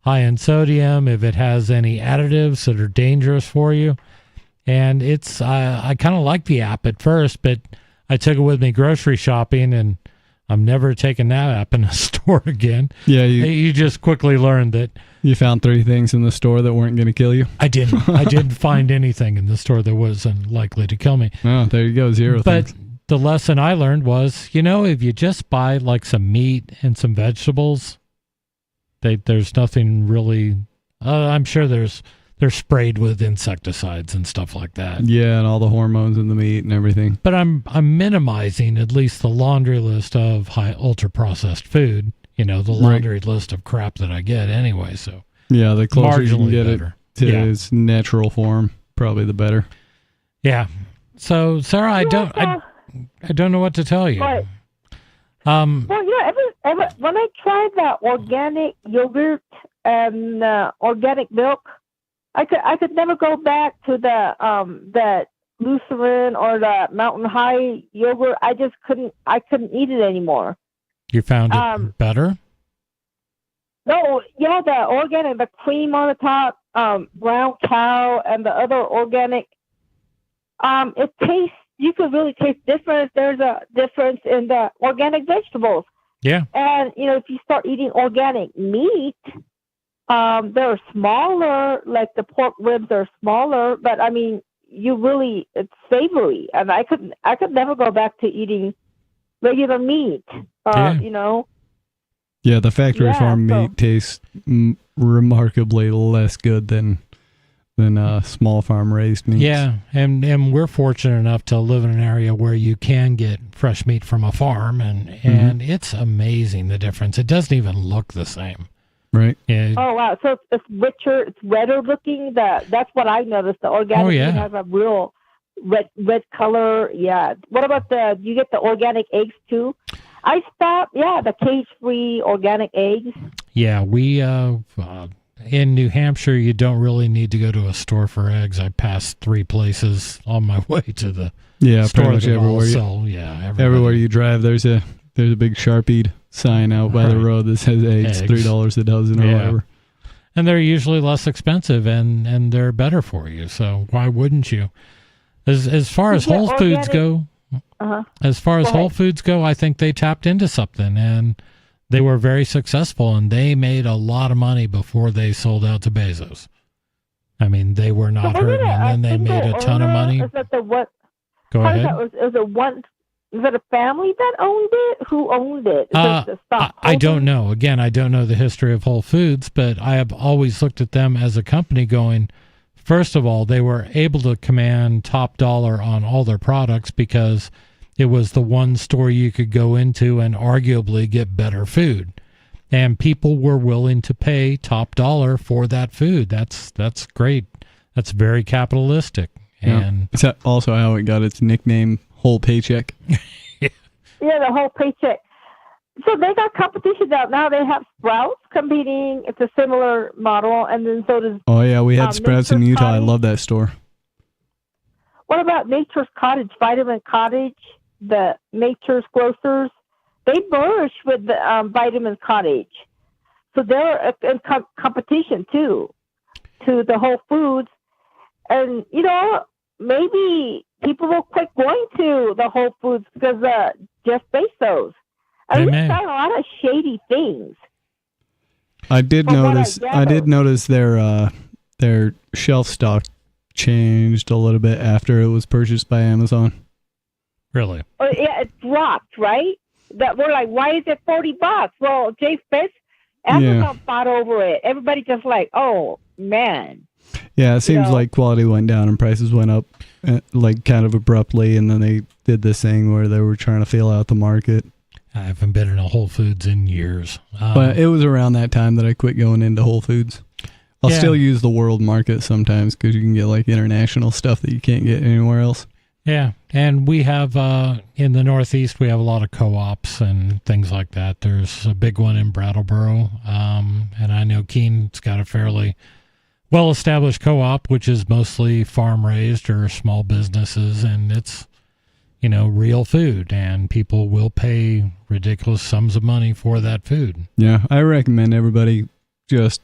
high in sodium, if it has any additives that are dangerous for you. And it's I kind of like the app at first, but I took it with me grocery shopping, and I'm never taking that app in a store again. Yeah, you just quickly learned that you found 3 things in the store that weren't going to kill you. I didn't. I didn't find anything in the store that wasn't likely to kill me. Oh, there you go, 0 But things. The lesson I learned was, if you just buy like some meat and some vegetables, there's nothing really. I'm sure they're sprayed with insecticides and stuff like that. Yeah, and all the hormones in the meat and everything. But I'm minimizing at least the laundry list of high ultra processed food. The laundry list of crap that I get anyway. So yeah, the closer you can get better. it to its natural form, probably the better. Yeah. So Sarah, I don't know what to tell you. Right. When I tried that organic yogurt and organic milk, I could never go back to the that Lutheran or the Mountain High yogurt. I just couldn't eat it anymore. You found it better? No, the organic, the cream on the top, brown cow, and the other organic. It tastes. You could really taste difference. There's a difference in the organic vegetables. Yeah. And if you start eating organic meat, they're smaller. Like the pork ribs are smaller, but I mean, it's savory, and I could never go back to eating regular meat. Yeah, the factory farm meat tastes remarkably less good than than small farm raised meats. Yeah, and we're fortunate enough to live in an area where you can get fresh meat from a farm, and it's amazing the difference. It doesn't even look the same. Right. Yeah. Oh wow! So it's richer, it's redder looking. That's what I noticed. The organic meat has a real red color. Yeah. What about you get the organic eggs too? I stopped. Yeah, the cage-free organic eggs. Yeah, we in New Hampshire, you don't really need to go to a store for eggs. I passed 3 places on my way to the store pretty much everywhere. Everywhere you drive, there's a big Sharpied sign out by the road that says eggs. $3 a dozen or whatever. And they're usually less expensive and they're better for you. So why wouldn't you? As far as Whole Foods go, Whole Foods go, I think they tapped into something and they were very successful, and they made a lot of money before they sold out to Bezos. I mean, they were not hurting, and then they made a ton of money. Is that the what? Go ahead. Is it a family that owned it? Who owned it? I don't know. Again, I don't know the history of Whole Foods, but I have always looked at them as a company going, first of all, they were able to command top dollar on all their products because it was the one store you could go into and arguably get better food. And people were willing to pay top dollar for that food. That's great. That's very capitalistic. And is that also how it got its nickname, Whole Paycheck? Yeah, the Whole Paycheck. So they got competition out now. They have Sprouts competing. It's a similar model, and then so does. Oh yeah, we had Sprouts in Utah. Cottage. I love that store. What about Nature's Cottage, Vitamin Cottage, the Nature's Grocers? They merged with the Vitamin Cottage, so they're in competition too to the Whole Foods, and maybe people will quit going to the Whole Foods because Jeff Bezos. He's done a lot of shady things. I did notice their shelf stock changed a little bit after it was purchased by Amazon. Really? Oh, yeah, it dropped, right? That we're like, why is it $40? Well, Jeff Bezos, Amazon fought over it. Everybody just like, oh man. Yeah, it seems like quality went down and prices went up, like kind of abruptly, and then they did this thing where they were trying to feel out the market. I haven't been in a Whole Foods in years. But it was around that time that I quit going into Whole Foods. I'll still use the world market sometimes because you can get like international stuff that you can't get anywhere else. Yeah, and we have, in the Northeast, we have a lot of co-ops and things like that. There's a big one in Brattleboro, and I know Keene's got a fairly well-established co-op, which is mostly farm-raised or small businesses, and it's, real food, and people will pay ridiculous sums of money for that food. Yeah, I recommend everybody just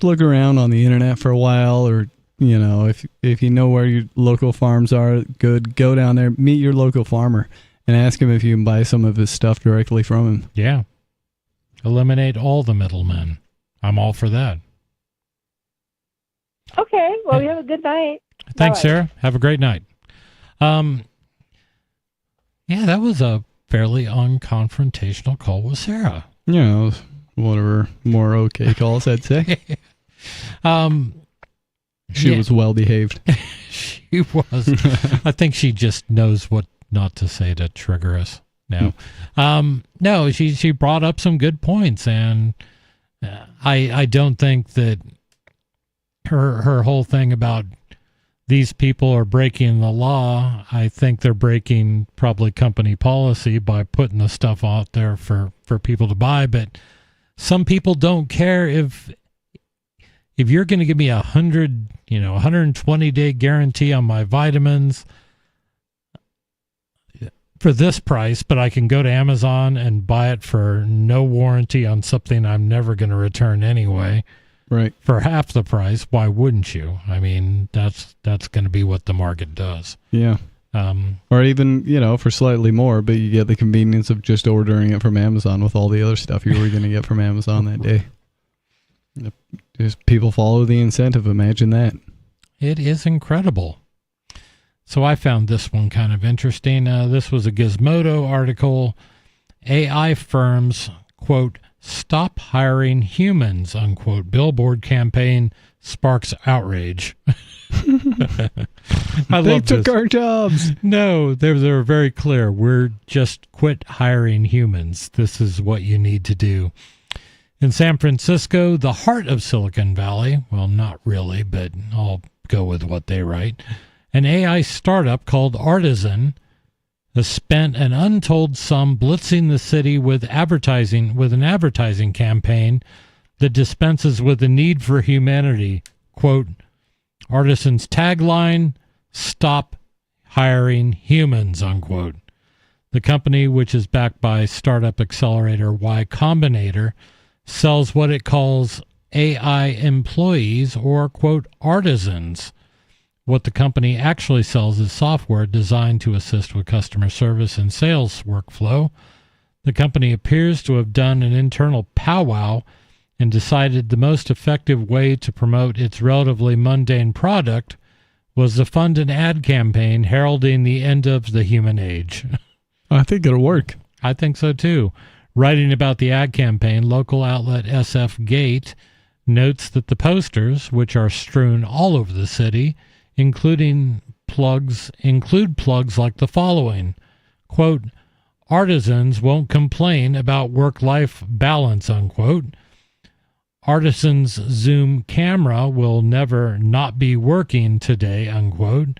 look around on the internet for a while, or if you know where your local farms are, good, go down there, meet your local farmer, and ask him if you can buy some of his stuff directly from him. Yeah. Eliminate all the middlemen. I'm all for that. Okay, well, you have a good night. Thanks, Bye. Sarah. Have a great night. Yeah, that was a fairly unconfrontational call with Sarah. Yeah, it was one of her more okay calls, I'd say. She was well behaved. She was. I think she just knows what not to say to trigger us. No, no. She brought up some good points, and I don't think that her whole thing about these people are breaking the law. I think they're breaking probably company policy by putting the stuff out there for people to buy. But some people don't care if you're going to give me 120-day guarantee on my vitamins for this price, but I can go to Amazon and buy it for no warranty on something I'm never going to return anyway. Right. For half the price, why wouldn't you? I mean, that's going to be what the market does. Yeah. Or even, for slightly more, but you get the convenience of just ordering it from Amazon with all the other stuff you were going to get from Amazon that day. Just people follow the incentive. Imagine that. It is incredible. So I found this one kind of interesting. This was a Gizmodo article. AI firms, quote, stop hiring humans, unquote. Billboard campaign sparks outrage. They took our jobs. No, they're very clear. We're just quit hiring humans. This is what you need to do. In San Francisco, the heart of Silicon Valley, well, not really, but I'll go with what they write, an AI startup called Artisan has spent an untold sum blitzing the city with an advertising campaign that dispenses with the need for humanity. Quote, Artisan's tagline, stop hiring humans, unquote. The company, which is backed by startup accelerator Y Combinator, sells what it calls AI employees or, quote, artisans. What the company actually sells is software designed to assist with customer service and sales workflow. The company appears to have done an internal powwow and decided the most effective way to promote its relatively mundane product was to fund an ad campaign heralding the end of the human age. I think it'll work. I think so too. Writing about the ad campaign, local outlet SF Gate notes that the posters, which are strewn all over the city, include plugs like the following. Quote, artisans won't complain about work-life balance, unquote. Artisan's Zoom camera will never not be working today, unquote.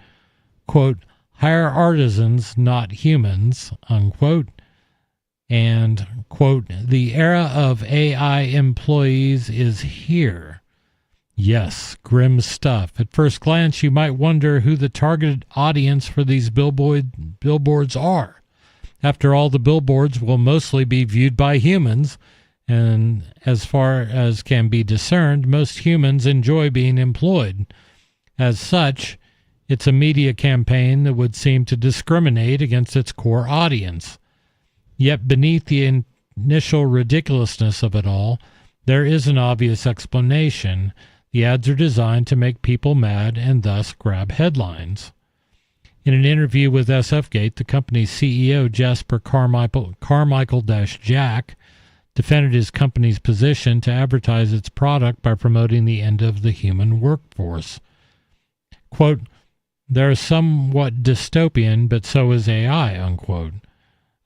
Quote, hire artisans, not humans, unquote. And, quote, the era of AI employees is here. Yes, grim stuff. At first glance, you might wonder who the targeted audience for these billboards are. After all, the billboards will mostly be viewed by humans, and as far as can be discerned, most humans enjoy being employed. As such, it's a media campaign that would seem to discriminate against its core audience. Yet beneath the initial ridiculousness of it all, there is an obvious explanation. The ads are designed to make people mad and thus grab headlines. In an interview with SFGate, the company's CEO, Jasper Carmichael-Jack, defended his company's position to advertise its product by promoting the end of the human workforce. Quote, they're somewhat dystopian, but so is AI, unquote.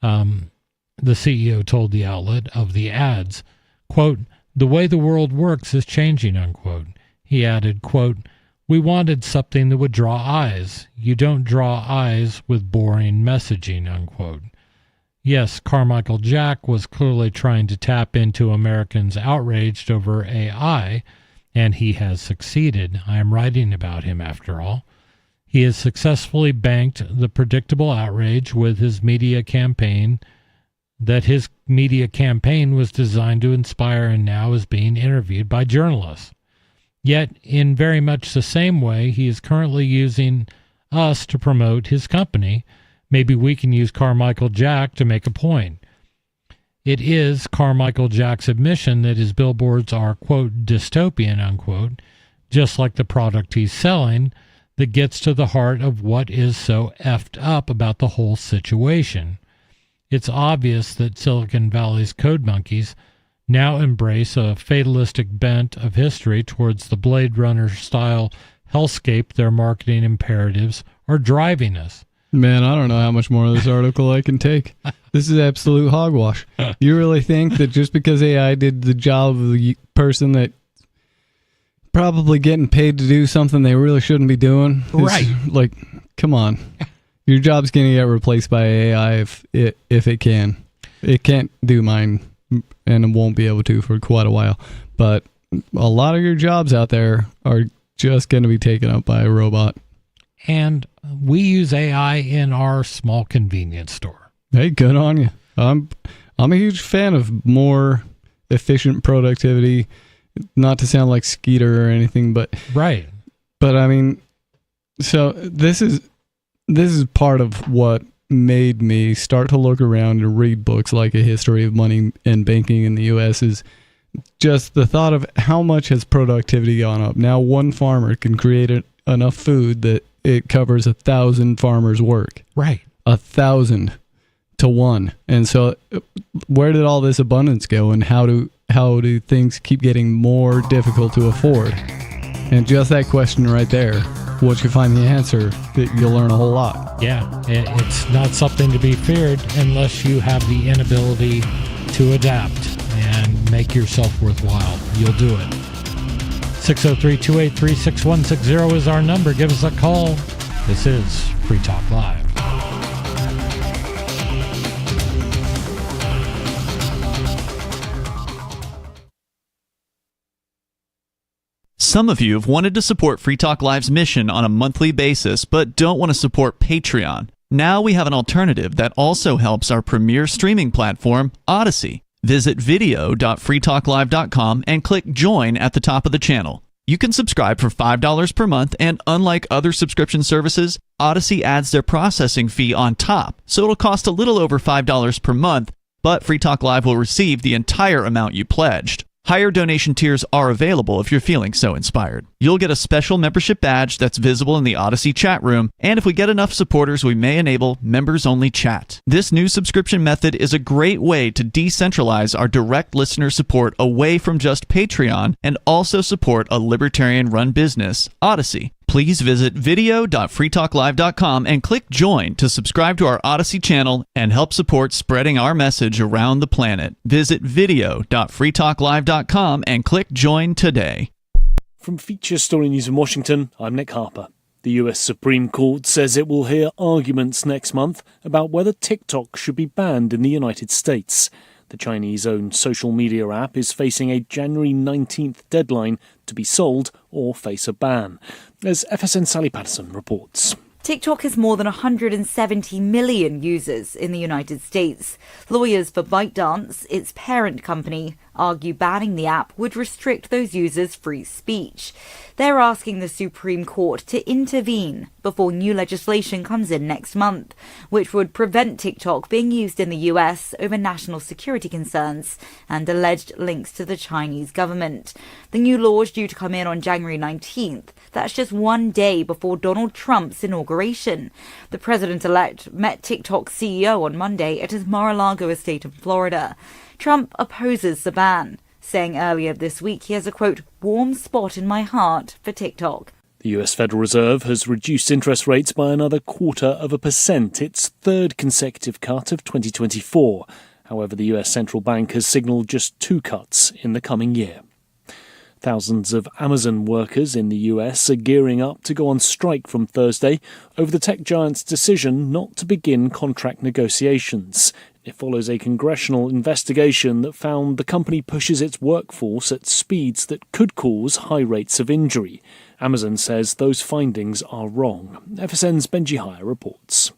The CEO told the outlet of the ads, quote, the way the world works is changing, unquote. He added, quote, we wanted something that would draw eyes. You don't draw eyes with boring messaging, unquote. Yes, Carmichael Jack was clearly trying to tap into Americans outraged over AI, and he has succeeded. I am writing about him, after all. He has successfully banked the predictable outrage with his media campaign that his media campaign was designed to inspire and now is being interviewed by journalists. Yet, in very much the same way, he is currently using us to promote his company. Maybe we can use Carmichael Jack to make a point. It is Carmichael Jack's admission that his billboards are, quote, dystopian, unquote, just like the product he's selling, that gets to the heart of what is so effed up about the whole situation. It's obvious that Silicon Valley's code monkeys now embrace a fatalistic bent of history towards the Blade Runner-style hellscape their marketing imperatives are driving us. Man, I don't know how much more of this article I can take. This is absolute hogwash. You really think that just because AI did the job of the person that probably getting paid to do something they really shouldn't be doing? Right. Like, come on. Your job's going to get replaced by AI if it can. It can't do mine, and it won't be able to for quite a while. But a lot of your jobs out there are just going to be taken up by a robot. And we use AI in our small convenience store. Hey, good on you. I'm a huge fan of more efficient productivity. Not to sound like Skeeter or anything, but right. But I mean, so this is part of what made me start to look around and read books like A History of Money and Banking in the U.S. is just the thought of how much has productivity gone up. Now one farmer can create enough food that it covers 1,000 farmers' work. Right. 1,000 to 1. And so where did all this abundance go, and how do things keep getting more difficult to afford? And just that question right there, once you find the answer, you'll learn a whole lot. Yeah, it's not something to be feared unless you have the inability to adapt and make yourself worthwhile. You'll do it. 603-283-6160 is our number. Give us a call. This is Free Talk Live. Some of you have wanted to support Free Talk Live's mission on a monthly basis, but don't want to support Patreon. Now we have an alternative that also helps our premier streaming platform, Odyssey. Visit video.freetalklive.com and click Join at the top of the channel. You can subscribe for $5 per month, and unlike other subscription services, Odyssey adds their processing fee on top, so it'll cost a little over $5 per month, but Free Talk Live will receive the entire amount you pledged. Higher donation tiers are available if you're feeling so inspired. You'll get a special membership badge that's visible in the Odyssey chat room, and if we get enough supporters, we may enable members-only chat. This new subscription method is a great way to decentralize our direct listener support away from just Patreon and also support a libertarian-run business, Odyssey. Please visit video.freetalklive.com and click Join to subscribe to our Odyssey channel and help support spreading our message around the planet. Visit video.freetalklive.com and click Join today. From Feature Story News in Washington, I'm Nick Harper. The US Supreme Court says it will hear arguments next month about whether TikTok should be banned in the United States. The Chinese-owned social media app is facing a January 19th deadline to be sold or face a ban, as FSN Sally Patterson reports. TikTok has more than 170 million users in the United States. Lawyers for ByteDance, its parent company, argue banning the app would restrict those users' free speech. They're asking the Supreme Court to intervene before new legislation comes in next month, which would prevent TikTok being used in the US over national security concerns and alleged links to the Chinese government. The new law is due to come in on January 19th. That's just one day before Donald Trump's inauguration. The president-elect met TikTok's CEO on Monday at his Mar-a-Lago estate in Florida. Trump opposes the ban, saying earlier this week he has a, quote, warm spot in my heart for TikTok. The US Federal Reserve has reduced interest rates by another 0.25%, its third consecutive cut of 2024. However, the US central bank has signalled just 2 cuts in the coming year. Thousands of Amazon workers in the US are gearing up to go on strike from Thursday over the tech giant's decision not to begin contract negotiations. It follows a congressional investigation that found the company pushes its workforce at speeds that could cause high rates of injury. Amazon says those findings are wrong. FSN's Benji Hire reports.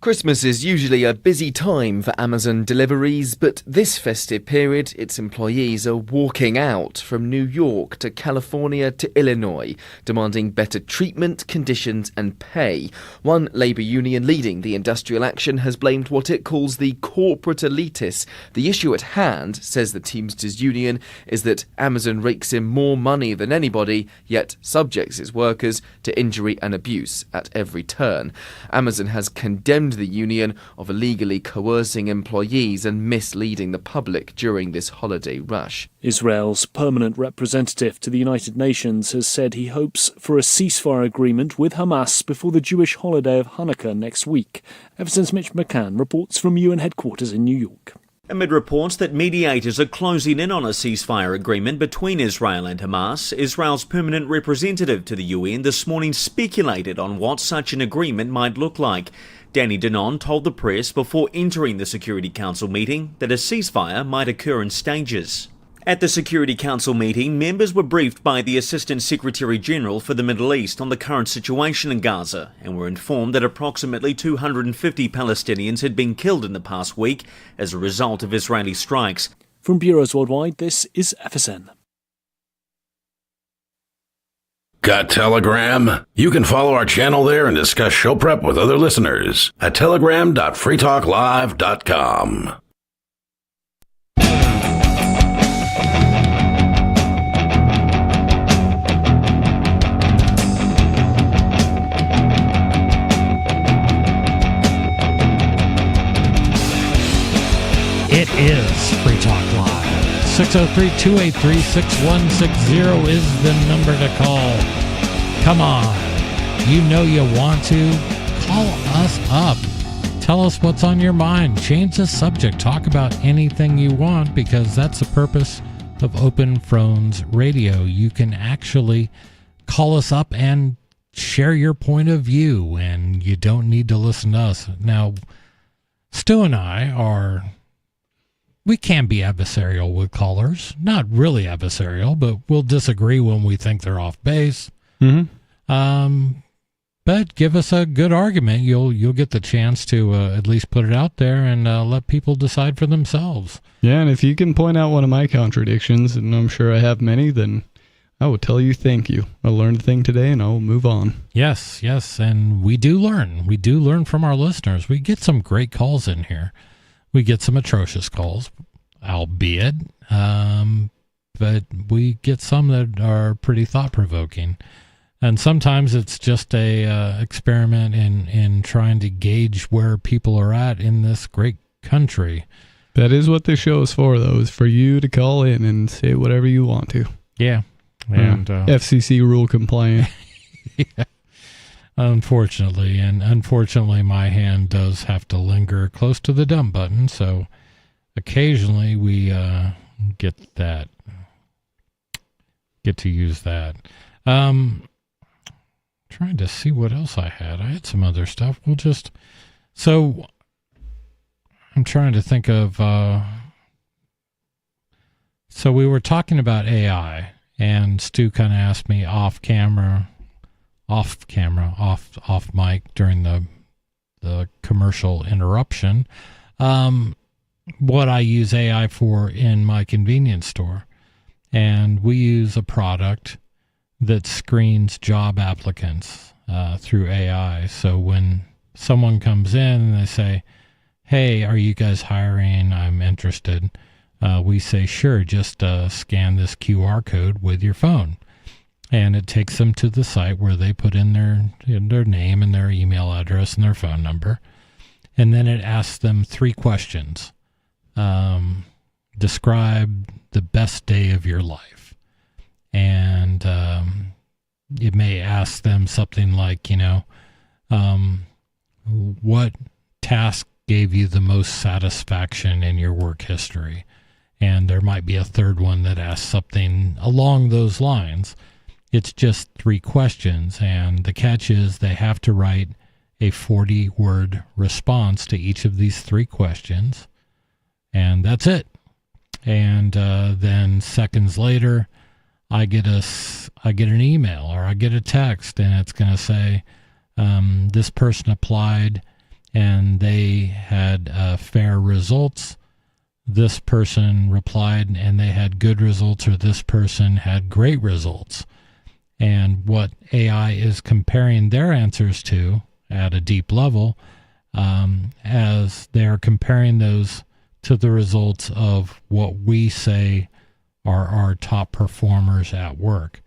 Christmas is usually a busy time for Amazon deliveries, but this festive period, its employees are walking out from New York to California to Illinois, demanding better treatment, conditions and pay. One labour union leading the industrial action has blamed what it calls the corporate elitists. The issue at hand, says the Teamsters union, is that Amazon rakes in more money than anybody, yet subjects its workers to injury and abuse at every turn. Amazon has condemned the union of illegally coercing employees and misleading the public during this holiday rush. Israel's permanent representative to the United Nations has said he hopes for a ceasefire agreement with Hamas before the Jewish holiday of Hanukkah next week. FSN's Mitch McCann reports from UN headquarters in New York. Amid reports that mediators are closing in on a ceasefire agreement between Israel and Hamas, Israel's permanent representative to the UN this morning speculated on what such an agreement might look like. Danny Danon told the press before entering the Security Council meeting that a ceasefire might occur in stages. At the Security Council meeting, members were briefed by the Assistant Secretary General for the Middle East on the current situation in Gaza and were informed that approximately 250 Palestinians had been killed in the past week as a result of Israeli strikes. From Bureaus Worldwide, this is FSN. Got Telegram? You can follow our channel there and discuss show prep with other listeners at telegram.freetalklive.com. It is Free Talk Live. 603-283-6160 is the number to call. Come on. You know you want to. Call us up. Tell us what's on your mind. Change the subject. Talk about anything you want, because that's the purpose of Open Phones Radio. You can actually call us up and share your point of view, and you don't need to listen to us. Now, Stu and I we can be adversarial with callers. Not really adversarial, but we'll disagree when we think they're off base. But give us a good argument. You'll get the chance to at least put it out there and let people decide for themselves. Yeah, and if you can point out one of my contradictions, and I'm sure I have many, then I will tell you thank you. I learned a thing today, and I'll move on. Yes, and we do learn. We do learn from our listeners. We get some great calls in here. We get some atrocious calls, albeit, but we get some that are pretty thought-provoking. And sometimes it's just a experiment in trying to gauge where people are at in this great country. That is what this show is for, though, is for you to call in and say whatever you want to. Yeah. And FCC rule compliant. Yeah. Unfortunately, my hand does have to linger close to the dump button, so occasionally we get to use that. Trying to see what else I had. I had some other stuff. So I'm trying to think of, so we were talking about AI, and Stu kind of asked me off mic during the commercial interruption, what I use AI for in my convenience store. And we use a product that screens job applicants through AI. So when someone comes in and they say, hey, are you guys hiring? I'm interested. We say, sure, just scan this QR code with your phone. And it takes them to the site where they put in their name and their email address and their phone number. And then it asks them 3 questions. Describe the best day of your life. And it may ask them something like, what task gave you the most satisfaction in your work history? And there might be a third one that asks something along those lines. It's just 3 questions, and the catch is they have to write a 40-word response to each of these 3 questions, and that's it. And then seconds later, I get an email or I get a text, and it's going to say, this person applied and they had fair results. This person replied and they had good results, or this person had great results. And what AI is comparing their answers to at a deep level, as they're comparing those to the results of what we say are our top performers at work.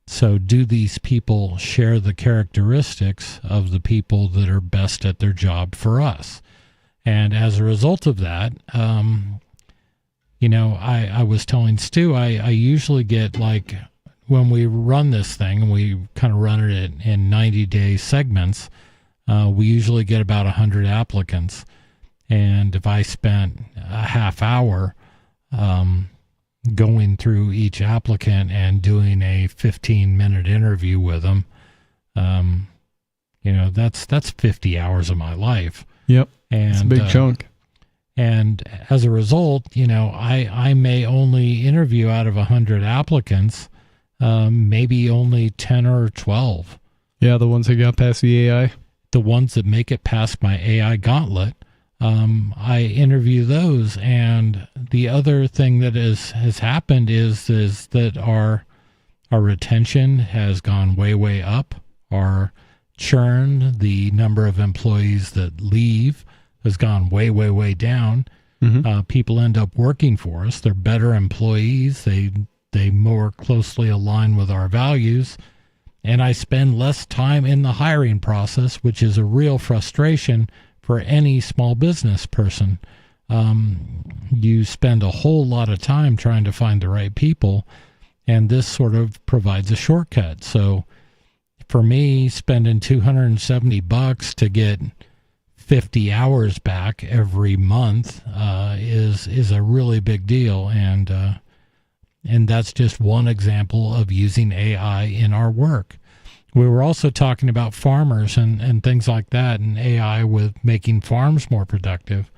So do these people share the characteristics of the people that are best at their job for us? And as a result of that, I was telling Stu, I usually get, like, when we run this thing, and we kind of run it in 90-day segments, we usually get about 100 applicants. And if I spent a half hour going through each applicant and doing a 15-minute interview with them, that's 50 hours of my life. Yep, and it's a big chunk. And as a result, I may only interview out of 100 applicants, maybe only 10 or 12. Yeah, the ones that got past the AI. The ones that make it past my AI gauntlet, I interview those. And the other thing that has happened is that our retention has gone way, way up. Our churn, the number of employees that leave, has gone way, way, way down. Mm-hmm. People end up working for us. They're better employees. They more closely align with our values. And I spend less time in the hiring process, which is a real frustration for any small business person. you spend a whole lot of time trying to find the right people, and this sort of provides a shortcut. So for me, spending $270 to get 50 hours back every month is a really big deal, and that's just one example of using AI in our work. We were also talking about farmers and things like that, and AI with making farms more productive.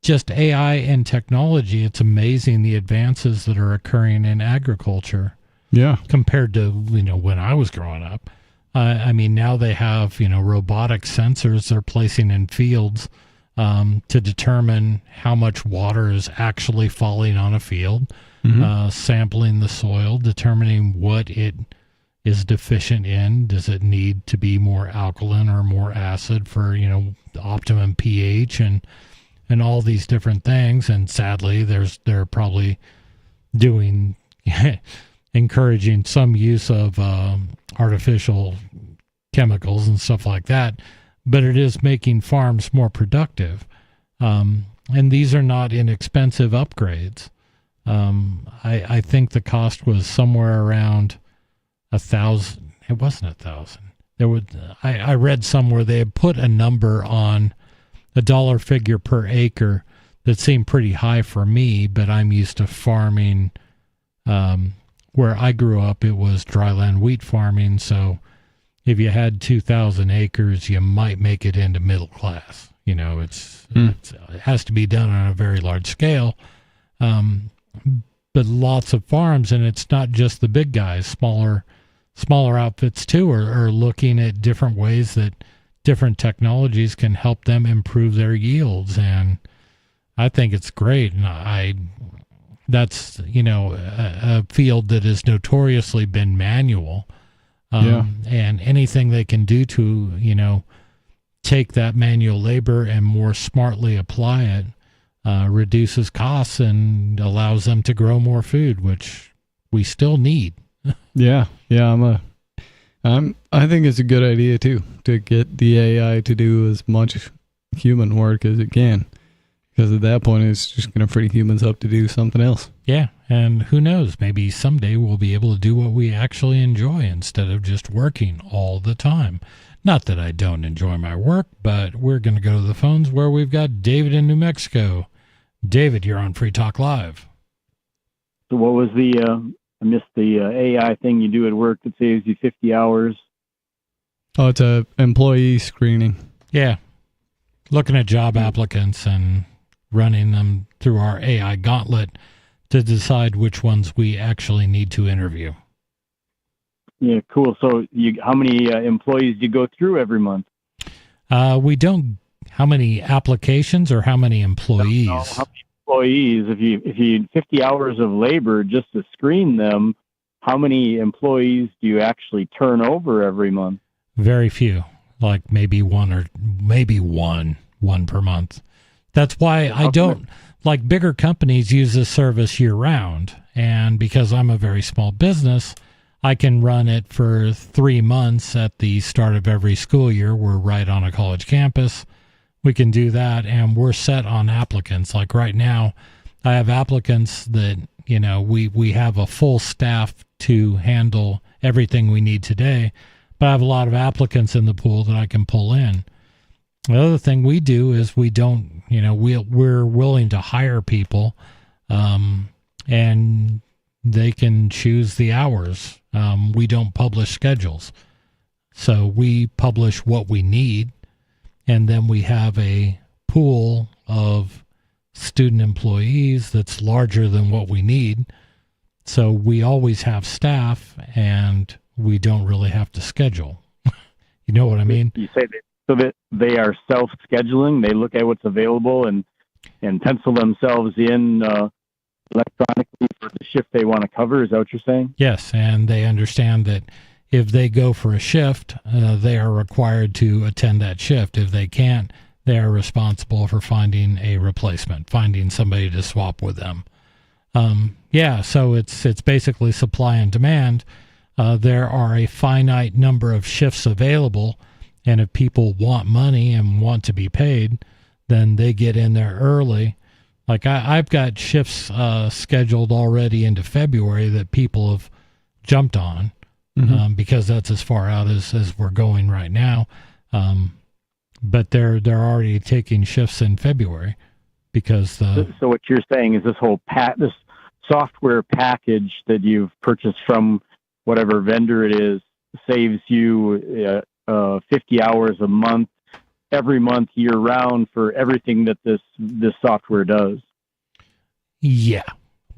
Just AI and technology, it's amazing the advances that are occurring in agriculture. Yeah. Compared to, when I was growing up. I mean, now they have, robotic sensors they're placing in fields to determine how much water is actually falling on a field, sampling the soil, determining what it is deficient in. Does it need to be more alkaline or more acid for, the optimum pH and all these different things. And sadly, they're probably doing encouraging some use of artificial chemicals and stuff like that, but it is making farms more productive. And these are not inexpensive upgrades. I think the cost was somewhere around $1,000. It wasn't $1,000. I read somewhere they had put a number on a dollar figure per acre that seemed pretty high for me, but I'm used to farming. Where I grew up, it was dryland wheat farming, so if you had 2,000 acres, you might make it into middle class. It has to be done on a very large scale, but lots of farms, and it's not just the big guys. Smaller outfits too are looking at different ways that different technologies can help them improve their yields, and I think it's great. And that's, a field that has notoriously been manual. And anything they can do to, take that manual labor and more smartly apply it, reduces costs and allows them to grow more food, which we still need. Yeah. I think it's a good idea too, to get the AI to do as much human work as it can. Because at that point, it's just going to free humans up to do something else. Yeah, and who knows? Maybe someday we'll be able to do what we actually enjoy instead of just working all the time. Not that I don't enjoy my work, but we're going to go to the phones where we've got David in New Mexico. David, you're on Free Talk Live. So what was I missed the AI thing you do at work that saves you 50 hours? Oh, it's a employee screening. Yeah, looking at job applicants and running them through our AI gauntlet to decide which ones we actually need to interview. Yeah, cool. So how many employees do you go through every month? We don't. How many applications or how many employees? No, how many employees? If you 50 hours of labor just to screen them, how many employees do you actually turn over every month? Very few, like maybe one per month. That's why I don't, like bigger companies use this service year round. And because I'm a very small business, I can run it for 3 months at the start of every school year. We're right on a college campus. We can do that, and we're set on applicants. Like right now, I have applicants that, we have a full staff to handle everything we need today, but I have a lot of applicants in the pool that I can pull in. The other thing we do is we don't, we're willing to hire people, and they can choose the hours. We don't publish schedules. So we publish what we need, and then we have a pool of student employees that's larger than what we need. So we always have staff, and we don't really have to schedule. You know what I mean? You say that they are self-scheduling. They look at what's available and pencil themselves in electronically for the shift they want to cover. Is that what you're saying? Yes, and they understand that if they go for a shift, they are required to attend that shift. If they can't, they are responsible for finding a replacement, finding somebody to swap with them. So it's basically supply and demand. There are a finite number of shifts available, and if people want money and want to be paid, then they get in there early, Like I've got shifts scheduled already into February that people have jumped on because that's as far out as we're going right now. But they're already taking shifts in February because So what you're saying is this whole this software package that you've purchased from whatever vendor it is saves you 50 hours a month, every month, year round, for everything that this software does. Yeah.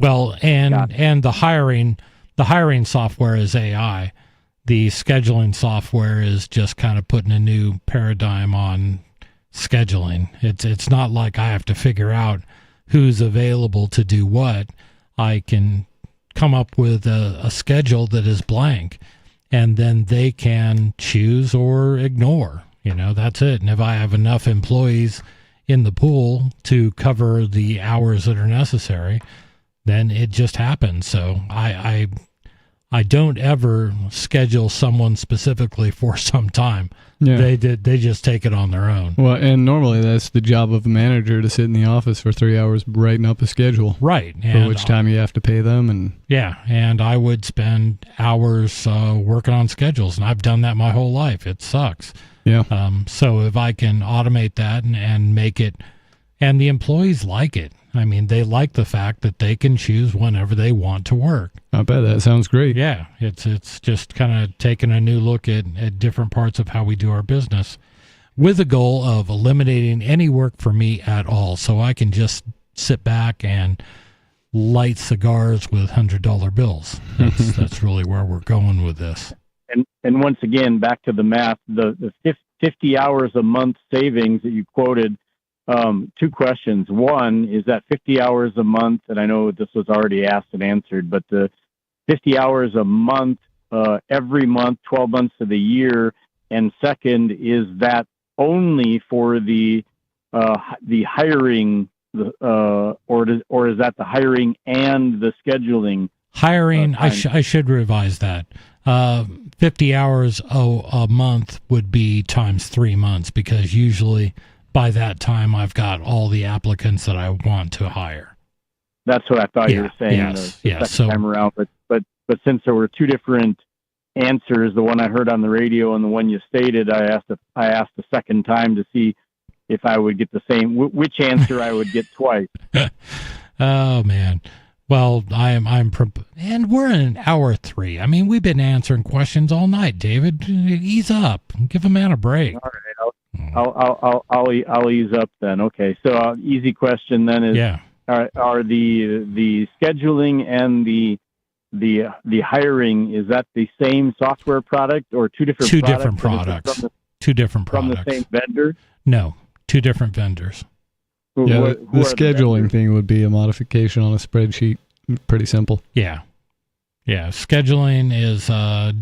Well, and the hiring software is AI. The scheduling software is just kind of putting a new paradigm on scheduling. It's not like I have to figure out who's available to do what. I can come up with a schedule that is blank, and then they can choose or ignore. That's it. And if I have enough employees in the pool to cover the hours that are necessary, then it just happens. So I don't ever schedule someone specifically for some time. Yeah. They just take it on their own. Well, and normally that's the job of a manager, to sit in the office for 3 hours writing up a schedule. Right. For which time you have to pay them. And yeah, and I would spend hours working on schedules, and I've done that my whole life. It sucks. Yeah. So if I can automate that and make it, and the employees like it. I mean, they like the fact that they can choose whenever they want to work. I bet that sounds great. Yeah, it's just kind of taking a new look at different parts of how we do our business with the goal of eliminating any work for me at all, so I can just sit back and light cigars with $100 bills. That's really where we're going with this. And once again, back to the math, the 50 hours a month savings that you quoted. Two questions. One, is that 50 hours a month? And I know this was already asked and answered, but the 50 hours a month, every month, 12 months of the year. And second, is that only for the hiring, or is that the hiring and the scheduling? Hiring, I should revise that. 50 hours a month would be times 3 months, because usually by that time I've got all the applicants that I want to hire. That's what I thought you were saying. The second time around, but since there were two different answers, the one I heard on the radio and the one you stated, I asked a second time to see if I would get the same, which answer I would get twice. Oh man. Well, and we're in hour 3. I mean, we've been answering questions all night, David. Ease up. Give a man a break. All right. I'll ease up then. Okay. So easy question then is, are the scheduling and the hiring, is that the same software product or two different products? Two different products. From the same vendor? No, two different vendors. The scheduling thing would be a modification on a spreadsheet. Pretty simple. Yeah. Scheduling is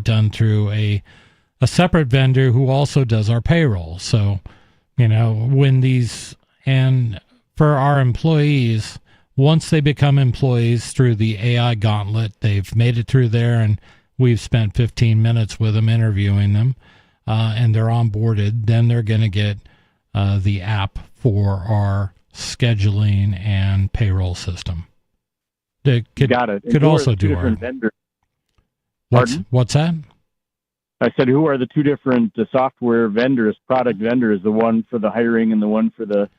done through a separate vendor who also does our payroll. So, when and for our employees, once they become employees through the AI gauntlet, they've made it through there, and we've spent 15 minutes with them interviewing them, and they're onboarded. Then they're going to get the app for our scheduling and payroll system. Got it. Could also do our vendors. What's that? I said, who are the two different software vendors, product vendors, the one for the hiring and the one for the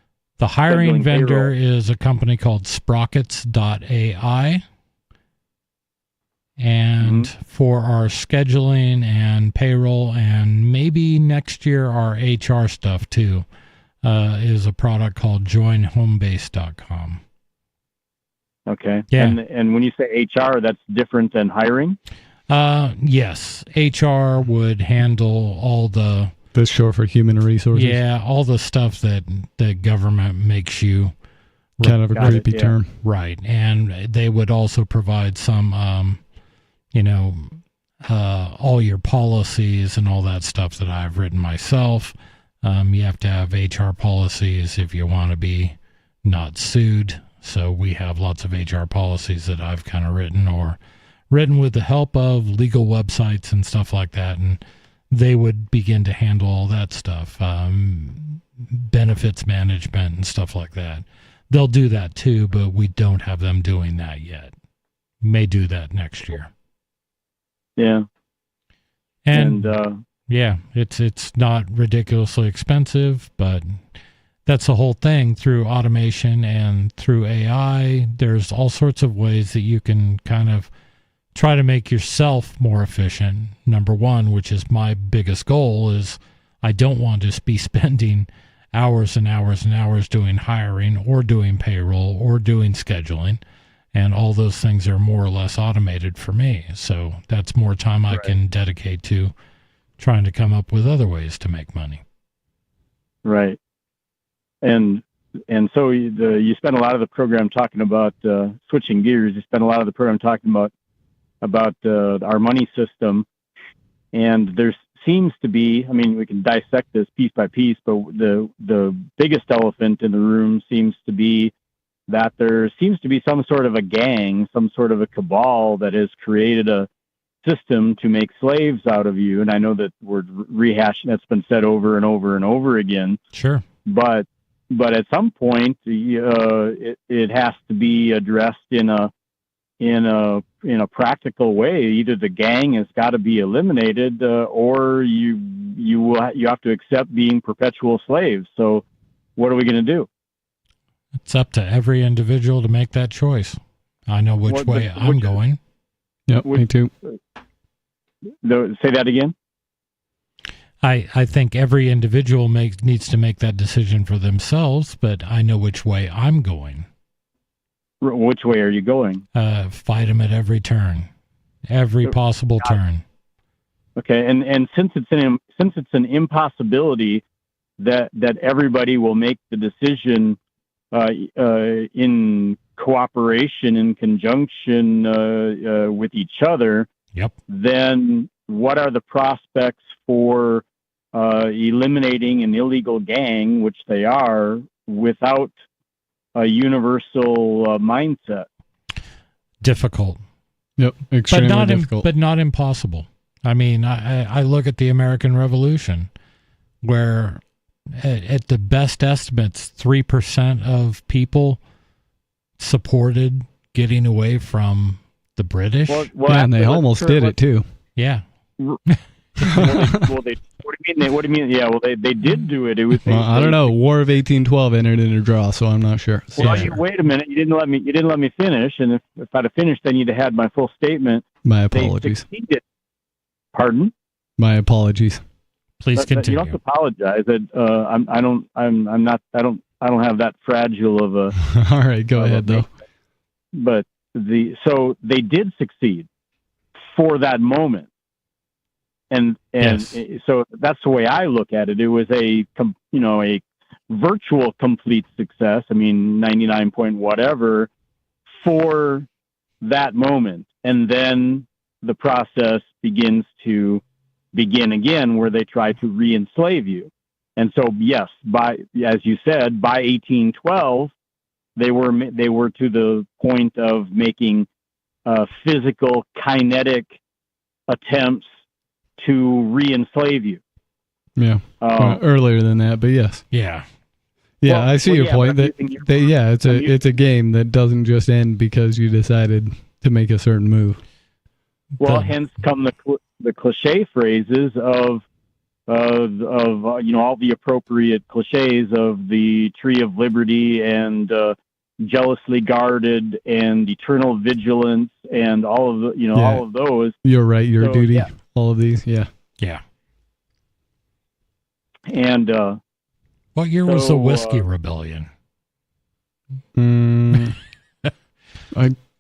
hiring vendor payroll? Is a company called Sprockets.ai. And for our scheduling and payroll, and maybe next year our HR stuff too, is a product called joinhomebase.com. Okay. Yeah. And when you say HR, that's different than hiring? Yes. HR would handle all the... That's short for human resources. Yeah, all the stuff that government makes you... Kind of a creepy term. Right. And they would also provide some, all your policies and all that stuff that I've written myself. You have to have HR policies if you want to be not sued. So we have lots of HR policies that I've kind of written with the help of legal websites and stuff like that. And they would begin to handle all that stuff, benefits management and stuff like that. they'll do that too, but we don't have them doing that yet. May do that next year. Yeah. And yeah, it's not ridiculously expensive, but that's the whole thing. Through automation and through AI, there's all sorts of ways that you can kind of try to make yourself more efficient. Number one, which is my biggest goal, is I don't want to be spending hours and hours and hours doing hiring or doing payroll or doing scheduling. And all those things are more or less automated for me. So that's more time I can dedicate to trying to come up with other ways to make money. Right. And so you spent a lot of the program talking about switching gears. You spent a lot of the program talking about our money system. And there seems to be, I mean, we can dissect this piece by piece, but the biggest elephant in the room seems to be that there seems to be some sort of a gang, some sort of a cabal that has created a system to make slaves out of you. And I know that we're rehashing, that's been said over and over and over again. Sure. But at some point, it has to be addressed in a practical way. Either the gang has got to be eliminated, or you have to accept being perpetual slaves. So what are we going to do? It's up to every individual to make that choice. I know which way I'm going. Yep, me too. Say that again? I think every individual needs to make that decision for themselves, but I know which way I'm going. Which way are you going? Fight them at every turn, every possible turn. Okay, and since it's an impossibility that everybody will make the decision in cooperation, in conjunction with each other, yep. Then what are the prospects for eliminating an illegal gang, which they are, without a universal mindset? Difficult. Yep, extremely difficult. But not impossible. I mean, I look at the American Revolution, where at the best estimates, 3% of people supported getting away from the British. Well, and they almost did it too. Yeah. What do you mean? Yeah, well, they did do it. It was. I don't know. War of 1812 ended in a draw, so I'm not sure. Well, wait a minute. You didn't let me finish. And if I'd have finished, then you'd have had my full statement. My apologies. They succeeded. Pardon? My apologies. Please continue. You don't have to apologize. I don't have that fragile of a. All right, go ahead though. But so they did succeed for that moment. And yes. So that's the way I look at it. It was a virtual complete success. I mean, 99 point whatever for that moment. And then the process begins again, where they try to re-enslave you. And so, yes, as you said, by 1812, they were to the point of making physical, kinetic attempts to re-enslave you. Yeah, earlier than that, but yes. Yeah. Yeah, well, I see your point. It's a game that doesn't just end because you decided to make a certain move. Well, hence come the cliche phrases of all the appropriate cliches of the Tree of Liberty and jealously guarded and eternal vigilance and all of the all of those. You're right. Your duty. Yeah. All of these. Yeah. Yeah. And what year was the Whiskey Rebellion? I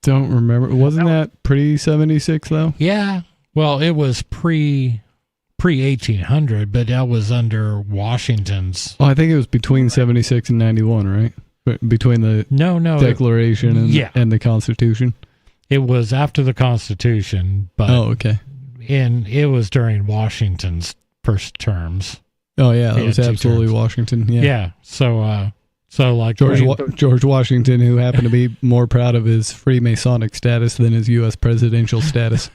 don't remember. Wasn't that pre-76 though? Yeah. Well, it was pre 1800, but that was under Washington's. Oh, I think it was between 76 and 91, right? Between the Declaration and the Constitution. It was after the Constitution, but okay. And it was during Washington's first terms. Oh yeah, that was absolutely Washington. Yeah. Yeah. So like George Washington, who happened to be more proud of his Freemasonic status than his U.S. presidential status.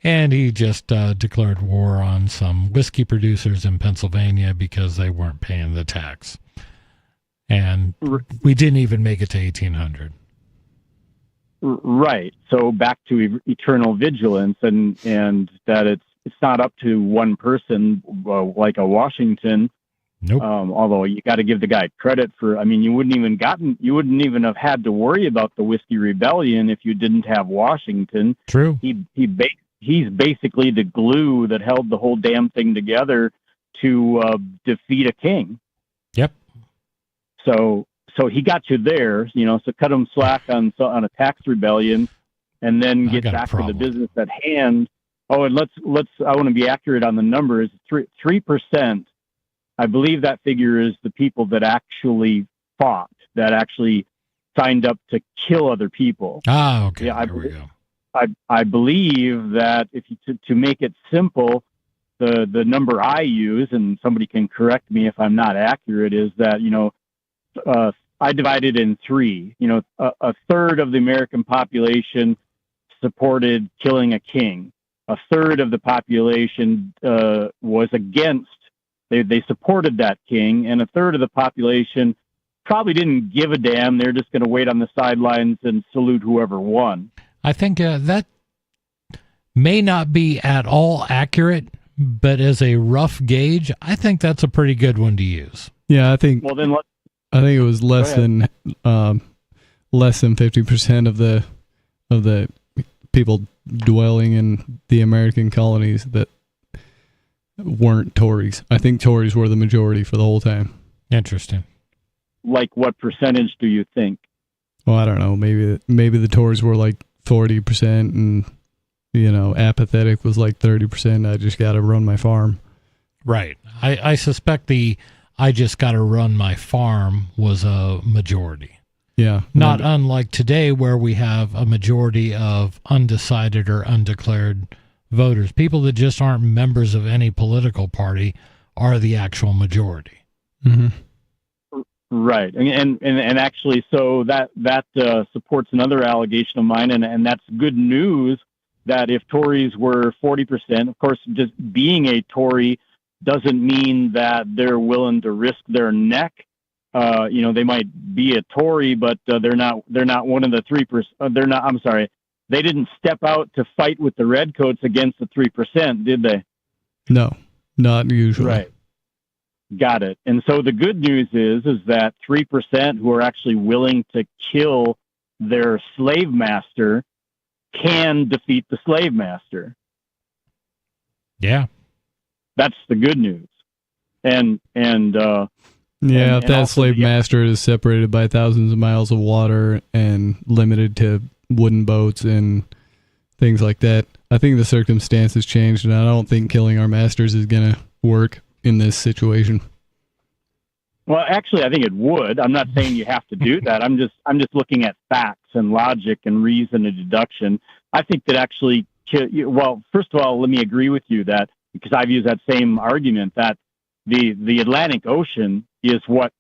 And he just declared war on some whiskey producers in Pennsylvania because they weren't paying the tax. And we didn't even make it to 1800. Right. So back to eternal vigilance, and that it's not up to one person like a Washington. Nope. Although you got to give the guy credit for. I mean, you wouldn't even have had to worry about the Whiskey Rebellion if you didn't have Washington. True. He's basically the glue that held the whole damn thing together to defeat a king. Yep. So he got you there, so cut him slack on a tax rebellion, and then get back to the business at hand. Oh, and let's I want to be accurate on the numbers. 3%. I believe that figure is the people that actually fought, that actually signed up to kill other people. Ah, okay. Yeah, there we go. I believe that if you, to make it simple, the number I use, and somebody can correct me if I'm not accurate, is that I divided in three. A third of the American population supported killing a king. A third of the population was against. They supported that king, and a third of the population probably didn't give a damn. They're just going to wait on the sidelines and salute whoever won. I think that may not be at all accurate, but as a rough gauge, I think that's a pretty good one to use. Yeah, I think. Well, then I think it was less than 50% of the people dwelling in the American colonies that weren't Tories. I think Tories were the majority for the whole time. Interesting. Like what percentage do you think? Well, I don't know. Maybe the Tories were like 40%, and apathetic was like 30%. I just got to run my farm. Right. I suspect I just got to run my farm was a majority. Yeah. Not unlike today, where we have a majority of undecided or undeclared voters. People that just aren't members of any political party are the actual majority. Mm-hmm. Right. And actually, so that supports another allegation of mine, and that's good news that if Tories were 40%, of course, just being a Tory doesn't mean that they're willing to risk their neck. They might be a Tory, but they're not one of the 3%. They're not. I'm sorry. They didn't step out to fight with the redcoats against the 3%, did they? No, not usually. Right. Got it. And so the good news is that 3% who are actually willing to kill their slave master can defeat the slave master. Yeah. That's the good news. And if that slave master is separated by thousands of miles of water and limited to wooden boats and things like that, I think the circumstances changed, and I don't think killing our masters is going to work in this situation. Well, actually, I think it would. I'm not saying you have to do that. I'm just looking at facts and logic and reason and deduction. I think that actually, well, first of all, let me agree with you that, because I've used that same argument, that the Atlantic Ocean is what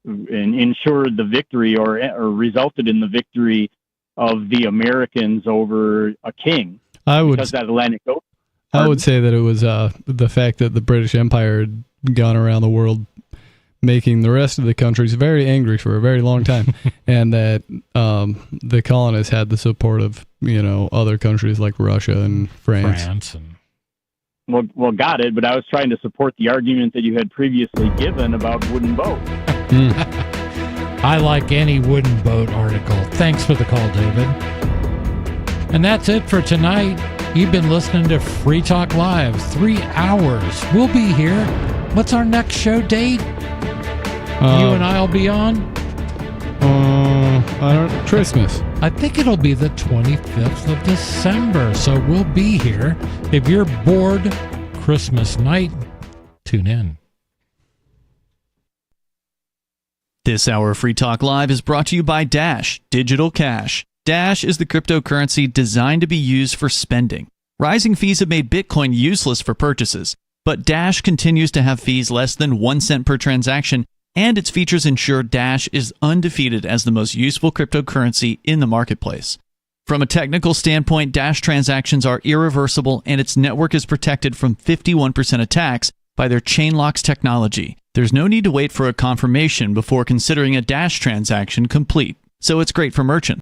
ensured the victory or resulted in the victory of the Americans over a king. I would say that it was the fact that the British Empire had gone around the world making the rest of the countries very angry for a very long time, and that the colonists had the support of other countries like Russia and France. Well, got it. But I was trying to support the argument that you had previously given about wooden boats. I like any wooden boat article. Thanks for the call, David. And that's it for tonight. You've been listening to Free Talk Live, 3 hours. We'll be here. What's our next show date? You and I'll be on? Christmas. I think it'll be the 25th of December, so we'll be here. If you're bored Christmas night, tune in. This hour of Free Talk Live is brought to you by Dash Digital Cash. Dash is the cryptocurrency designed to be used for spending. Rising fees have made Bitcoin useless for purchases, but Dash continues to have fees less than 1 cent per transaction, and its features ensure Dash is undefeated as the most useful cryptocurrency in the marketplace. From a technical standpoint, Dash transactions are irreversible, and its network is protected from 51% attacks by their Chainlocks technology. There's no need to wait for a confirmation before considering a Dash transaction complete, so it's great for merchants.